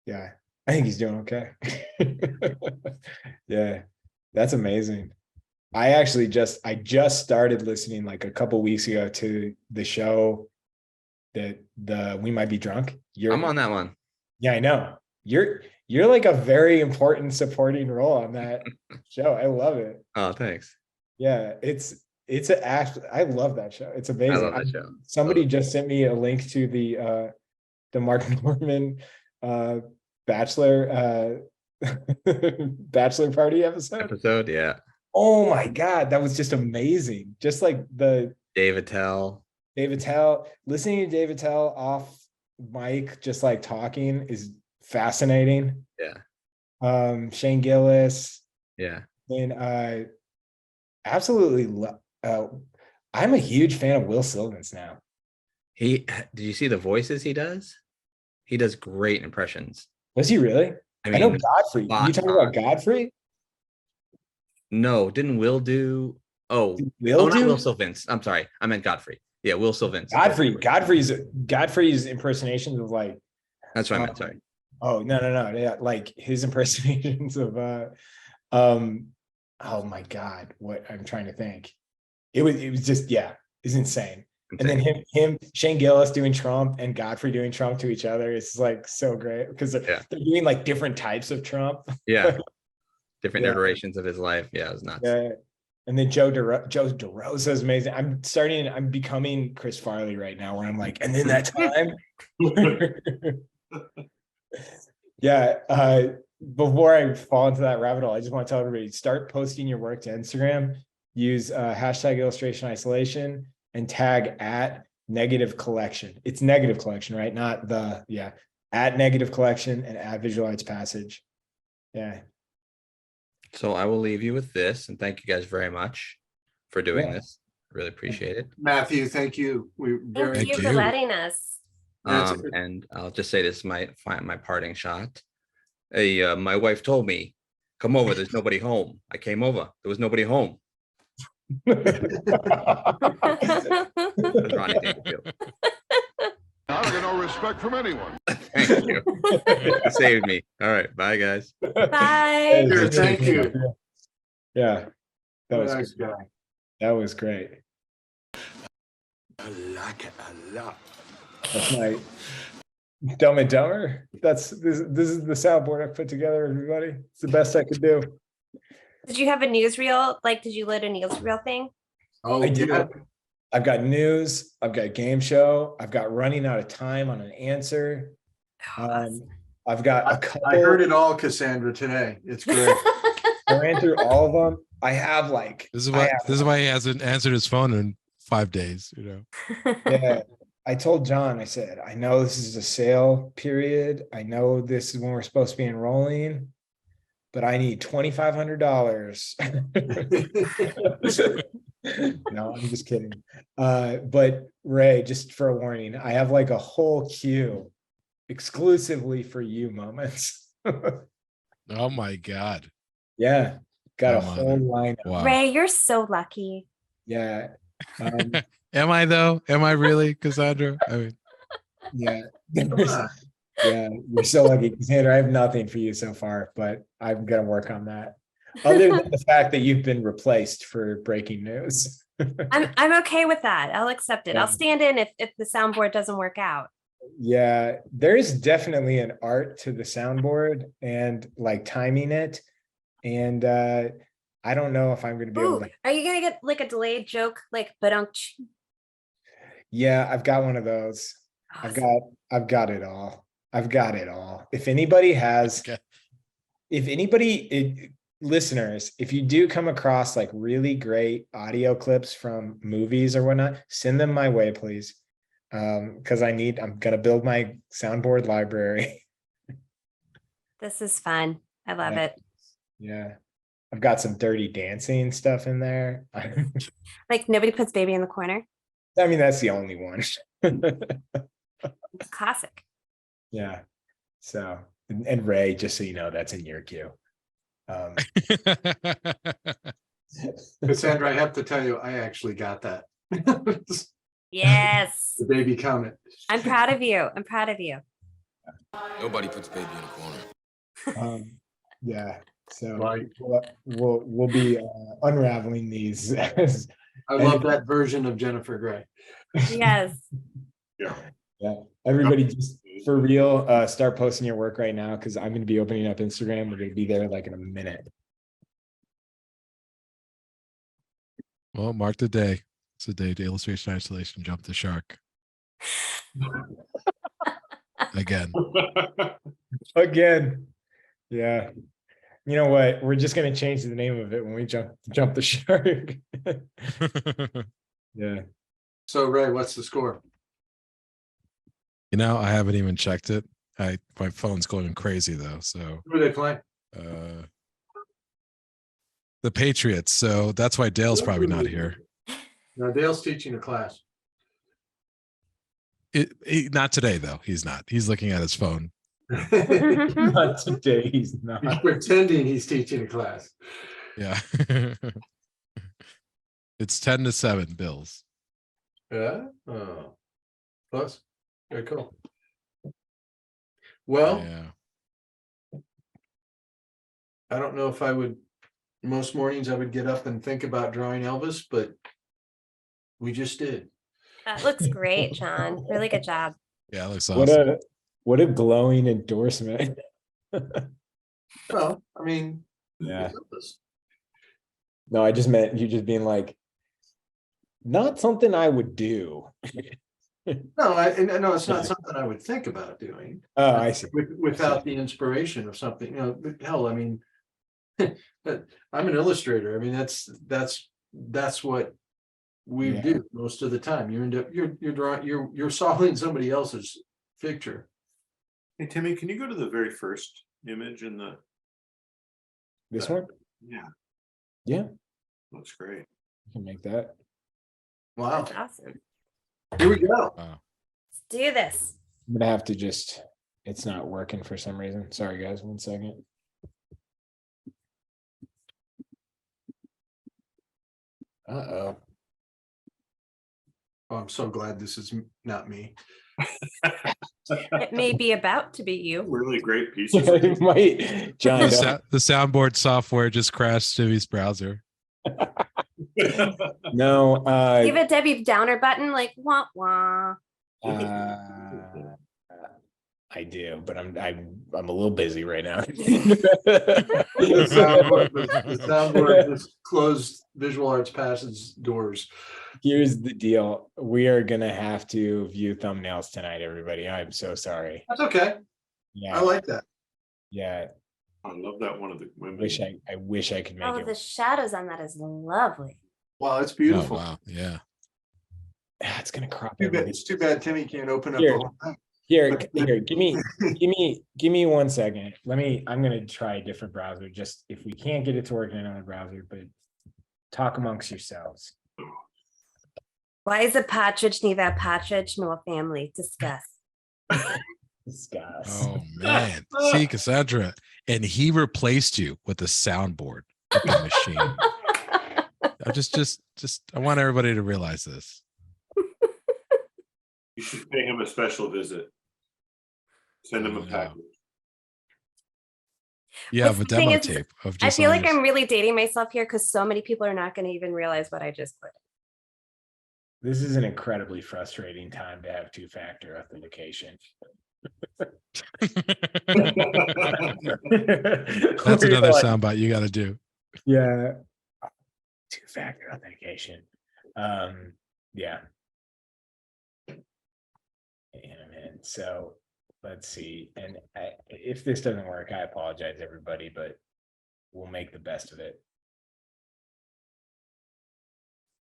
Speaker 1: Yeah. I think he's doing okay. Yeah, that's amazing. I just started listening like a couple weeks ago to the show that We Might Be Drunk.
Speaker 6: I'm on that one.
Speaker 1: Yeah, I know. You're like a very important supporting role on that show. I love it.
Speaker 6: Oh, thanks.
Speaker 1: Yeah, I love that show. It's amazing.
Speaker 6: I love that show.
Speaker 1: Somebody just sent me a link to the Mark Norman bachelor party episode.
Speaker 6: Yeah.
Speaker 1: Oh my God, that was just amazing. Just like the
Speaker 6: Dave Attell.
Speaker 1: listening to Dave Attell off mic, just like talking is fascinating.
Speaker 6: Yeah.
Speaker 1: Shane Gillis.
Speaker 6: Yeah.
Speaker 1: And absolutely I'm a huge fan of Will Sylvans now.
Speaker 6: Did you see the voices he does? He does great impressions.
Speaker 1: Was he really?
Speaker 6: I
Speaker 1: I know
Speaker 6: mean,
Speaker 1: Godfrey. You talking about Godfrey?
Speaker 6: no, didn't Will do? Oh,
Speaker 1: Will
Speaker 6: not
Speaker 1: do?
Speaker 6: Will Sylvans. I'm sorry. I meant Godfrey. Yeah, Will Sylvan.
Speaker 1: Godfrey's impersonations of like,
Speaker 6: That's what I meant. Sorry.
Speaker 1: oh, no. Yeah, like his impersonations of oh my God, what I'm trying to think. It was just, yeah, it's insane. And then him, Shane Gillis doing Trump and Godfrey doing Trump to each other. It's like so great because they're doing like different types of Trump.
Speaker 6: Yeah. Different iterations of his life. Yeah, it was nuts.
Speaker 1: Yeah. And then Joe DeRosa is amazing. I'm becoming Chris Farley right now where I'm like, and then that time. Yeah. Before I fall into that rabbit hole, I just want to tell everybody, start posting your work to Instagram, use hashtag illustration isolation and tag at negative collection. It's negative collection, right? Not at negative collection and at visual arts passage. Yeah.
Speaker 6: So I will leave you with this and thank you guys very much for doing this. Really appreciate it.
Speaker 2: Matthew, thank you. We very
Speaker 7: Thank you for letting us.
Speaker 6: And I'll just say this might find my parting shot. My wife told me, come over, there's nobody home. I came over, there was nobody home. That's Ronnie Dangerfield.
Speaker 5: I got no respect from anyone.
Speaker 6: Thank you. You saved me. All right, bye guys.
Speaker 7: Bye.
Speaker 2: Thank you.
Speaker 1: Yeah. That was
Speaker 2: Nice
Speaker 1: great.
Speaker 2: guy.
Speaker 1: That was great.
Speaker 5: I like it a lot.
Speaker 1: That's my Dumb and Dumber. This is the soundboard I put together, everybody. It's the best I could do.
Speaker 7: Did you have a newsreel? Like, did you load a newsreel thing?
Speaker 2: Oh,
Speaker 1: I did.
Speaker 2: yeah.
Speaker 1: I've got news, I've got game show, I've got running out of time on an answer. I've got a couple.
Speaker 2: I heard it all, Cassandra, today. It's great.
Speaker 1: I ran through all of them. I have like
Speaker 4: This is why he hasn't answered his phone in 5 days, you know.
Speaker 1: yeah. I told John, I said, I know this is a sale period. I know this is when we're supposed to be enrolling, but I need $2,500. No, I'm just kidding. But Ray, just for a warning, I have like a whole queue exclusively for you moments.
Speaker 4: Oh my God.
Speaker 1: Yeah, got a
Speaker 4: Come on.
Speaker 1: whole line.
Speaker 4: Wow.
Speaker 7: Ray, you're so lucky.
Speaker 1: Yeah.
Speaker 4: Am I though? Am I really, Cassandra? I mean,
Speaker 1: Yeah. Yeah, you're so lucky, Cassandra. I have nothing for you so far, but I'm gonna work on that. Other than the fact that you've been replaced for breaking news.
Speaker 7: I'm okay with that. I'll accept it.
Speaker 1: Yeah.
Speaker 7: I'll stand in if the soundboard doesn't work out.
Speaker 1: Yeah, there is definitely an art to the soundboard and like timing it. And I don't know if I'm gonna be able
Speaker 7: Ooh,
Speaker 1: to.
Speaker 7: are you gonna get like a delayed joke, like badunk?
Speaker 1: Yeah, I've got one of those. I've got it all. I've got it all. If anybody has,
Speaker 4: Okay.
Speaker 1: listeners, if you do come across like really great audio clips from movies or whatnot, send them my way, please. Because I'm gonna build my soundboard library.
Speaker 7: This is fun. I love
Speaker 1: Yeah.
Speaker 7: it.
Speaker 1: Yeah. I've got some dirty dancing stuff in there. I
Speaker 7: Like nobody puts baby in the corner.
Speaker 1: mean, that's the only one.
Speaker 7: Classic.
Speaker 1: Yeah. So, and Ray, just so you know, that's in your queue.
Speaker 2: Cassandra, I have to tell you, I actually got that. The
Speaker 7: Yes.
Speaker 2: baby comment.
Speaker 7: I'm proud of you. I'm proud of you.
Speaker 9: Nobody puts baby in a corner.
Speaker 1: Yeah. So
Speaker 2: Right.
Speaker 1: we'll be unraveling these. As,
Speaker 2: I love that version of Jennifer Grey.
Speaker 7: Yes.
Speaker 1: yeah. Everybody, just for real, start posting your work right now because I'm going to be opening up Instagram. We're going to be there like in a minute.
Speaker 4: Well, mark the day. It's the day to illustration isolation jump the shark. Again.
Speaker 1: Again. Yeah. You know what? We're just going to change the name of it when we jump the shark. Yeah.
Speaker 2: So Ray, what's the score?
Speaker 4: You know, I haven't even checked it. My phone's going crazy though. So
Speaker 2: Who are they playing?
Speaker 4: the Patriots. So that's why Dale's probably not here.
Speaker 2: No, Dale's teaching a class.
Speaker 4: Not today though. He's not. He's looking at his phone.
Speaker 1: Not today. He's
Speaker 2: He's
Speaker 1: not.
Speaker 2: pretending he's teaching a class.
Speaker 4: Yeah. It's 10-7 Bills.
Speaker 2: Yeah, oh, plus, very cool. Well,
Speaker 4: Yeah.
Speaker 2: I don't know if I would, most mornings I would get up and think about drawing Elvis, but we just did.
Speaker 7: That looks great, John. Really good job.
Speaker 4: Yeah, it looks
Speaker 1: What
Speaker 4: awesome.
Speaker 1: a glowing endorsement.
Speaker 2: Well, I mean.
Speaker 1: Yeah.
Speaker 2: it's Elvis.
Speaker 1: No, I just meant you just being like, not something I would do.
Speaker 2: No, no, it's not something I would think about doing.
Speaker 1: Oh, I see.
Speaker 2: Without the inspiration of something, you know, hell, I mean. But I'm an illustrator. I mean, that's what we
Speaker 1: Yeah.
Speaker 2: do most of the time. You're drawing, you're solving somebody else's picture.
Speaker 3: Hey, Timmy, can you go to the very first image in the,
Speaker 1: This one?
Speaker 3: yeah,
Speaker 1: Yeah,
Speaker 3: looks great.
Speaker 1: I can make that.
Speaker 2: Wow,
Speaker 7: That's awesome.
Speaker 2: here we go.
Speaker 4: Wow.
Speaker 7: Let's do this.
Speaker 1: I'm gonna have to just, it's not working for some reason. Sorry, guys, 1 second. Uh-oh.
Speaker 2: Oh, I'm so glad this is not me.
Speaker 7: It may be about to be you.
Speaker 3: Really great pieces.
Speaker 1: It might, John,
Speaker 4: The soundboard software just crashed Timmy's browser.
Speaker 1: no,
Speaker 7: Give a Debbie Downer button, like wah wah.
Speaker 1: I do, but I'm a little busy right now.
Speaker 2: The soundboard just closed Visual Arts Passage doors.
Speaker 1: Here's the deal. We are gonna have to view thumbnails tonight, everybody. I'm so sorry.
Speaker 2: That's okay. I
Speaker 1: Yeah,
Speaker 2: like that.
Speaker 1: yeah.
Speaker 3: I love that one of the women.
Speaker 1: I wish I could make
Speaker 7: Oh,
Speaker 1: it.
Speaker 7: the shadows on that is lovely.
Speaker 2: Wow, it's
Speaker 4: Oh,
Speaker 2: beautiful.
Speaker 4: wow. Yeah.
Speaker 1: It's gonna crop
Speaker 2: Too bad,
Speaker 1: everything.
Speaker 2: it's too bad Timmy can't open up
Speaker 1: Here.
Speaker 2: the whole thing.
Speaker 1: Here, give me 1 second. I'm gonna try a different browser, just if we can't get it to work in another browser, but talk amongst yourselves.
Speaker 7: Why is a partridge neither a partridge nor a family? Discuss.
Speaker 1: Discuss.
Speaker 4: Oh man. See, Cassandra. And he replaced you with a soundboard with the machine. I just I want everybody to realize this.
Speaker 3: You should pay him a special visit. Send him a
Speaker 4: Yeah.
Speaker 3: package.
Speaker 4: You
Speaker 7: What's
Speaker 4: have a
Speaker 7: the thing
Speaker 4: demo
Speaker 7: is,
Speaker 4: tape of
Speaker 7: I
Speaker 4: just
Speaker 7: feel like
Speaker 4: Josiah's.
Speaker 7: I'm really dating myself here because so many people are not going to even realize what I just put.
Speaker 1: This is an incredibly frustrating time to have two-factor authentication.
Speaker 4: That's
Speaker 1: Where you're
Speaker 4: another
Speaker 1: like,
Speaker 4: soundbite you got to do.
Speaker 1: Yeah. Two-factor authentication. Yeah. And so let's see. And if this doesn't work, I apologize, everybody, but we'll make the best of it.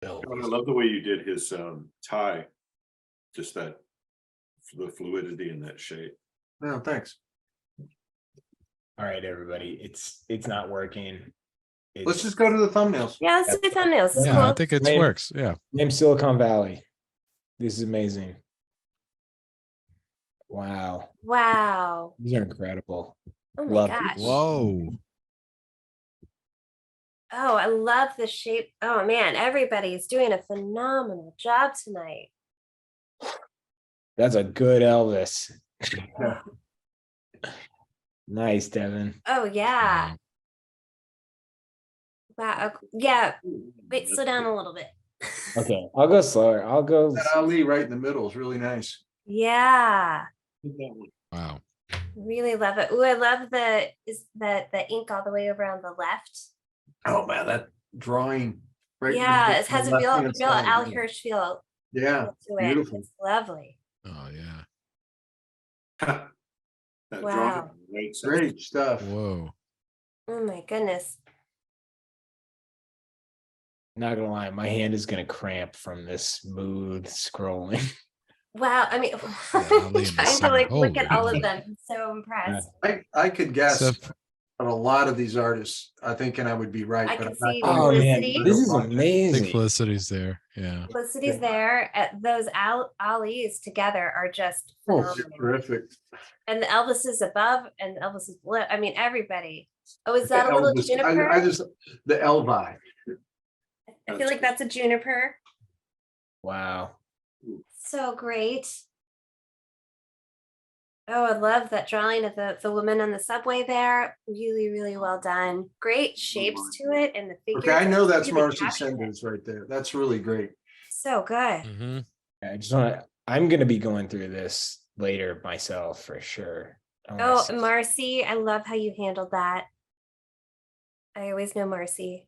Speaker 3: Oh, I love the way you did his tie. Just that, the fluidity in that shape.
Speaker 2: No, thanks.
Speaker 1: All right, everybody. It's not working.
Speaker 2: Let's just go to the thumbnails.
Speaker 7: Yeah, let's do thumbnails. It's
Speaker 4: Yeah, I
Speaker 7: cool.
Speaker 4: think it
Speaker 1: Name-
Speaker 4: works. Yeah.
Speaker 1: Name Silicon Valley. This is amazing. Wow.
Speaker 7: Wow.
Speaker 1: These are incredible.
Speaker 7: Oh my
Speaker 1: Love
Speaker 7: gosh.
Speaker 1: these.
Speaker 4: Whoa.
Speaker 7: Oh, I love the shape. Oh man, everybody's doing a phenomenal job tonight.
Speaker 1: That's a good Elvis. Nice, Devin.
Speaker 7: Oh yeah. Wow. Yeah. Wait, slow down a little bit.
Speaker 1: Okay, I'll go slower. I'll go.
Speaker 2: That Ali right in the middle is really nice.
Speaker 7: Yeah.
Speaker 4: Wow.
Speaker 7: Really love it. Ooh, I love the ink all the way over on the left.
Speaker 2: Oh man, that drawing. Right in
Speaker 7: Yeah,
Speaker 2: the-
Speaker 7: it has a
Speaker 2: the
Speaker 7: real
Speaker 2: left-hand side,
Speaker 7: Al
Speaker 2: yeah.
Speaker 7: Hirsch feel
Speaker 2: Yeah,
Speaker 7: to it.
Speaker 2: beautiful.
Speaker 7: It's lovely.
Speaker 4: Oh yeah.
Speaker 3: That
Speaker 7: Wow.
Speaker 3: drawing makes sense.
Speaker 2: Great stuff.
Speaker 4: Whoa.
Speaker 7: Oh my goodness.
Speaker 1: Not gonna lie, my hand is gonna cramp from this smooth scrolling.
Speaker 7: Wow. I mean,
Speaker 4: Ali
Speaker 7: I'm
Speaker 4: in the
Speaker 7: trying to
Speaker 4: center.
Speaker 7: like look
Speaker 4: Holy
Speaker 7: at all of
Speaker 4: moly.
Speaker 7: them. I'm so impressed.
Speaker 2: I could guess
Speaker 4: Except-
Speaker 2: on a lot of these artists, I think, and I would be right.
Speaker 7: I
Speaker 2: but
Speaker 7: can
Speaker 2: I'm not
Speaker 7: see
Speaker 2: going
Speaker 1: Oh
Speaker 2: to.
Speaker 1: man,
Speaker 7: Felicity.
Speaker 1: this is
Speaker 4: I think
Speaker 1: amazing.
Speaker 4: Felicity's there. Yeah.
Speaker 7: Felicity's there. Those Ali's together are just
Speaker 2: Oh,
Speaker 7: phenomenal.
Speaker 2: terrific.
Speaker 7: And the Elvis is above and Elvis is below. I mean, everybody. Oh, is that a little
Speaker 2: Elvis,
Speaker 7: juniper?
Speaker 2: I just, the Elvi.
Speaker 7: I feel like that's a juniper.
Speaker 1: Wow.
Speaker 7: So great. Oh, I love that drawing of the woman on the subway there. Really, really well done. Great shapes to it and the figures.
Speaker 2: Okay, I know that's
Speaker 7: really
Speaker 2: Marcy
Speaker 7: captured it.
Speaker 2: Sanders right there. That's really great.
Speaker 7: So good.
Speaker 4: Mhm.
Speaker 1: I just want to, I'm going to be going through this later myself for sure.
Speaker 7: Oh, Marcy, I love how you handled that. I always know Marcy.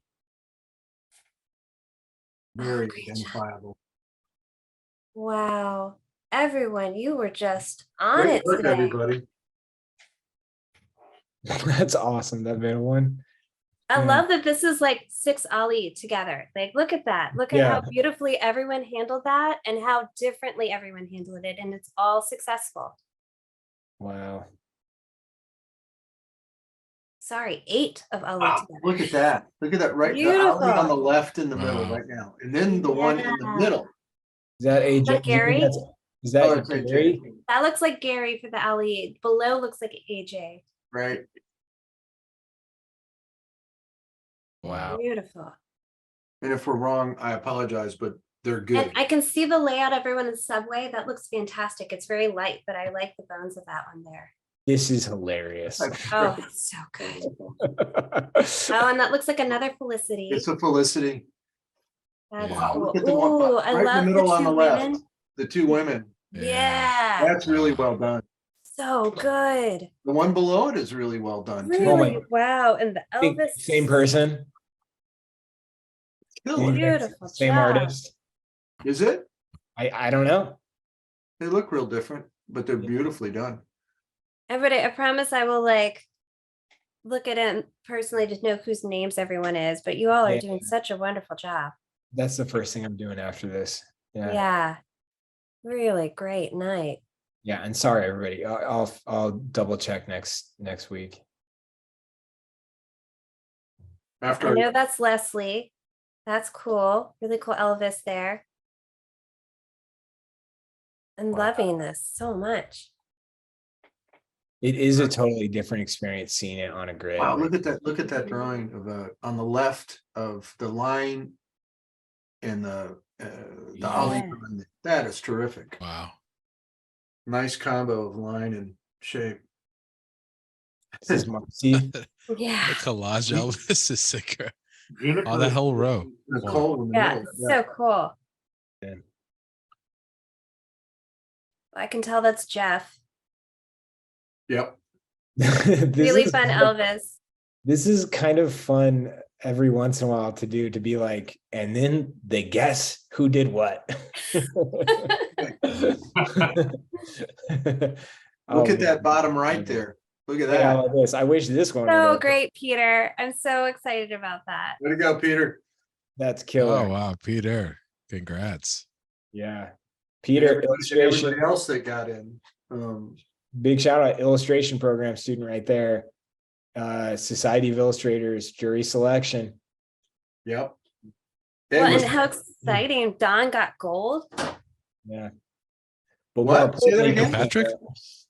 Speaker 2: Very
Speaker 7: great job.
Speaker 2: identifiable.
Speaker 7: Wow. Everyone, you were just on
Speaker 2: Great
Speaker 7: it
Speaker 2: work,
Speaker 7: today.
Speaker 2: everybody.
Speaker 1: That's awesome. That middle one.
Speaker 7: I
Speaker 1: Yeah.
Speaker 7: love that this is like 6 Ali together. Like, look at that. Look at how beautifully everyone handled that and how differently everyone handled it. And it's all successful.
Speaker 1: Wow.
Speaker 7: Sorry, 8 of Ali
Speaker 2: Wow,
Speaker 7: together.
Speaker 2: look at that. Look at that right the alley on the
Speaker 7: Beautiful.
Speaker 2: left in the middle
Speaker 4: Wow.
Speaker 2: right now. And then the one in the
Speaker 7: Yeah.
Speaker 2: middle.
Speaker 1: Is that AJ?
Speaker 7: Is that Gary?
Speaker 1: Is that
Speaker 2: Oh, that's AJ.
Speaker 1: Gary?
Speaker 7: That looks like Gary for the Ali. Below looks like AJ.
Speaker 2: Right.
Speaker 1: Wow.
Speaker 7: Beautiful.
Speaker 2: And if we're wrong, I apologize, but they're good.
Speaker 7: And I can see the layout of everyone in the subway. That looks fantastic. It's very light, but I like the bones of that one there.
Speaker 1: This is hilarious.
Speaker 7: Oh, it's so good. Oh, and that looks like another Felicity.
Speaker 2: It's a Felicity.
Speaker 7: That's
Speaker 4: Wow,
Speaker 7: cool.
Speaker 2: look at the one
Speaker 7: Ooh, I
Speaker 2: right in the
Speaker 7: love
Speaker 2: middle
Speaker 7: the
Speaker 2: on the
Speaker 7: two
Speaker 2: left.
Speaker 7: women.
Speaker 2: The two women.
Speaker 7: Yeah.
Speaker 2: That's really well done.
Speaker 7: So good.
Speaker 2: The one below it is really well done too.
Speaker 7: Really,
Speaker 1: my-
Speaker 7: wow. And the Elvis.
Speaker 1: Same person.
Speaker 2: Killer.
Speaker 7: Beautiful
Speaker 1: Same
Speaker 7: job.
Speaker 1: artist.
Speaker 2: Is it?
Speaker 1: I don't know.
Speaker 2: They look real different, but they're beautifully done.
Speaker 7: Everybody, I promise I will like look at it personally to know whose names everyone is, but you all are
Speaker 1: Yeah.
Speaker 7: doing such a wonderful job.
Speaker 1: That's the first thing I'm doing after this. Yeah.
Speaker 7: Yeah. Really great night.
Speaker 1: Yeah. And sorry, everybody. I'll double check next week.
Speaker 7: I
Speaker 2: After
Speaker 7: know that's Leslie. That's cool. Really cool Elvis there. I'm loving this so much.
Speaker 1: It is a totally different experience seeing it on a grid.
Speaker 2: wow, look at that! Look at that drawing of on the left of the line and the alley.
Speaker 7: Yeah.
Speaker 2: behind it. That is terrific.
Speaker 4: Wow.
Speaker 2: Nice combo of line and shape.
Speaker 1: This is Marcy.
Speaker 7: Yeah.
Speaker 4: The collage Elvis is sicker.
Speaker 2: Juniper
Speaker 4: Oh, that whole row.
Speaker 2: Nicole in the
Speaker 7: Yeah.
Speaker 2: middle.
Speaker 7: So cool.
Speaker 1: Yeah.
Speaker 7: I can tell that's Jeff.
Speaker 2: Yep.
Speaker 1: This
Speaker 7: Really
Speaker 1: is
Speaker 7: fun
Speaker 1: kind of-
Speaker 7: Elvis.
Speaker 1: This is kind of fun every once in a while to do, to be like, and then they guess who did what.
Speaker 2: Look at that bottom right there. Look at
Speaker 1: Yeah,
Speaker 2: that.
Speaker 1: like this. I wish this one.
Speaker 7: So
Speaker 1: would-
Speaker 7: great, Peter. I'm so excited about that.
Speaker 2: Way to go, Peter.
Speaker 1: That's killer.
Speaker 4: Oh wow, Peter. Congrats.
Speaker 1: Yeah. Peter, illustration.
Speaker 2: Everybody else that got in.
Speaker 1: Big shout out, illustration program student right there. Society of Illustrators jury selection.
Speaker 2: Yep.
Speaker 7: Well,
Speaker 2: Ed was-
Speaker 7: and how exciting. Don got gold.
Speaker 1: Yeah. But
Speaker 2: What?
Speaker 1: more
Speaker 2: Say that
Speaker 1: importantly-
Speaker 2: again?
Speaker 4: Patrick?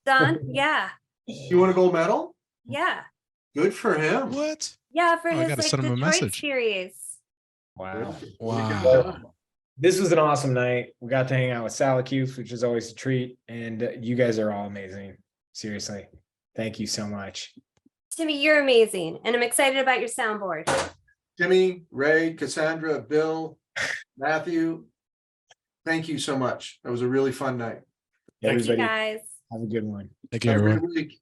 Speaker 7: Don, yeah.
Speaker 2: you want a gold medal?
Speaker 7: Yeah.
Speaker 2: Good for him.
Speaker 4: What?
Speaker 7: Yeah, for
Speaker 4: Oh, I
Speaker 7: his
Speaker 4: gotta
Speaker 7: like
Speaker 4: send him a
Speaker 7: Detroit
Speaker 4: message.
Speaker 7: series.
Speaker 1: Wow.
Speaker 4: Wow.
Speaker 1: This was an awesome night. We got to hang out with Salacuse, which is always a treat. And you guys are all amazing. Seriously. Thank you so much.
Speaker 7: Timmy, you're amazing. And I'm excited about your soundboard.
Speaker 2: Jimmy, Ray, Cassandra, Bill, Matthew. Thank you so much. That was a really fun night.
Speaker 7: Thank you
Speaker 1: Everybody
Speaker 7: guys.
Speaker 1: have a good one.
Speaker 4: Thank you,
Speaker 2: Have a
Speaker 4: everyone.
Speaker 2: good week.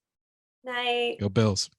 Speaker 7: Night.
Speaker 4: Go Bills.